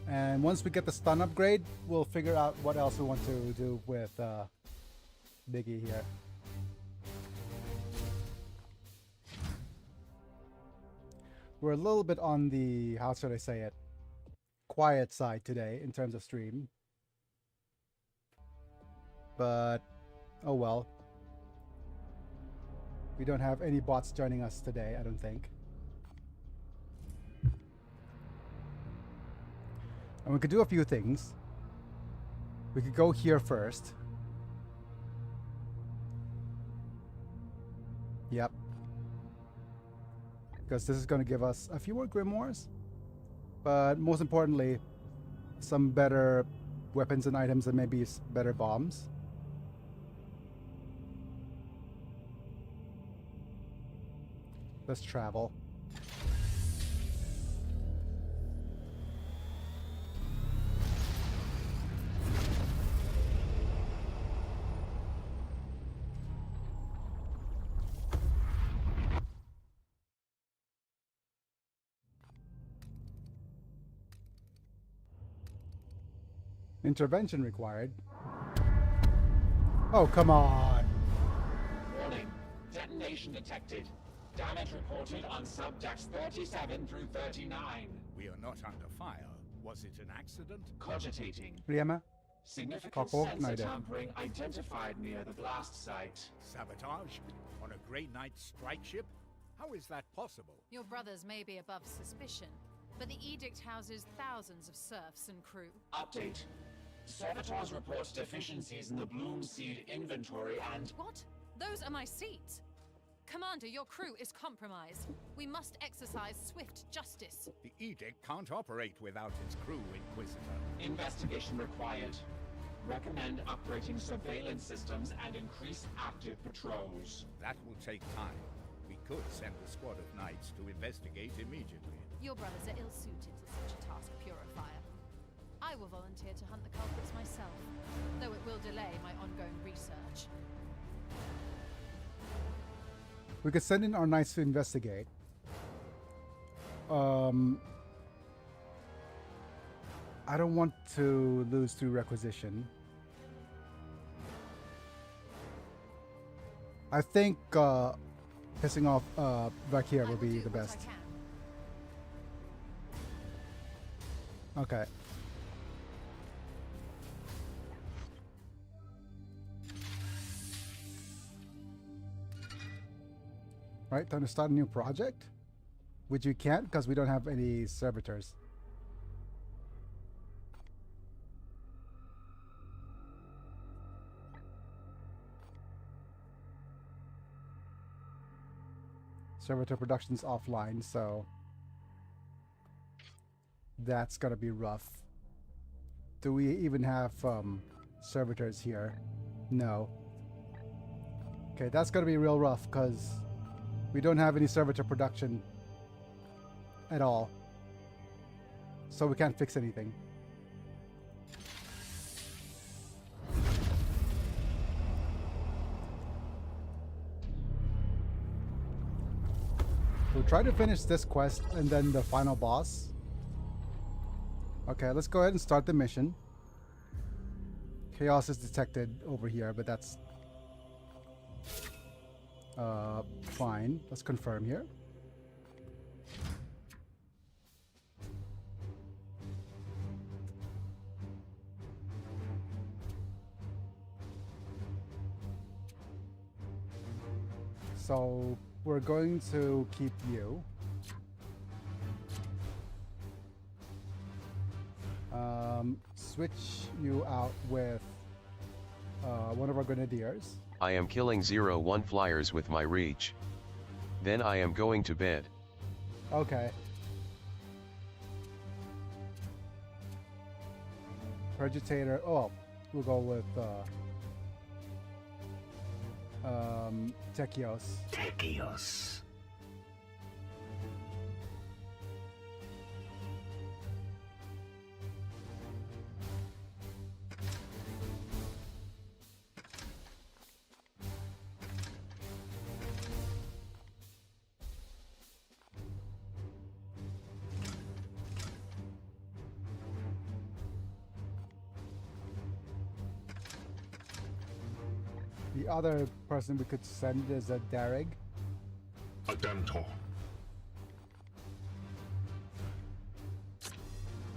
And once we get the stun upgrade, we'll figure out what else we want to do with Biggie here. We're a little bit on the, how should I say it, quiet side today in terms of stream. But, oh well. We don't have any bots joining us today, I don't think. And we could do a few things. We could go here first. Yep. Because this is going to give us a few more Grimoires, but most importantly, some better weapons and items and maybe better bombs. Let's travel. Intervention required. Oh, come on. Warning. Detonation detected. Damage reported on subdecks 37 through 39. We are not under fire. Was it an accident? Cogitating. Riema? Significant Kako, sensor Naide. tampering identified near the blast site. Sabotage? On a Grey Knight strike ship? How is that possible? Your brothers may be above suspicion, but the edict houses thousands of serfs and crew. Update. Servitors report deficiencies in the Bloom Seed inventory and... What? Those are my seats. Commander, your crew is compromised. We must exercise swift justice. The edict can't operate without its crew, Inquisitor. Investigation required. Recommend upgrading surveillance systems and increase active patrols. That will take time. We could send a squad of knights to investigate immediately. Your brothers are ill-suited to such a task, Purifier. I will volunteer to hunt the culprits myself, though it will delay my ongoing research. We could send in our knights to investigate. I don't want to lose through requisition. I think pissing off Vakir I would will be do the what I best. can. Okay. Right, time to start a new project? Which you can't because we don't have any servitors. Servitor production's offline, so that's gonna be rough. Do we even have servitors here? No. Okay, that's gonna be real rough because we don't have any servitor production at all. So we can't fix anything. We'll try to finish this quest and then the final boss. Okay, let's go ahead and start the mission. Chaos is detected over here, but that's fine. Let's confirm here. So we're going to keep you. Switch you out with one of our grenadiers. I am killing 0-1 flyers with my reach. Then I am going to bed. Okay. Purgitator. Oh, we'll go with Techios. Techios. The other person we could send is a Darrig. A Dentor.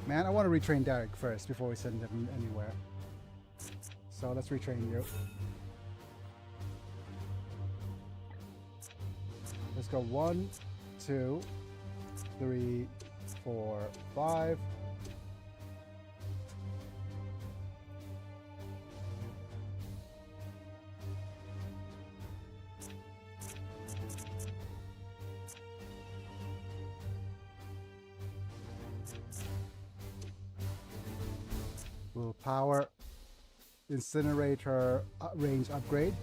Man, I want to retrain Darrig first before we send him anywhere. So let's retrain you. Let's go 1, 2, 3, 4, 5. We'll power incinerator range upgrade.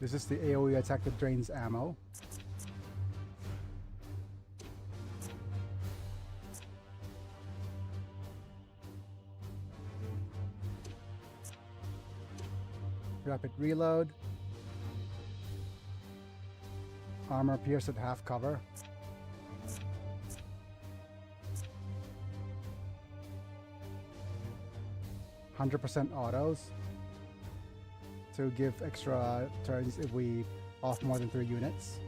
This is the AoE attack that drains ammo. Rapid reload. Armor pierce at half cover. %100% autos to give extra turns if we off more than 3 units.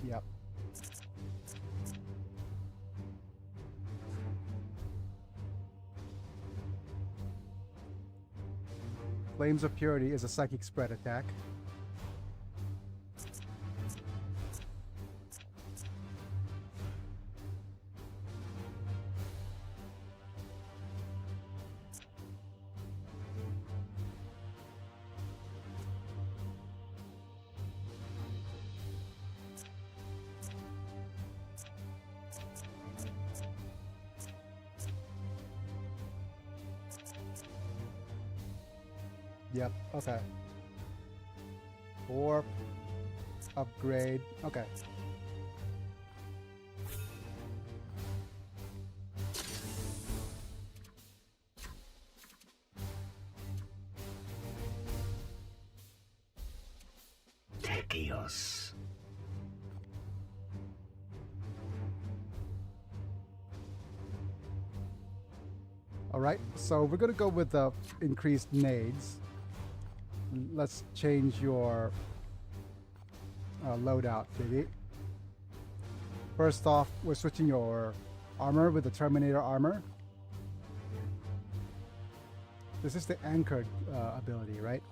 Yep. Flames of Purity is a psychic spread attack. Yep, okay. 4 upgrade. Okay. Techios. All right, so we're gonna go with the increased nades. Let's change your loadout, baby. First off, we're switching your armor with the Terminator armor. This is the anchored ability, right?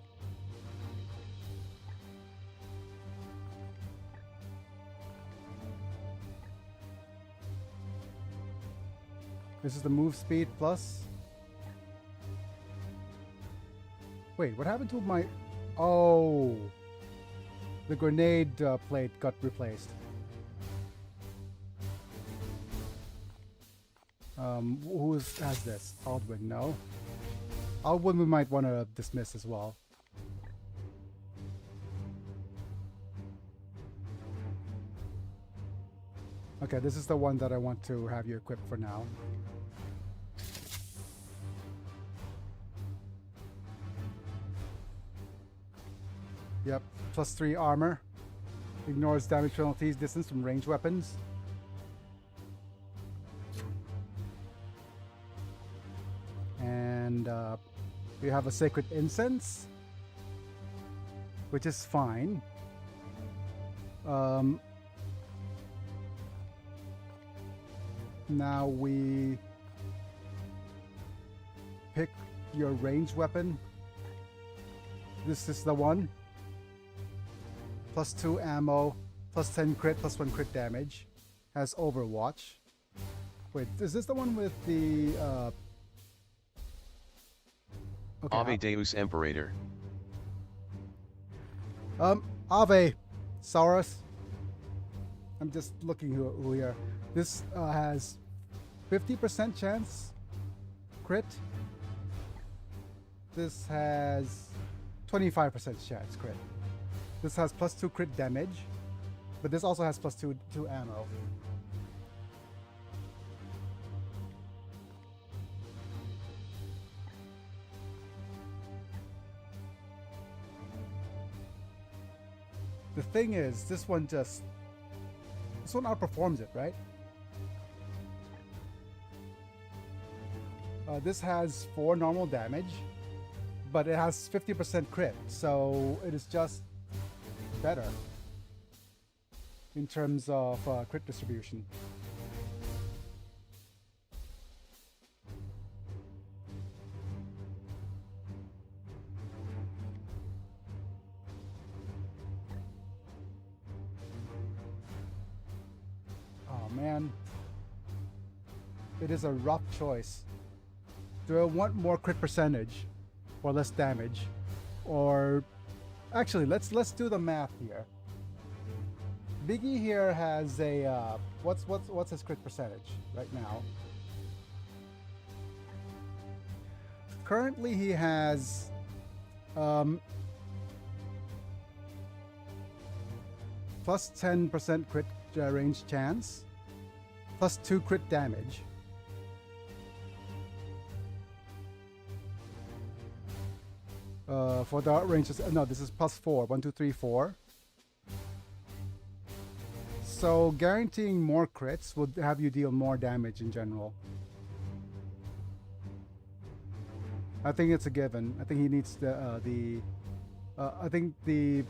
This is the move speed plus. Wait, what happened to my... Oh! The grenade plate got replaced. Who has this? Aldwin, no. Aldwin we might want to dismiss as well. Okay, this is the one that I want to have you equip for now. Yep, +3 armor. Ignores damage penalties, distance from ranged weapons. And we have a Sacred Incense, which is fine. Now we pick your ranged weapon. This is the one. +2 ammo, +10 crit, +1 crit damage. Has Overwatch. Wait, is this the one with the... Okay, Ave Deus Imperator. Ave, Saurus. I'm just looking who here. This has 50% chance crit. This has 25% chance crit. This has +2 crit damage, but this also has +2 ammo. The thing is, this one outperforms it, right? This has 4 normal damage, but it has 50% crit, so it is just better in terms of crit distribution. Oh man, it is a rough choice. Do I want more crit percentage or less damage? Or actually, let's do the math here. Biggie here has a what's his crit percentage right now? Currently he has +10% crit range chance, +2 crit damage. For the ranges, no, this is +4. 1, 2, 3, 4. So guaranteeing more crits would have you deal more damage in general. I think it's a given. I think he needs I think the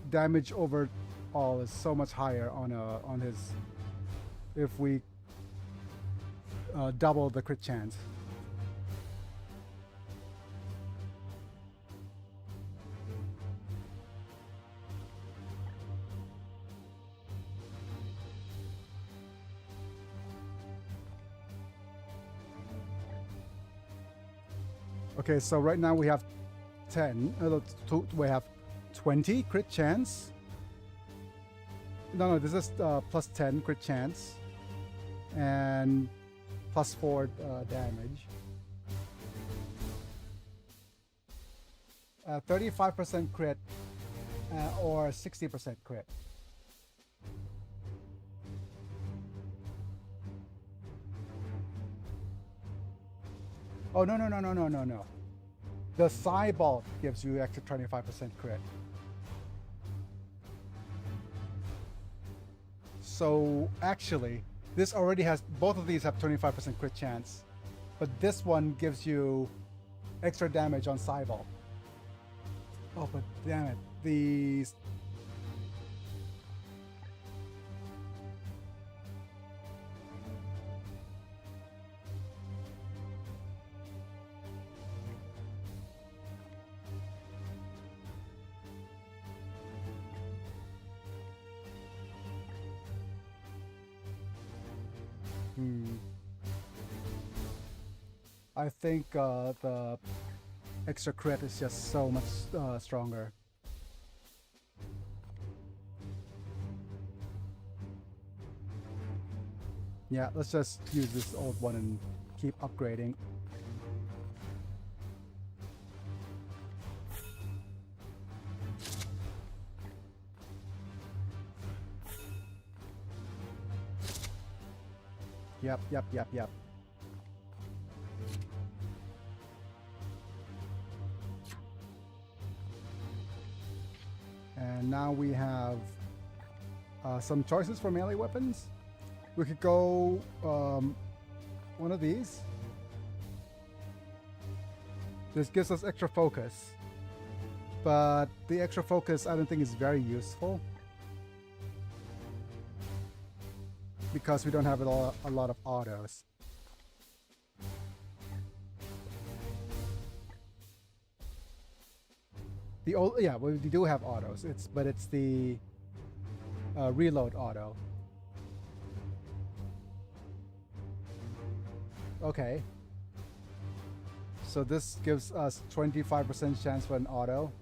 damage overall is so much higher on his if we double the crit chance. Okay, so right now we have 10. We have 20 crit chance. No, this is +10 crit chance and +4 damage. 35% crit or 60% crit. Oh, no. The Cybalt gives you extra 25% crit. So actually, this already has, both of these have 25% crit chance, but this one gives you extra damage on Cybalt. Oh, but damn it, these... I think the extra crit is just so much stronger. Yeah, let's just use this old one and keep upgrading. Yep. And now we have some choices for melee weapons. We could go one of these. This gives us extra focus, but the extra focus I don't think is very useful because we don't have a lot of autos. Yeah, we do have autos. But it's the reload auto. Okay. So this gives us 25% chance for an auto.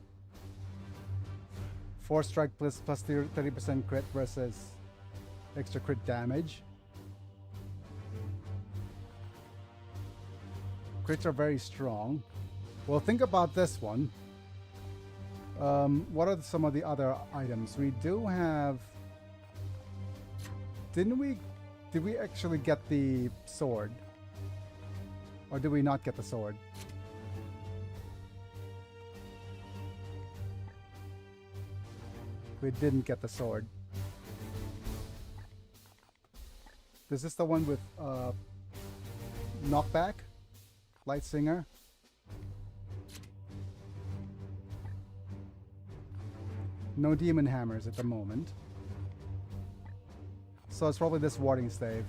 4 strike plus 30% crit versus extra crit damage. Crits are very strong. Well, think about this one. What are some of the other items? We do have... Did we actually get the sword? Or did we not get the sword? We didn't get the sword. This is the one with knockback, light singer. No demon hammers at the moment. So it's probably this warding stave.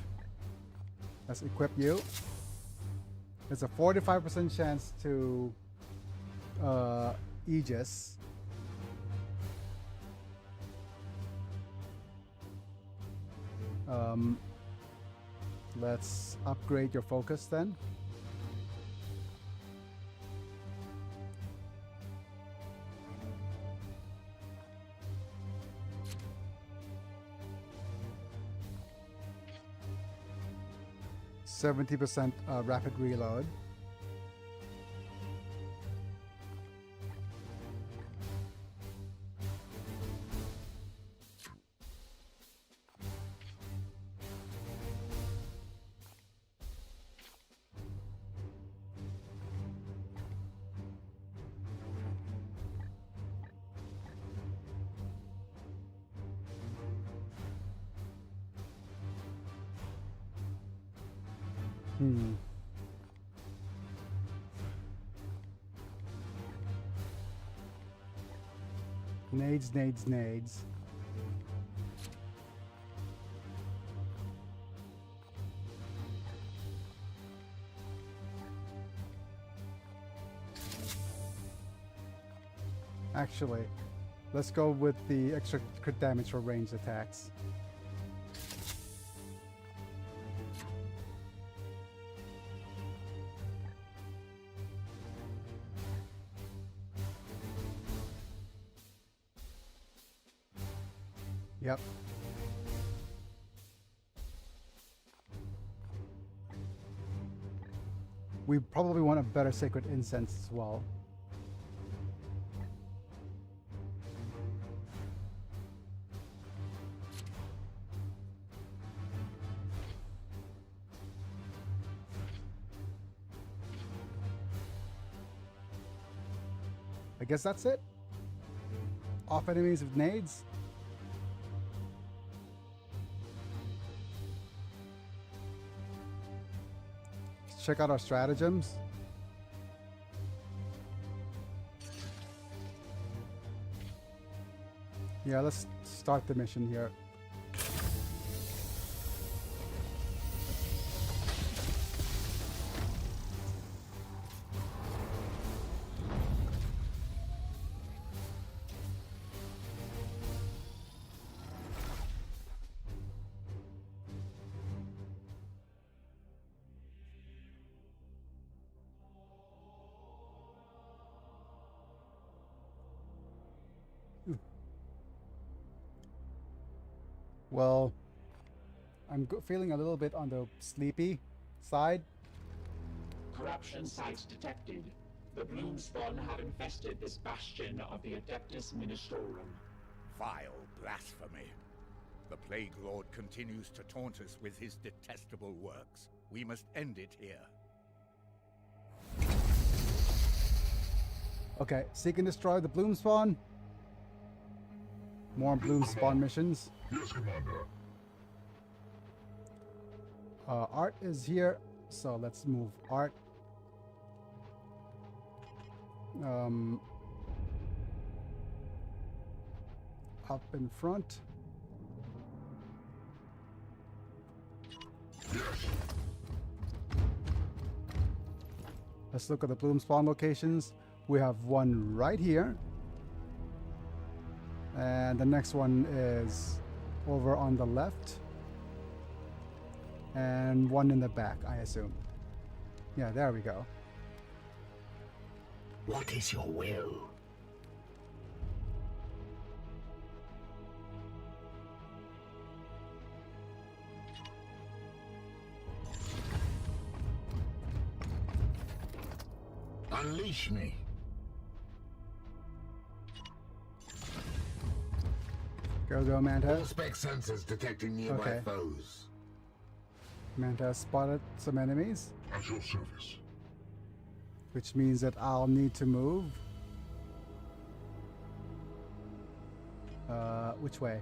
Let's equip you. It's a 45% chance to Aegis. Let's upgrade your focus then. %70 rapid reload. Nades. Actually, let's go with the extra crit damage for ranged attacks. Yep. We probably want a better sacred incense as well. I guess that's it. Off enemies with nades. Check out our stratagems. Yeah, let's start the mission here. Well, I'm feeling a little bit on the sleepy side. Corruption site detected. The Bloomspawn have infested this bastion of the Adeptus Ministorum. Vile blasphemy. The Plague Lord continues to taunt us with his detestable works. We must end it here. Okay, seek and destroy the Bloomspawn. More Bloomspawn missions. Yes, Commander. Art is here, so let's move Art. Up in front. Yes. Let's look at the Bloomspawn locations. We have one right here. And the next one is over on the left. And one in the back, I assume. Yeah, there we go. What is your will? Unleash me. Go, Manta. All spec sensors detecting nearby Okay. foes. Manta has spotted some enemies, At your service. which means that I'll need to move. Which way?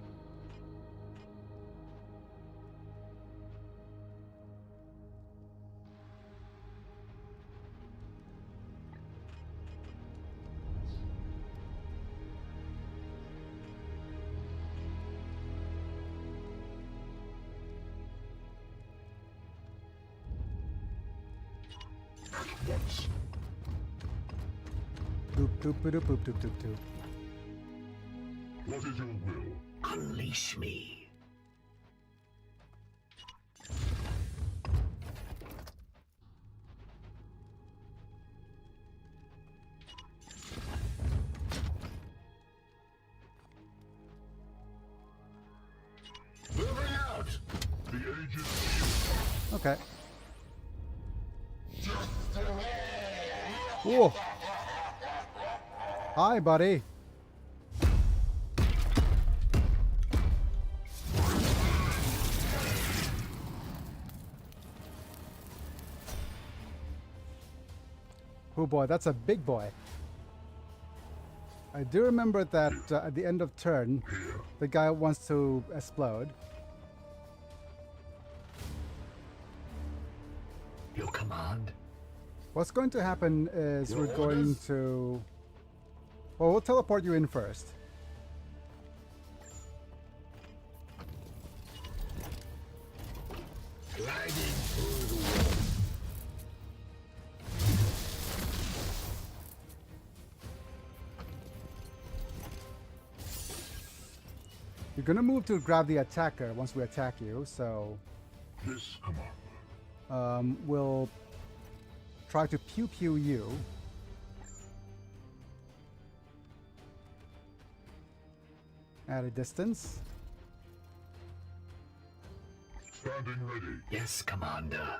At once. Doop doop doop doop doop doop doop. What is your will? Unleash me. Moving out. The agent. Okay. Whoa. Hi, buddy. Oh boy, that's a big boy. I do remember that at the end of turn, the guy wants to explode. Your command. What's going to happen is Your we're going orders? to... Well, we'll teleport you in first. Gliding through the wall. You're gonna move to grab the attacker once we attack you, so Yes, Commander. we'll try to pew you. At a distance. Standing ready. Yes, Commander.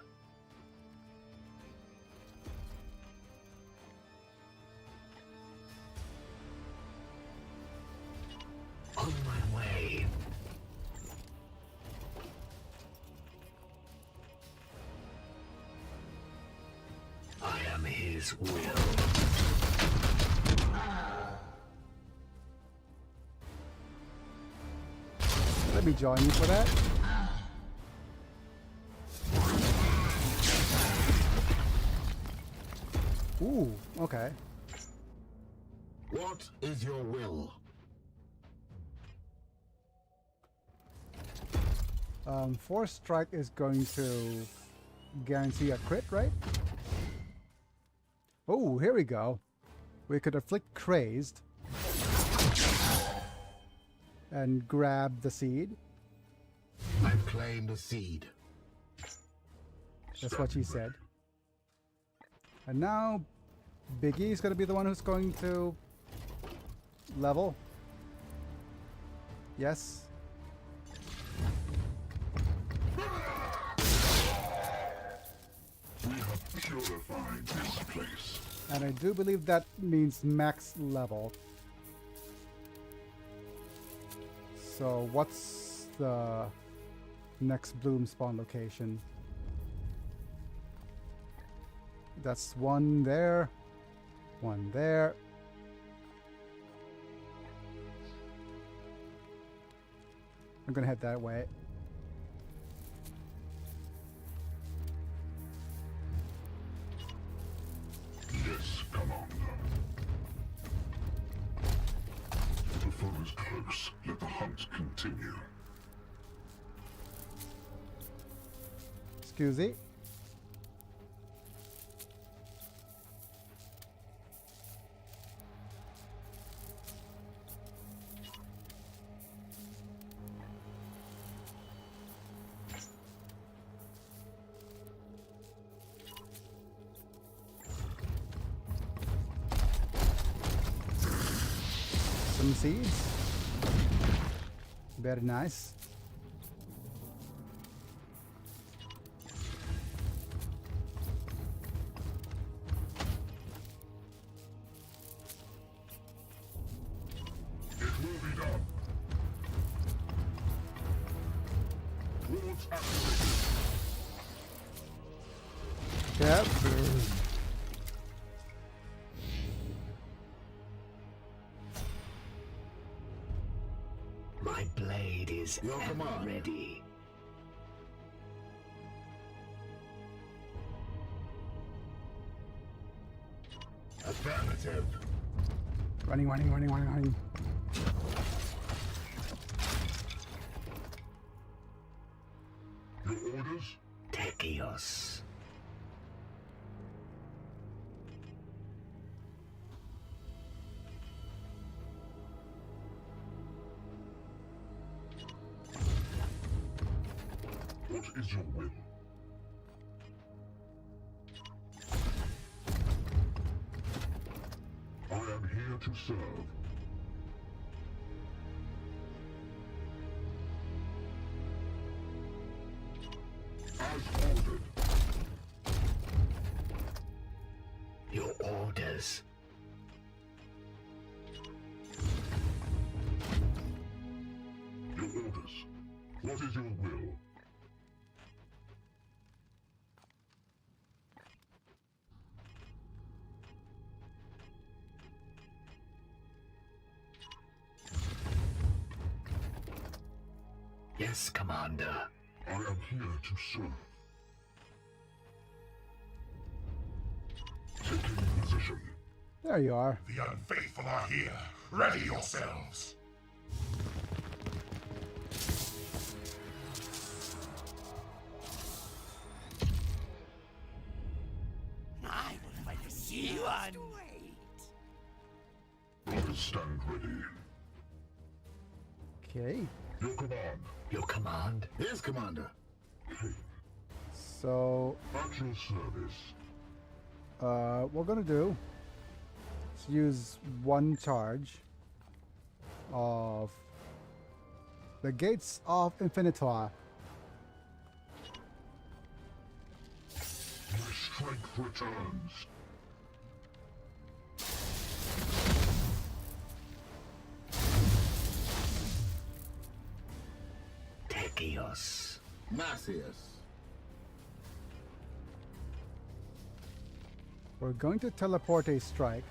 On my way. I am his will. Let me join you for that. Ooh, okay. What is your will? Force strike is going to guarantee a crit, right? Oh, here we go. We could afflict crazed and grab the seed. I've claimed a seed. That's what she said. And now Biggie is going to be the one who's going to level. Yes. Purify this place. And I do believe that means max level. So what's the next bloom spawn location? That's one there, one there. I'm gonna head that way. Yes, Commander. The foe is close. Let the hunt continue. Excuse me. Some seeds. Very nice. It will be done. Wards activated. Yep. My blade is ever ready. Affirmative. Running, running, running, running, running. Your orders? Techios. What is your will? I am here to serve. As ordered. Your orders. Your orders. What is your will? Yes, Commander. I am here to serve. Taking position. There you are. The unfaithful are here. Ready yourselves. I will fight the you on. Orders stand ready. Okay. Your command. Your command? Yes, Commander. So, At your service. what we're gonna do is use one charge of the Gates of Infinitua. My strength returns. Techios. Macius. We're going to teleport a strike.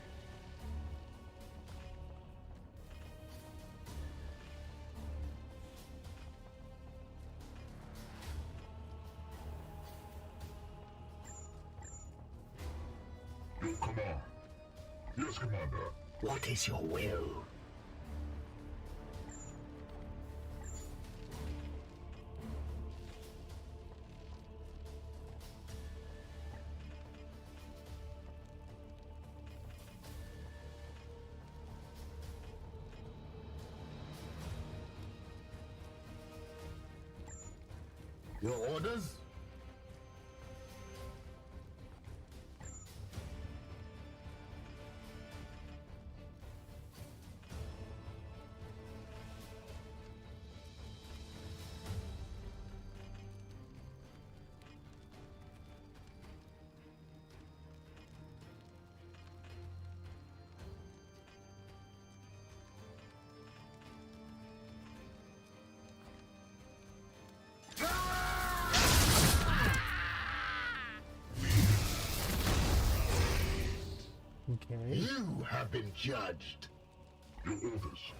Your command. Yes, Commander. What is your will? Your orders? Okay. You have been judged. Your orders.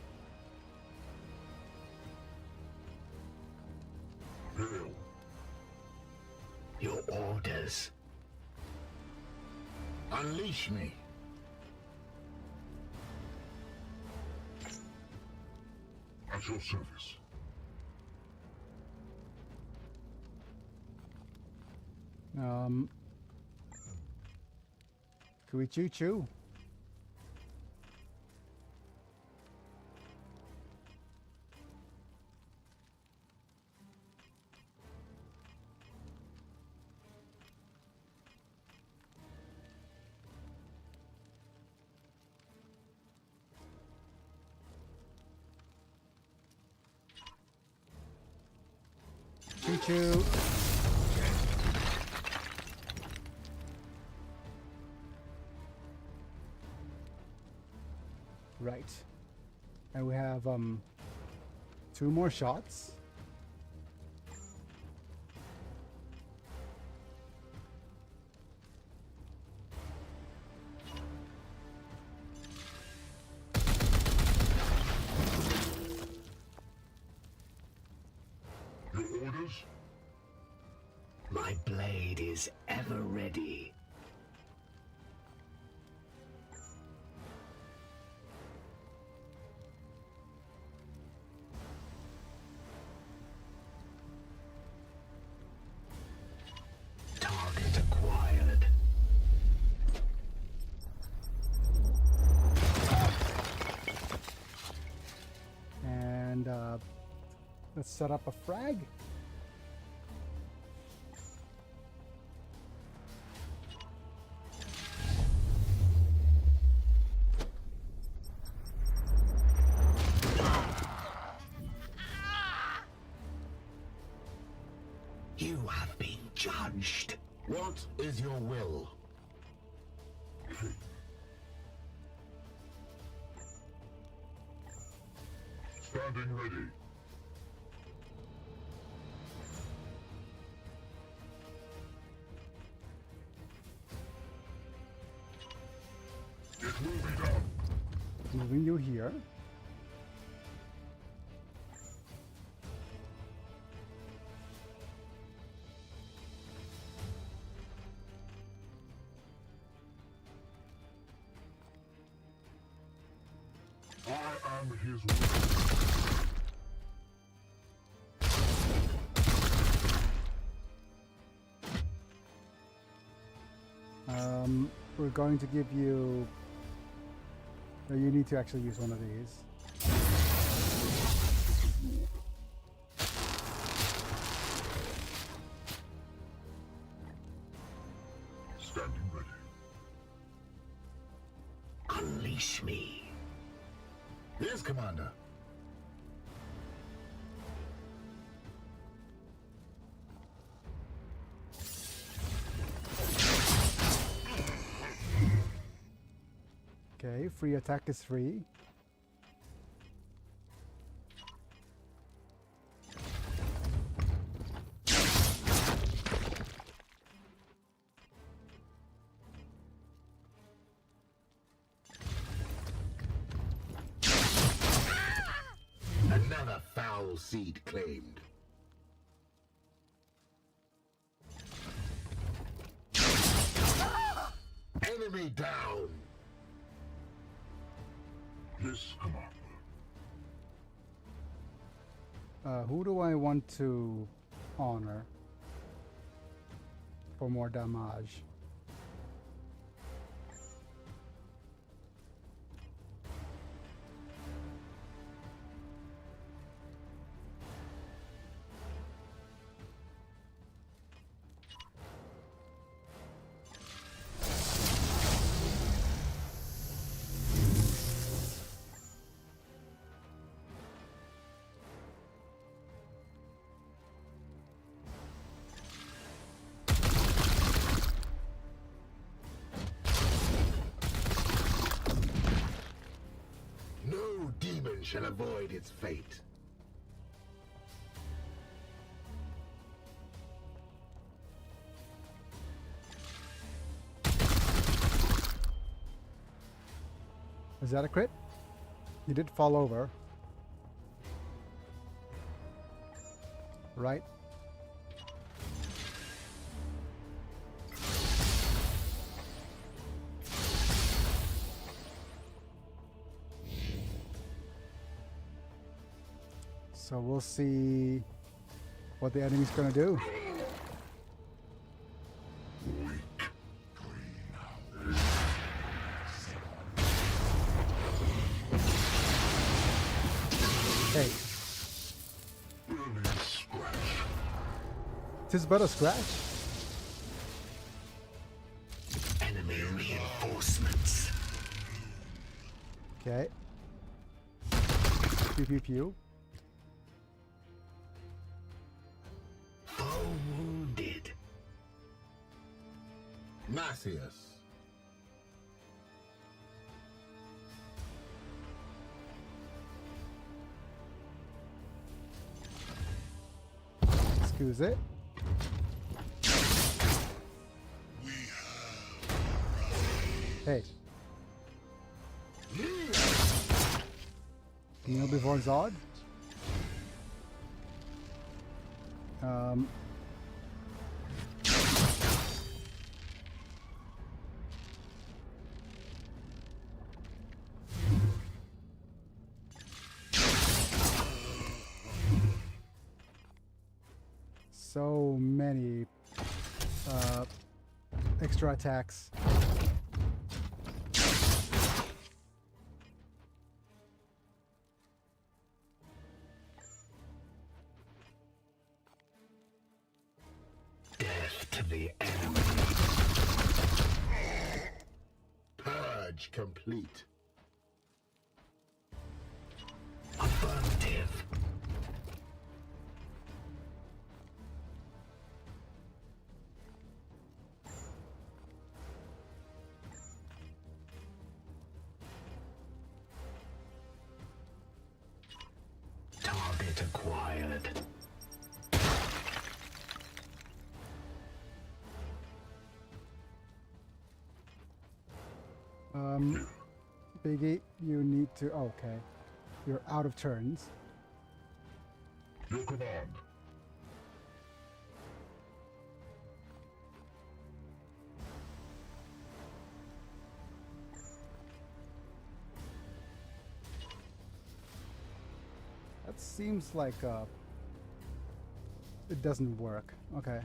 Hail. Your orders. Unleash me. At your service. Can we choo-choo? Choo-choo. Right. And we have 2 more shots. Your orders. My blade is ever ready. Target acquired. And let's set up a frag. You have been judged. What is your will? Standing ready. It will be done. Moving you here. I am his will. We're going to give you... No, you need to actually use one of these. Standing ready. Unleash me. Yes, Commander. Okay, free attack is free. Another foul seed claimed. Enemy down. Yes, Commander. Who do I want to honor for more damage? No demon shall avoid its fate. Is that a crit? He did fall over. Right? So we'll see what the enemy's gonna do. Hey. Tis but a scratch. Enemy reinforcements. Okay. Pew pew pew. Foe wounded. Matthias. Excuse it. Hey. Kneel before Zod. So many extra attacks. Death to the enemy. Purge complete. Affirmative. Target acquired. Biggie, you need to. Okay. You're out of turns. Your command. That seems like it doesn't work. Okay.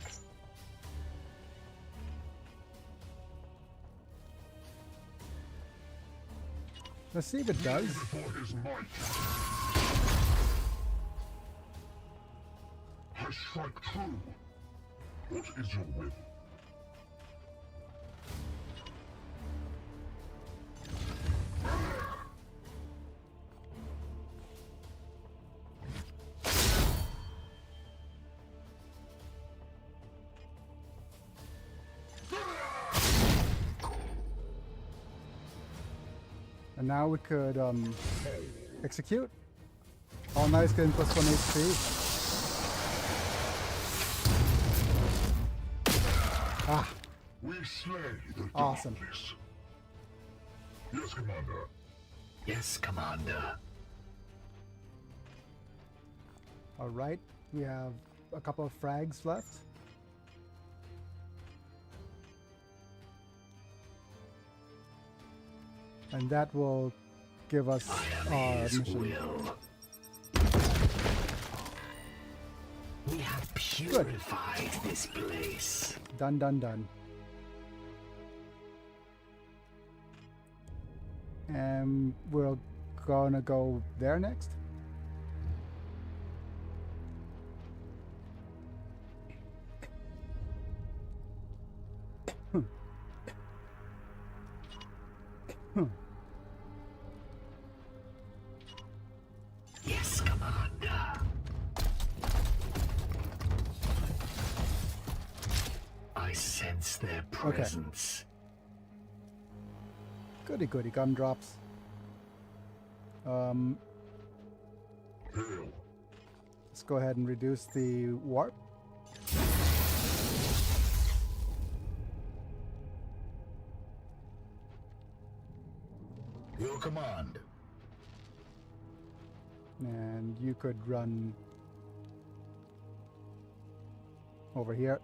Let's see if it does. Before his might. I strike true. What is your will? And now we could execute. All nice getting plus 1 HP. Ah, We slay the awesome. darkness. Yes, Commander. Yes, Commander. All right, we have a couple of frags left. And that will give us our mission. Will. We have purified this place. Done, done, done. And we're gonna go there next. Yes, Commander. I sense their presence. Goody goody gumdrops. Hail. Let's go ahead and reduce the warp. Your command. And you could run over here.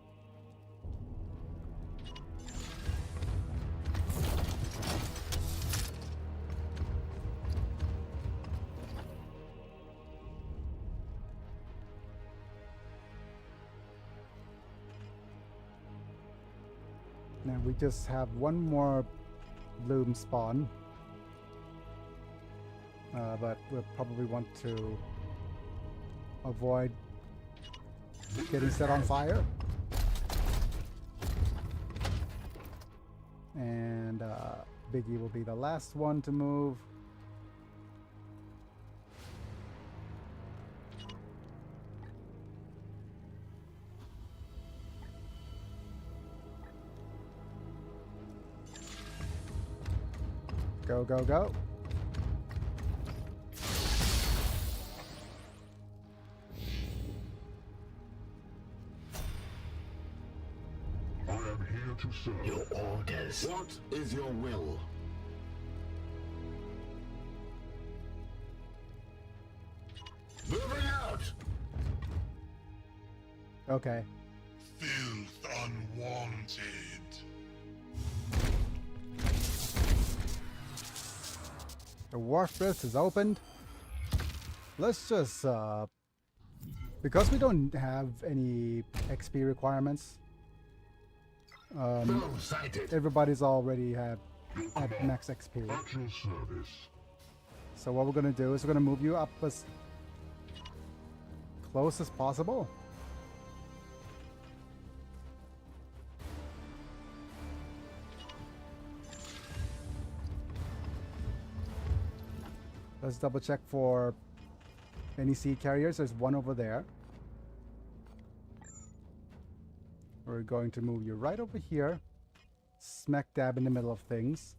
Now we just have one more bloom spawn. But we'll probably want to avoid getting set on fire. And Biggie will be the last one to move. Go, go, go. I am here to serve. Your orders. What is your will? Moving out! Okay. Filth unwanted. The Warfrist is opened. Let's just, because we don't have any XP requirements, everybody's already at max XP. At your service. So what we're gonna do is we're gonna move you up as close as possible. Let's double check for any seed carriers. There's one over there. We're going to move you right over here, smack dab in the middle of things.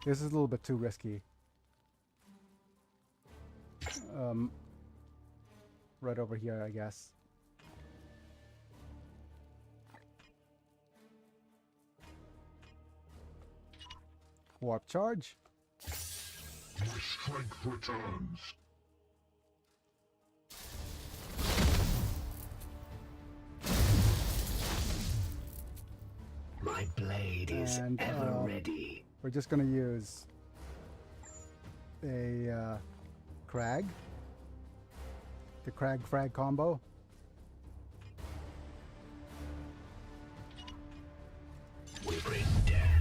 This is a little bit too risky. Right over here, I guess. Warp charge. My strength returns. My blade is ever ready. We're just gonna use a Crag. The Crag Frag combo. We bring death.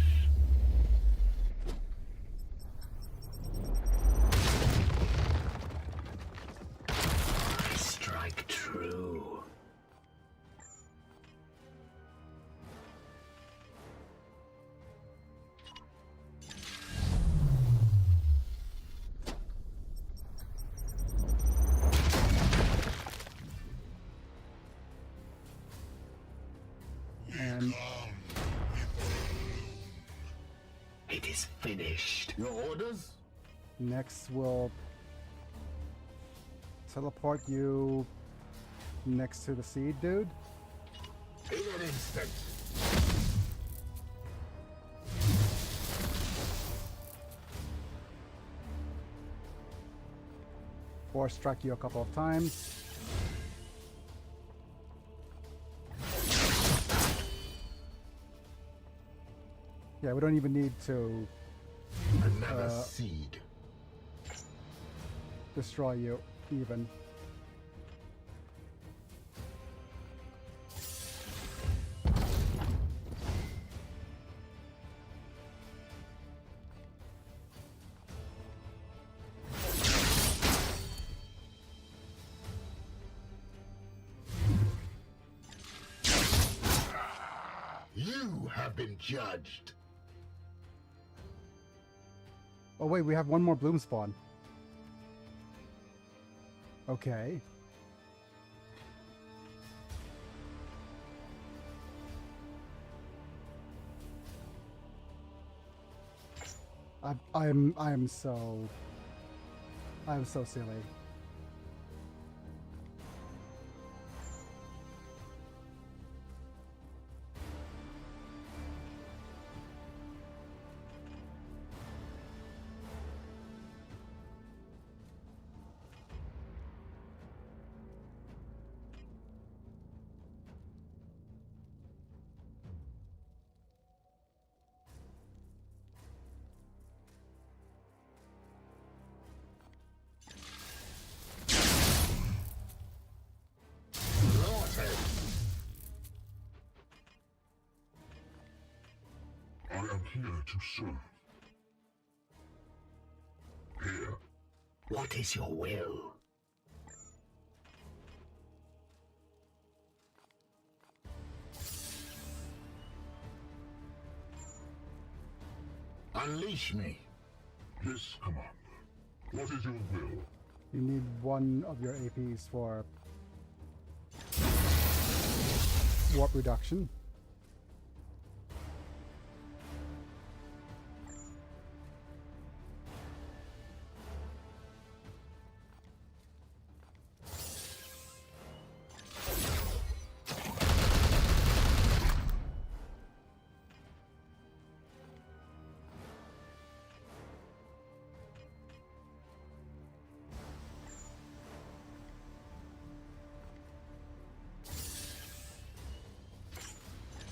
I strike true. And it is finished. Your orders? next we'll teleport you next to the seed dude. In an instant. Force strike you a couple of times. Yeah, we don't even need to Another seed. destroy you even. You have been judged. Oh wait, we have one more bloom spawn. Okay. I'm so silly. here to serve. Here. What is your will? Unleash me. Yes, Commander. What is your will? You need one of your APs for warp reduction.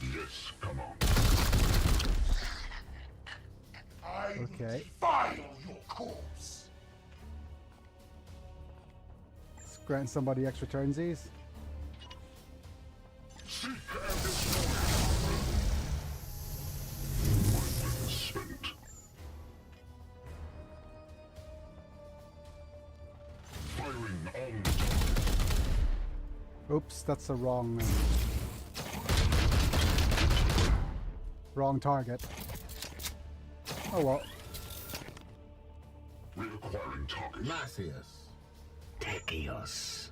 Yes, Commander. Okay. File your corpse. Let's grant somebody extra turnsies. Seek and destroy. My will is spent. Firing on target. Oops, that's the wrong target. Oh well. Reacquiring target. Matthias. Techios.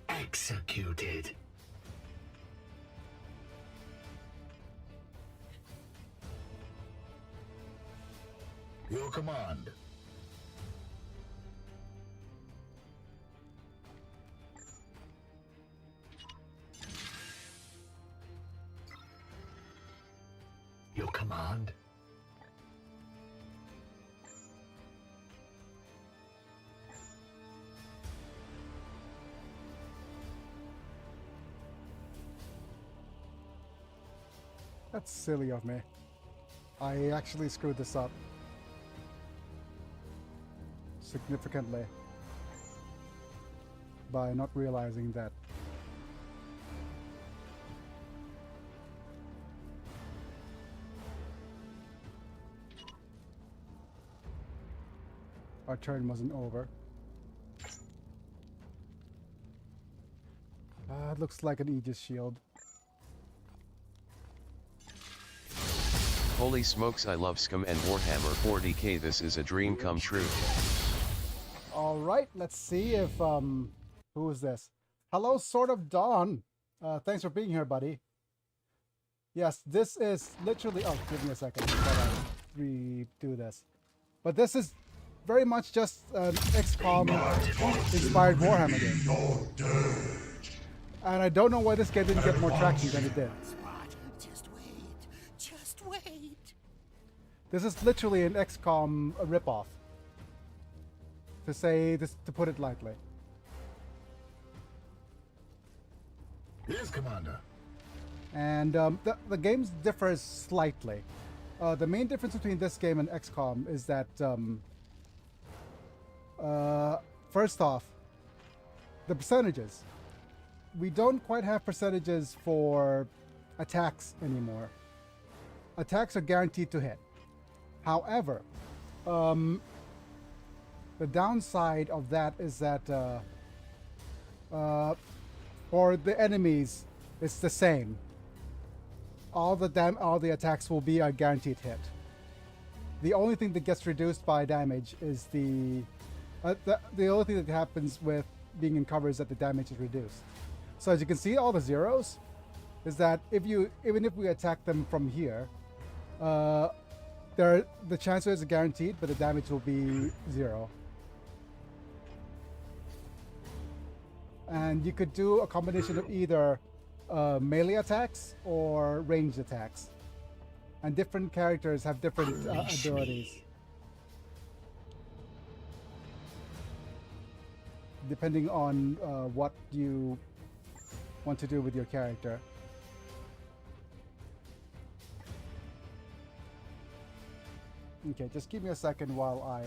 Executed. Your command. Your command. That's silly of me. I actually screwed this up significantly by not realizing that our turn wasn't over. It looks like an Aegis shield. Holy smokes, I love XCOM and Warhammer 40K. This is a dream come true. Alright, let's see if, who is this? Hello, Sword of Dawn. Thanks for being here, buddy. Yes, this is literally, oh, give me a second before I redo this. But this is very much just an XCOM inspired Warhammer game. And I don't know why this game didn't get more traction than it did. Just wait. Just wait. This is literally an XCOM ripoff. To say this, to put it lightly. Yes, Commander. And the games differ slightly. The main difference between this game and XCOM is that first off, the percentages. We don't quite have percentages for attacks anymore. Attacks are guaranteed to hit. However, the downside of that is that for the enemies, it's the same. All the attacks will be a guaranteed hit. The only thing that gets reduced by damage is the only thing that happens with being in cover is that the damage is reduced. So as you can see, all the zeros is that even if we attack them from here, the chance is guaranteed, but the damage will be 0. And you could do a combination of either melee attacks or ranged attacks. And different characters have different abilities. Depending on what you want to do with your character. Okay, just give me a second while I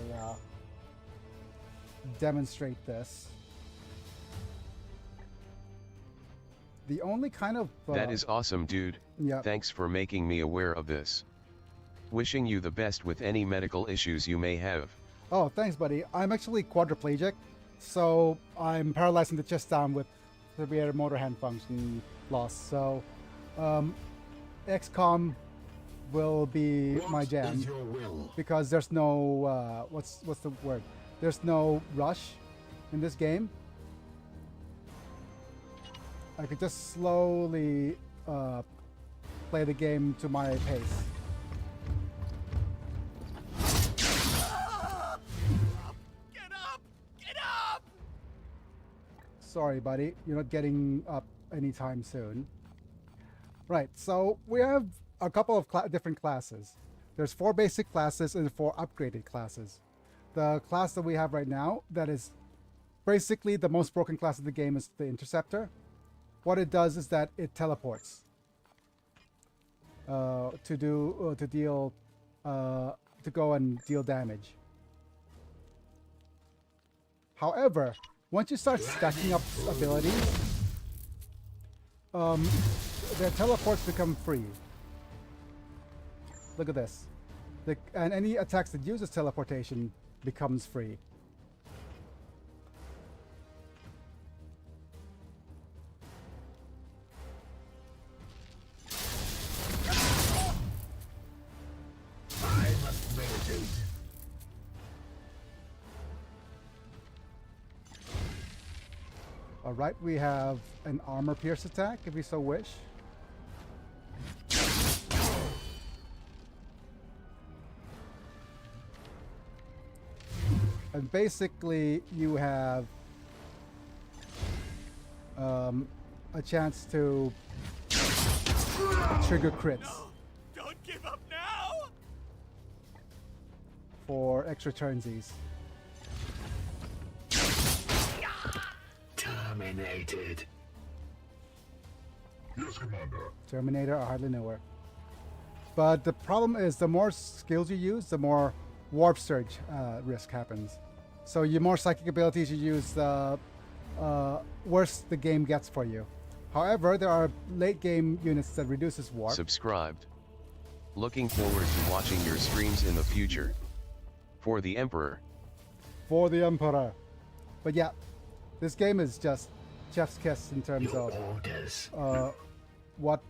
demonstrate this. The only kind of That is awesome, dude. yeah. Thanks for making me aware of this. Wishing you the best with any medical issues you may have. Oh, thanks, buddy. I'm actually quadriplegic, so I'm paralyzing the chest down with severe motor hand function loss. So, XCOM will be my jam Is your will? because there's no what's the word? There's no rush in this game. I could just slowly play the game to my pace. Get up! Get up! Sorry, buddy. You're not getting up anytime soon. Right, so we have a couple of different classes. There's 4 basic classes and 4 upgraded classes. The class that we have right now, that is basically the most broken class of the game, is the Interceptor. What it does is that it teleports to go and deal damage. However, once you start stacking up abilities, the teleports become free. Look at this. And any attacks that uses teleportation becomes free. I must meditate. Alright, we have an armor pierce attack if you so wish. And basically you have a chance to trigger crits Don't give up now! for extra turnsies. Terminated. Yes, Commander. Terminator, I hardly know her. But the problem is the more skills you use, the more warp surge risk happens. So the more psychic abilities you use, the worse the game gets for you. However, there are late game units that reduces warp. Subscribed. Looking forward to watching your streams in the future. For the Emperor. For the Emperor. But yeah, this game is just chef's kiss in terms Your of orders. what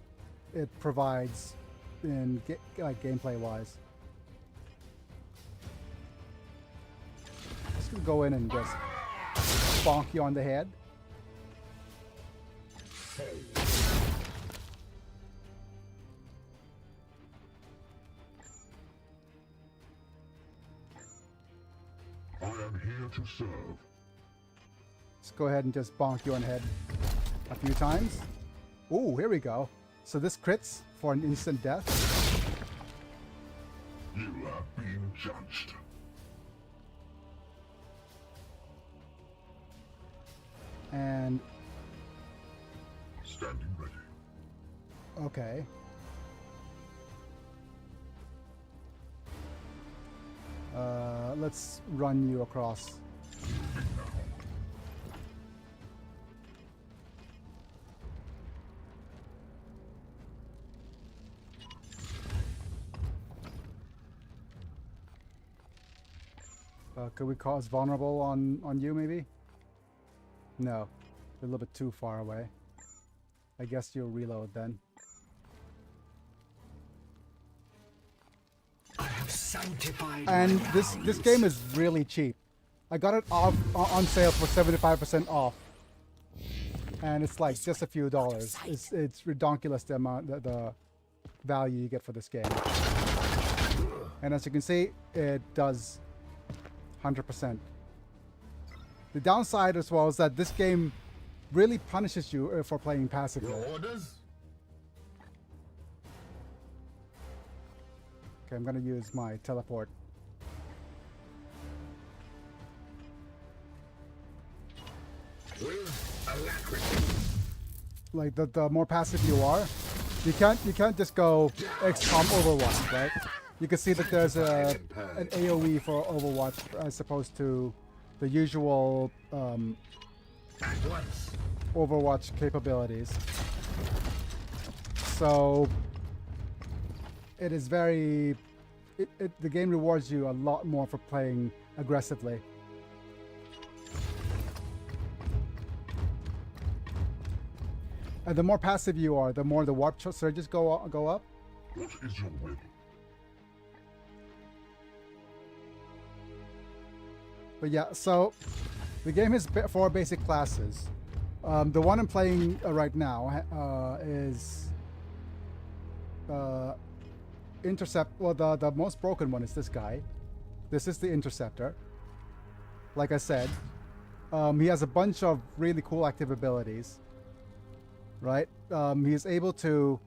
it provides in gameplay wise. Just gonna go in and just bonk you on the head. I am here to serve. Let's go ahead and just bonk you on the head a few times. Ooh, here we go. So this crits for an instant death. You have been judged. And Standing ready. okay. Let's run you across. Could we cause vulnerable on you maybe? No, a little bit too far away. I guess you'll reload then. I have sanctified. And my this values. game is really cheap. I got it off on sale for 75% off, and it's like just a few dollars. It's ridiculous the amount the value you get for this game. And as you can see, it does 100%. The downside as well is that this game really punishes you for playing passively. Your orders? Okay, I'm gonna use my teleport. With alacrity. Like the more passive you are, you can't just go XCOM Overwatch, right? You can see that there's an AOE for Overwatch as opposed to the usual At once. Overwatch capabilities. So it is very... the game rewards you a lot more for playing aggressively. And the more passive you are, the more the warp surges go up. What is your will? But yeah, so the game has 4 basic classes. The one I'm playing right now is Intercept. Well, the most broken one is this guy. This is the Interceptor. Like I said, he has a bunch of really cool active abilities. Right? He is able to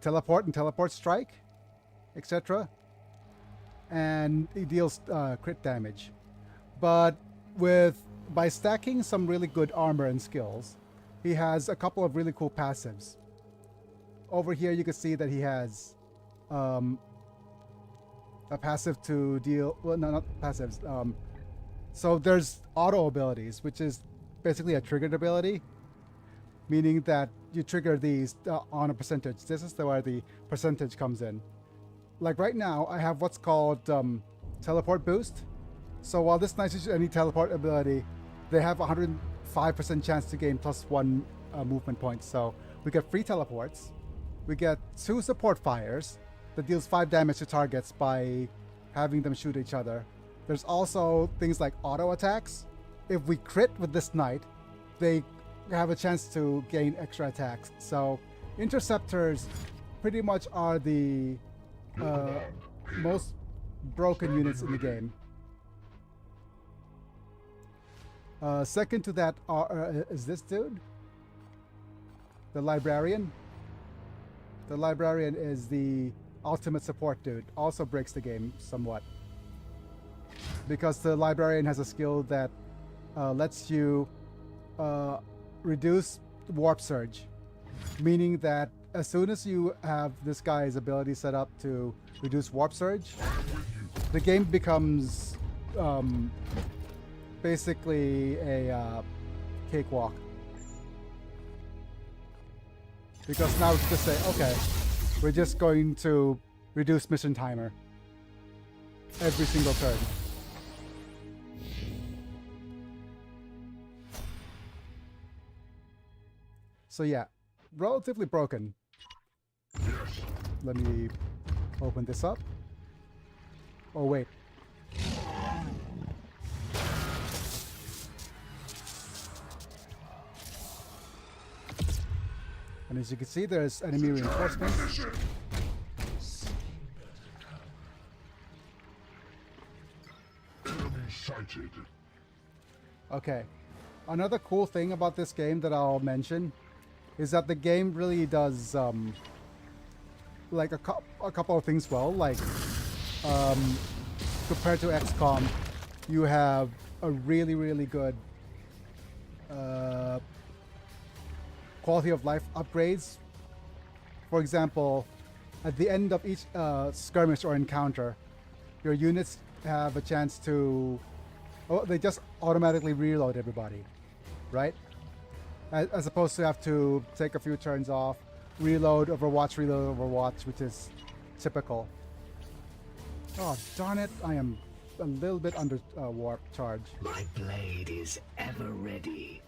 teleport and teleport strike, etc. And he deals crit damage. But by stacking some really good armor and skills, he has a couple of really cool passives. Over here you can see that he has a passive to deal... Well, no, not passives. So there's auto abilities, which is basically a triggered ability. Meaning that you trigger these on a percentage. This is where the percentage comes in. Like right now, I have what's called teleport boost. So while this nice is any teleport ability, they have 105% chance to gain +1 movement points. So we get free teleports. We get 2 support fires that deals 5 damage to targets by having them shoot each other. There's also things like auto attacks. If we crit with this knight, they have a chance to gain extra attacks. So interceptors pretty much are the most broken units in the game. Second to that is this dude, the Librarian. The Librarian is the ultimate support dude. Also breaks the game somewhat, because the Librarian has a skill that lets you reduce warp surge, meaning that as soon as you have this guy's ability set up to reduce warp surge, the game becomes basically a cakewalk. Because now it's just say, okay, we're just going to reduce mission timer every single turn. So yeah, relatively broken. Let me open this up. Oh wait. And as you can see, there's enemy reinforcements. Okay. Another cool thing about this game that I'll mention is that the game really does like a couple of things well. Like compared to XCOM, you have a really good quality of life upgrades. For example, at the end of each skirmish or encounter, your units have a chance to... Oh, they just automatically reload everybody, right? As opposed to have to take a few turns off, reload, overwatch, which is typical. Oh, darn it. I am a little bit under warp charge. My blade is ever ready.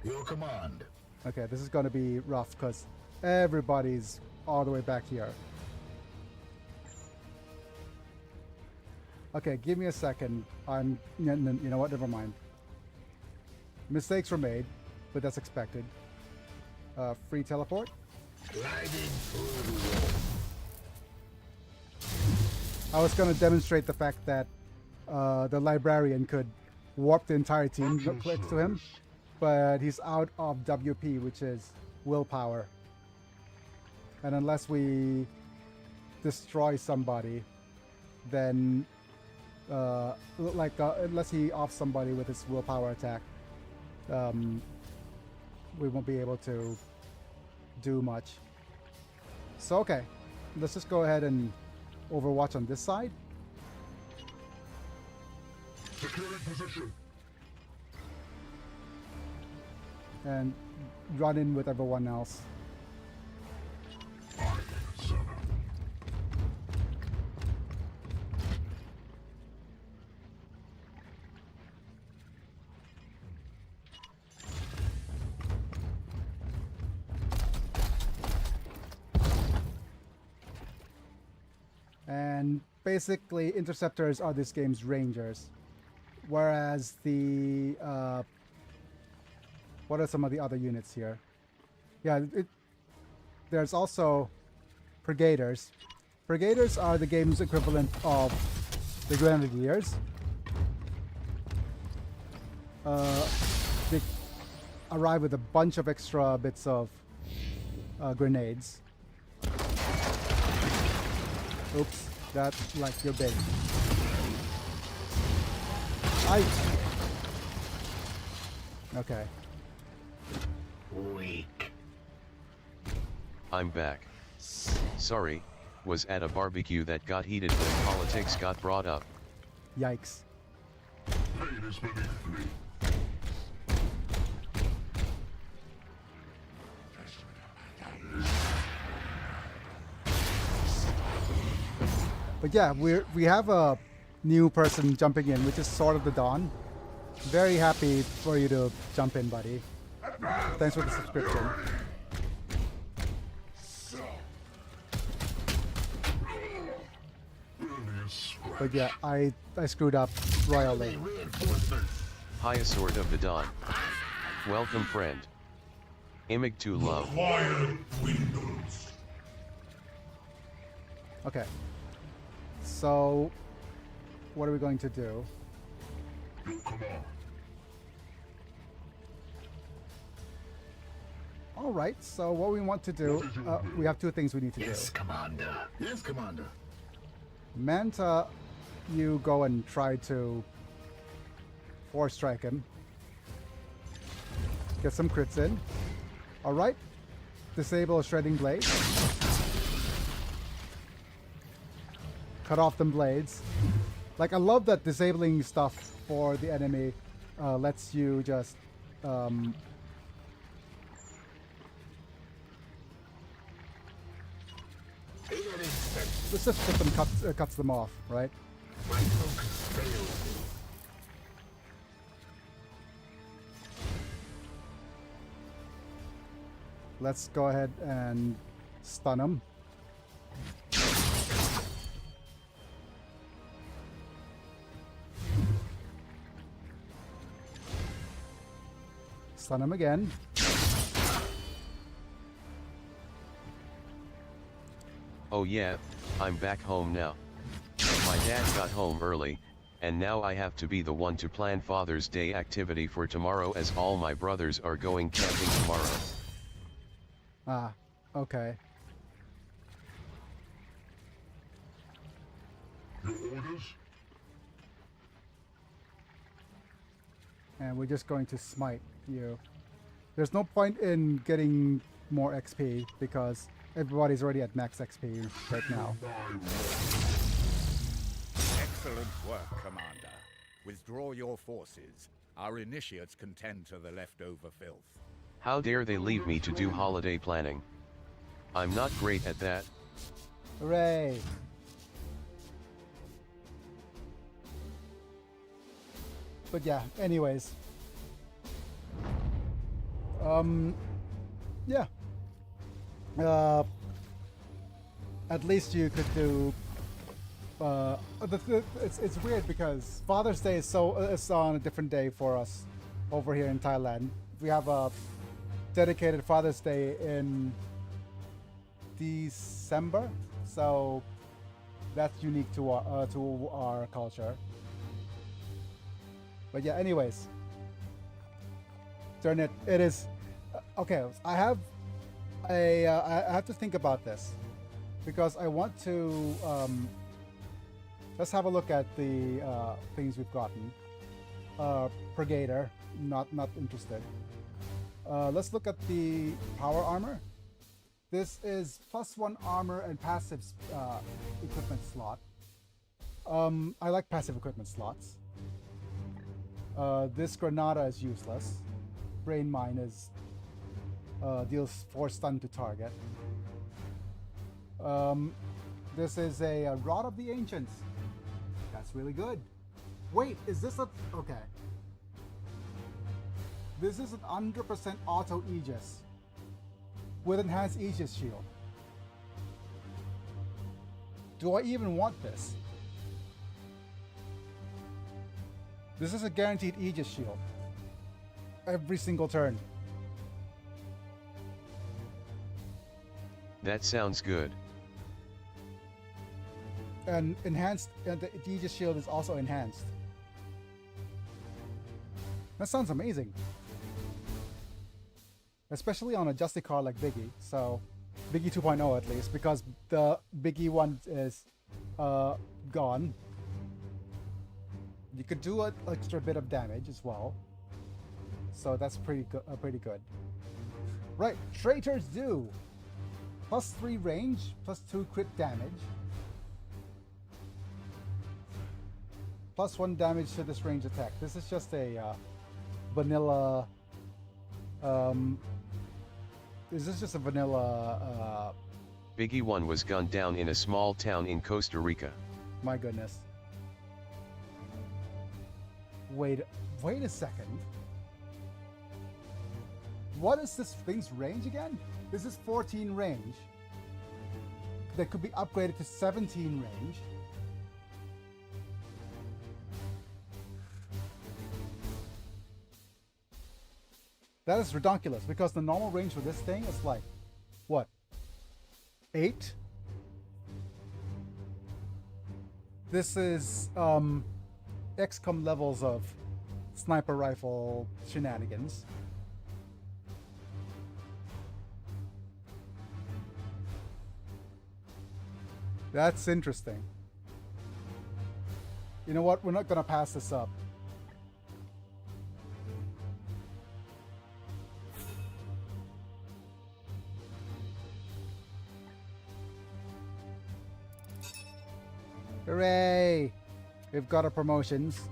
Your command. Okay, this is going to be rough because everybody's all the way back here. Okay, give me a second. You know what? Never mind. Mistakes were made, but that's expected. Free teleport. Gliding through the wall. I was going to demonstrate the fact that the Librarian could warp the entire team next to him, but he's out of WP, which is willpower. And unless we destroy somebody, then unless he offs somebody with his willpower attack, we won't be able to do much. So okay, let's just go ahead and overwatch on this side. Securing position. and run in with everyone else. And basically, interceptors are this game's rangers, whereas the what are some of the other units here? Yeah, there's also brigaders. Brigaders are the game's equivalent of the grenadiers. They arrive with a bunch of extra bits of grenades. Oops, that's like your big. Okay. Weak. I'm back. Sorry, was at a barbecue that got heated when politics got brought up. Yikes. Pain is beneath me. But yeah, we have a new person jumping in, which is Sword of the Dawn. Very happy for you to jump in, buddy. Thanks for the subscription. But yeah, I screwed up royally. Hiya Sword of the Dawn. Welcome friend. Imig to love. Quiet windows. Okay. So, what are we going to do? Come on. All right. So what we want to do, we have two things we need to Yes, do. Commander. Yes, Commander. Manta, you go and try to force strike him. Get some crits in. All right. Disable a shredding blade. Cut off them blades. Like, I love that disabling stuff for the enemy lets you just the system cuts them off, right? My focus failed. Let's go ahead and stun him. Stun him again. Oh yeah, I'm back home now. My dad got home early, and now I have to be the one to plan Father's Day activity for tomorrow as all my brothers are going camping tomorrow. Ah, okay. Your orders? And we're just going to smite you. There's no point in getting more XP because everybody's already at max XP right now. Excellent work, Commander. Withdraw your forces. Our initiates can tend to the leftover filth. How dare they leave me to do holiday planning? I'm not great at that. Hooray! But yeah, anyways. Yeah. At least you could do. It's weird because Father's Day is on a different day for us over here in Thailand. We have a dedicated Father's Day in December, so that's unique to our culture. But yeah, anyways, turn it. It is okay. I have to think about this because I want to. Let's have a look at the things we've gotten. Brigader, not interested. Let's look at the power armor. This is +1 armor and passive equipment slot. I like passive equipment slots. This Granada is useless. brain mine is deals 4 stun to target. This is a Rod of the Ancients. That's really good. Wait, is this a... Okay. This is an 100% auto Aegis with enhanced Aegis shield. Do I even want this? This is a guaranteed Aegis shield. Every single turn. That sounds good. And enhanced, and the Aegis shield is also enhanced. That sounds amazing. Especially on a Justy card like Biggie. So, Biggie 2.0 at least, because the Biggie one is gone. You could do an extra bit of damage as well. So that's pretty good. Right, Traitors do. +3 range, +2 crit damage. +1 damage to this range attack. This is just a vanilla... Is this just a vanilla... Biggie 1 was gunned down in a small town in Costa Rica. My goodness. Wait a second. What is this thing's range again? This is 14 range. That could be upgraded to 17 range. That is ridiculous, because the normal range for this thing is like, what? 8? This is XCOM levels of sniper rifle shenanigans. That's interesting. You know what? We're not gonna pass this up. Hooray! We've got our promotions.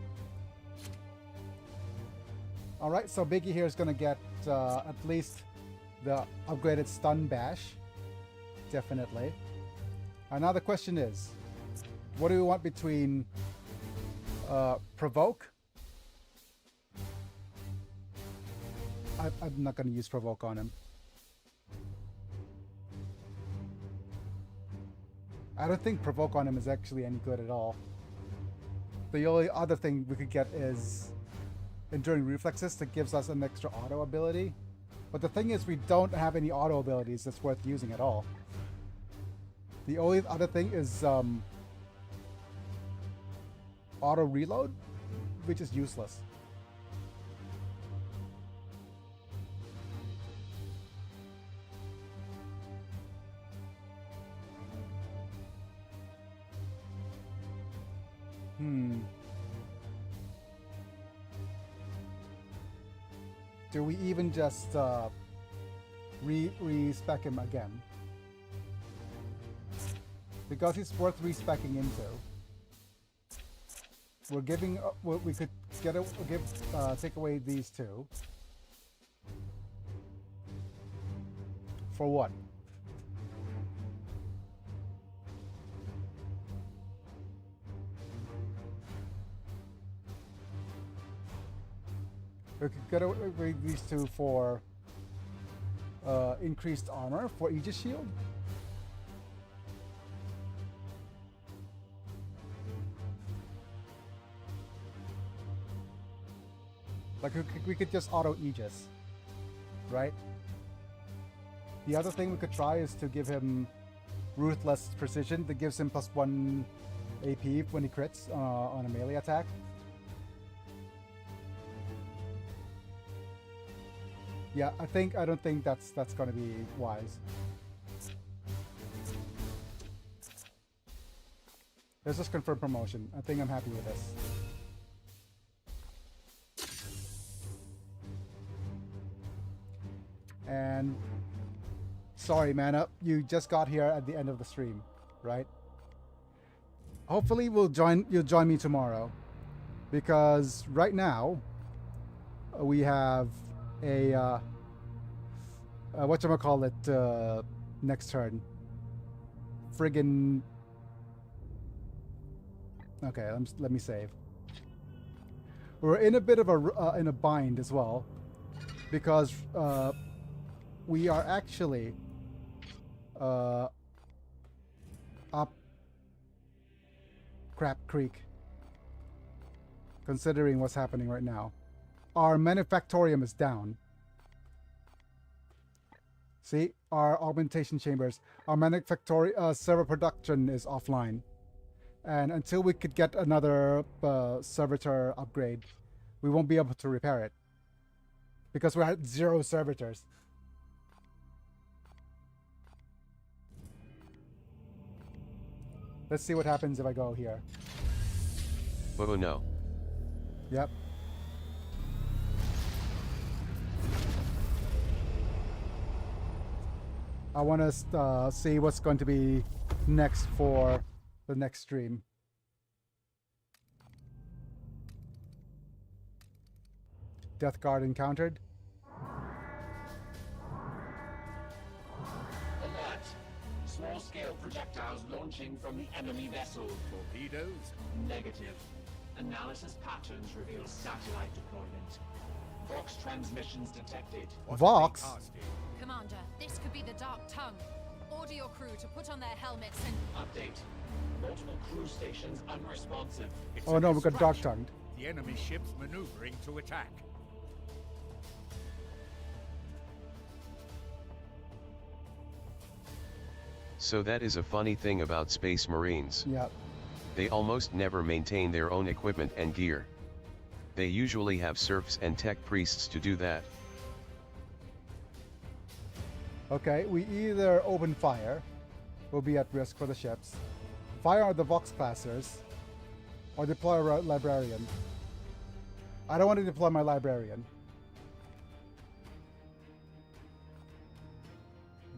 Alright, so Biggie here is gonna get at least the upgraded stun bash. Definitely. And now the question is, what do we want between provoke? I'm not gonna use provoke on him. I don't think provoke on him is actually any good at all. The only other thing we could get is enduring reflexes that gives us an extra auto ability. But the thing is, we don't have any auto abilities that's worth using at all. The only other thing is auto reload, which is useless. Do we even just re-spec him again? Because he's worth re-speccing into. We're giving. We could take away these two. For what? We could get away these two for increased armor for Aegis Shield. Like we could just auto Aegis, right? The other thing we could try is to give him Ruthless Precision that gives him +1 AP when he crits on a melee attack. Yeah, I don't think that's gonna be wise. Let's just confirm promotion. I think I'm happy with this. And sorry, man, you just got here at the end of the stream, right? Hopefully you'll join me tomorrow, because right now we have a whatchamacallit, next turn. Friggin'. Okay, let me save. We're in a bit of in a bind as well, because we are actually up Crap Creek, considering what's happening right now. Our manufactorium is down. See, our augmentation chambers, our server production is offline. And until we could get another servitor upgrade, we won't be able to repair it. Because we're at 0 servitors. Let's see what happens if I go here. Oh no. Yep. I want to see what's going to be next for the next stream. Death Guard encountered. Alert! Small-scale projectiles launching from the enemy vessel. Torpedoes? Negative. Analysis patterns reveal satellite deployment. Vox transmissions detected. What Vox? are they casting? Commander, this could be the Dark Tongue. Order your crew to put on their helmets and... Update. Multiple crew stations unresponsive. It's Oh a no, we got Dark distraction. Tongued. The enemy ship's maneuvering to attack. So that is a funny thing about Space Marines. Yep. They almost never maintain their own equipment and gear. They usually have serfs and tech priests to do that. Okay, we either open fire, we'll be at risk for the ships, fire the Vox classers, or deploy a librarian. I don't want to deploy my librarian.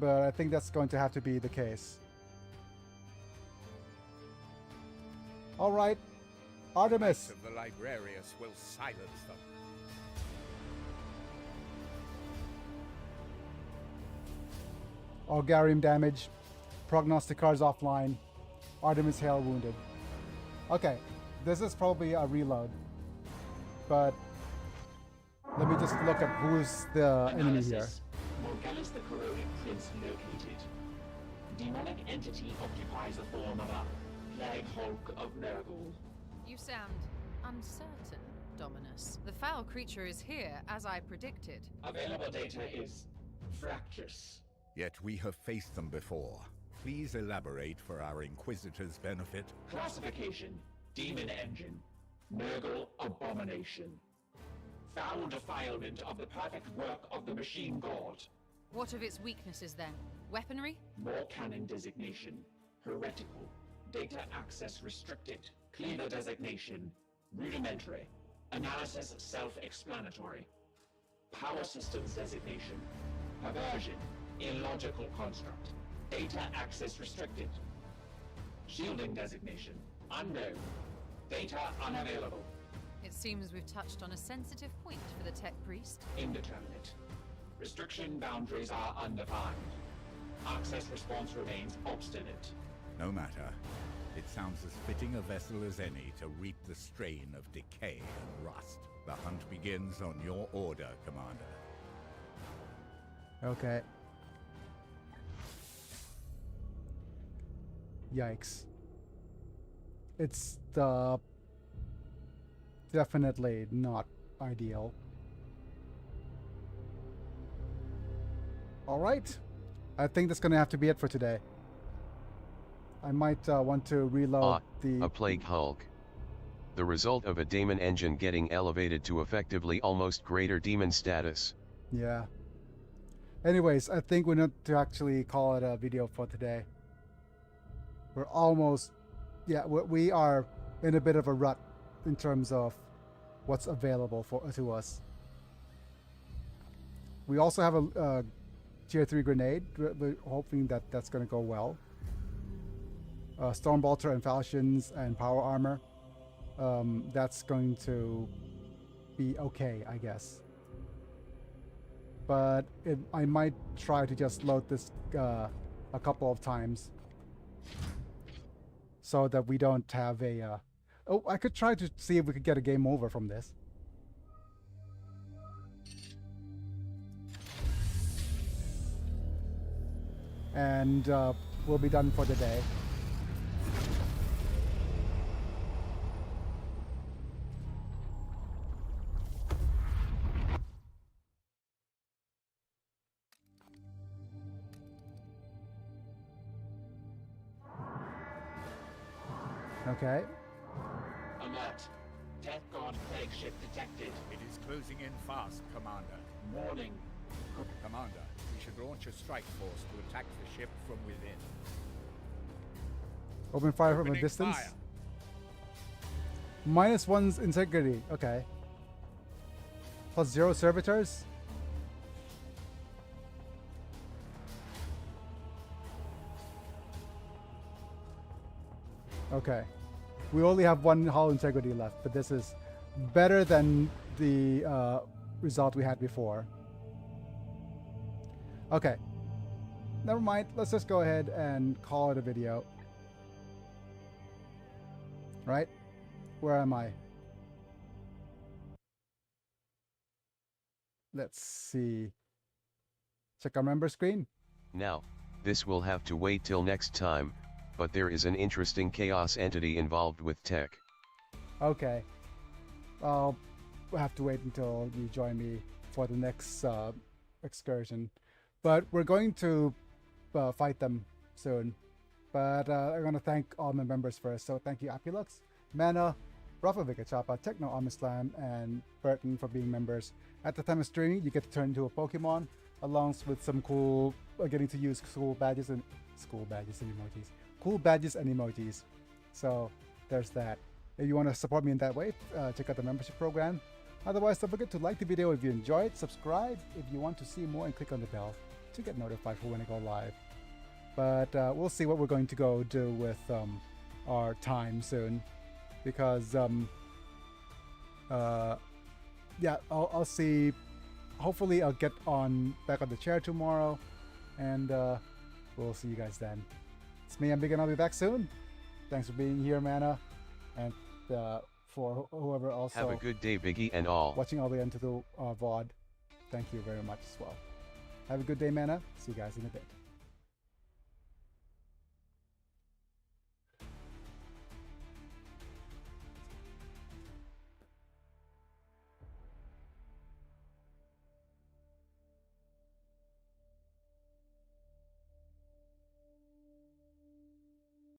But I think that's going to have to be the case. Alright, Artemis! The Librarius will silence them. Augarium damage, Prognosticars offline, Artemis Hail wounded. Okay, this is probably a reload, but let me just look at who's the enemy here. Analysis. Morgellus the Corroded Prince located. Demonic entity occupies the form of a plague hulk of Nurgle. You sound uncertain, Dominus. The foul creature is here, as I predicted. Available data is fractious. Yet we have faced them before. Please elaborate for our Inquisitor's benefit. Classification: Demon Engine. Nurgle Abomination. Foul defilement of the perfect work of the Machine God. What of its weaknesses then? Weaponry? More canon designation. Heretical. Data access restricted. Cleaner designation. Rudimentary. Analysis self-explanatory. Power systems designation. Perversion. Illogical construct. Data access restricted. Shielding designation. Unknown. Data unavailable. It seems we've touched on a sensitive point for the tech priest. Indeterminate. Restriction boundaries are undefined. Access response remains obstinate. No matter. It sounds as fitting a vessel as any to reap the strain of decay and rust. The hunt begins on your order, Commander. Okay. Yikes. It's definitely not ideal. Alright. I think that's gonna have to be it for today. I might want to reload A plague hulk. The result of a daemon engine getting elevated to effectively almost greater demon status. Yeah. Anyways, I think we need to actually call it a video for today. We're almost... Yeah, we are in a bit of a rut in terms of what's available to us. We also have a tier 3 grenade. We're hoping that that's going to go well. Stormbolter and falchions and power armor. That's going to be okay, I guess. but I might try to just load this a couple of times so that we don't have a... oh, I could try to see if we could get a game over from this. And we'll be done for the day. Okay. Alert. Death God plague ship detected. It is closing in fast, Commander. Warning. Commander, we should launch a strike force to attack the ship from within. Open fire from a Opening distance. fire. -1's integrity. Okay. +0 servitors. Okay. We only have 1 hull integrity left, but this is better than the result we had before. Okay. Never mind. Let's just go ahead and call it a video. Right? Where am I? Let's see. Check our member screen. Now, this will have to wait till next time, but there is an interesting chaos entity involved with tech. Okay. I'll have to wait until you join me for the next excursion. But we're going to fight them soon. But I'm going to thank all my members first. So thank you, Apulux, Mana, Rafa Chapa, Techno Amislam, and Burton for being members. At the time of streaming, you get to turn into a Pokemon, along with some cool, getting to use cool badges and emojis. Cool badges and emojis. So there's that. If you want to support me in that way, check out the membership program. Otherwise, don't forget to like the video if you enjoyed, subscribe if you want to see more, and click on the bell to get notified for when I go live. But we'll see what we're going to go do with our time soon, because yeah, I'll see. Hopefully I'll get back on the chair tomorrow, and we'll see you guys then. It's me, I'm Big, and I'll be back soon. Thanks for being here, Mana, and for whoever also Have a good day, Biggie, and all. watching all the way into the VOD. Thank you very much as well. Have a good day, Mana. See you guys in a bit.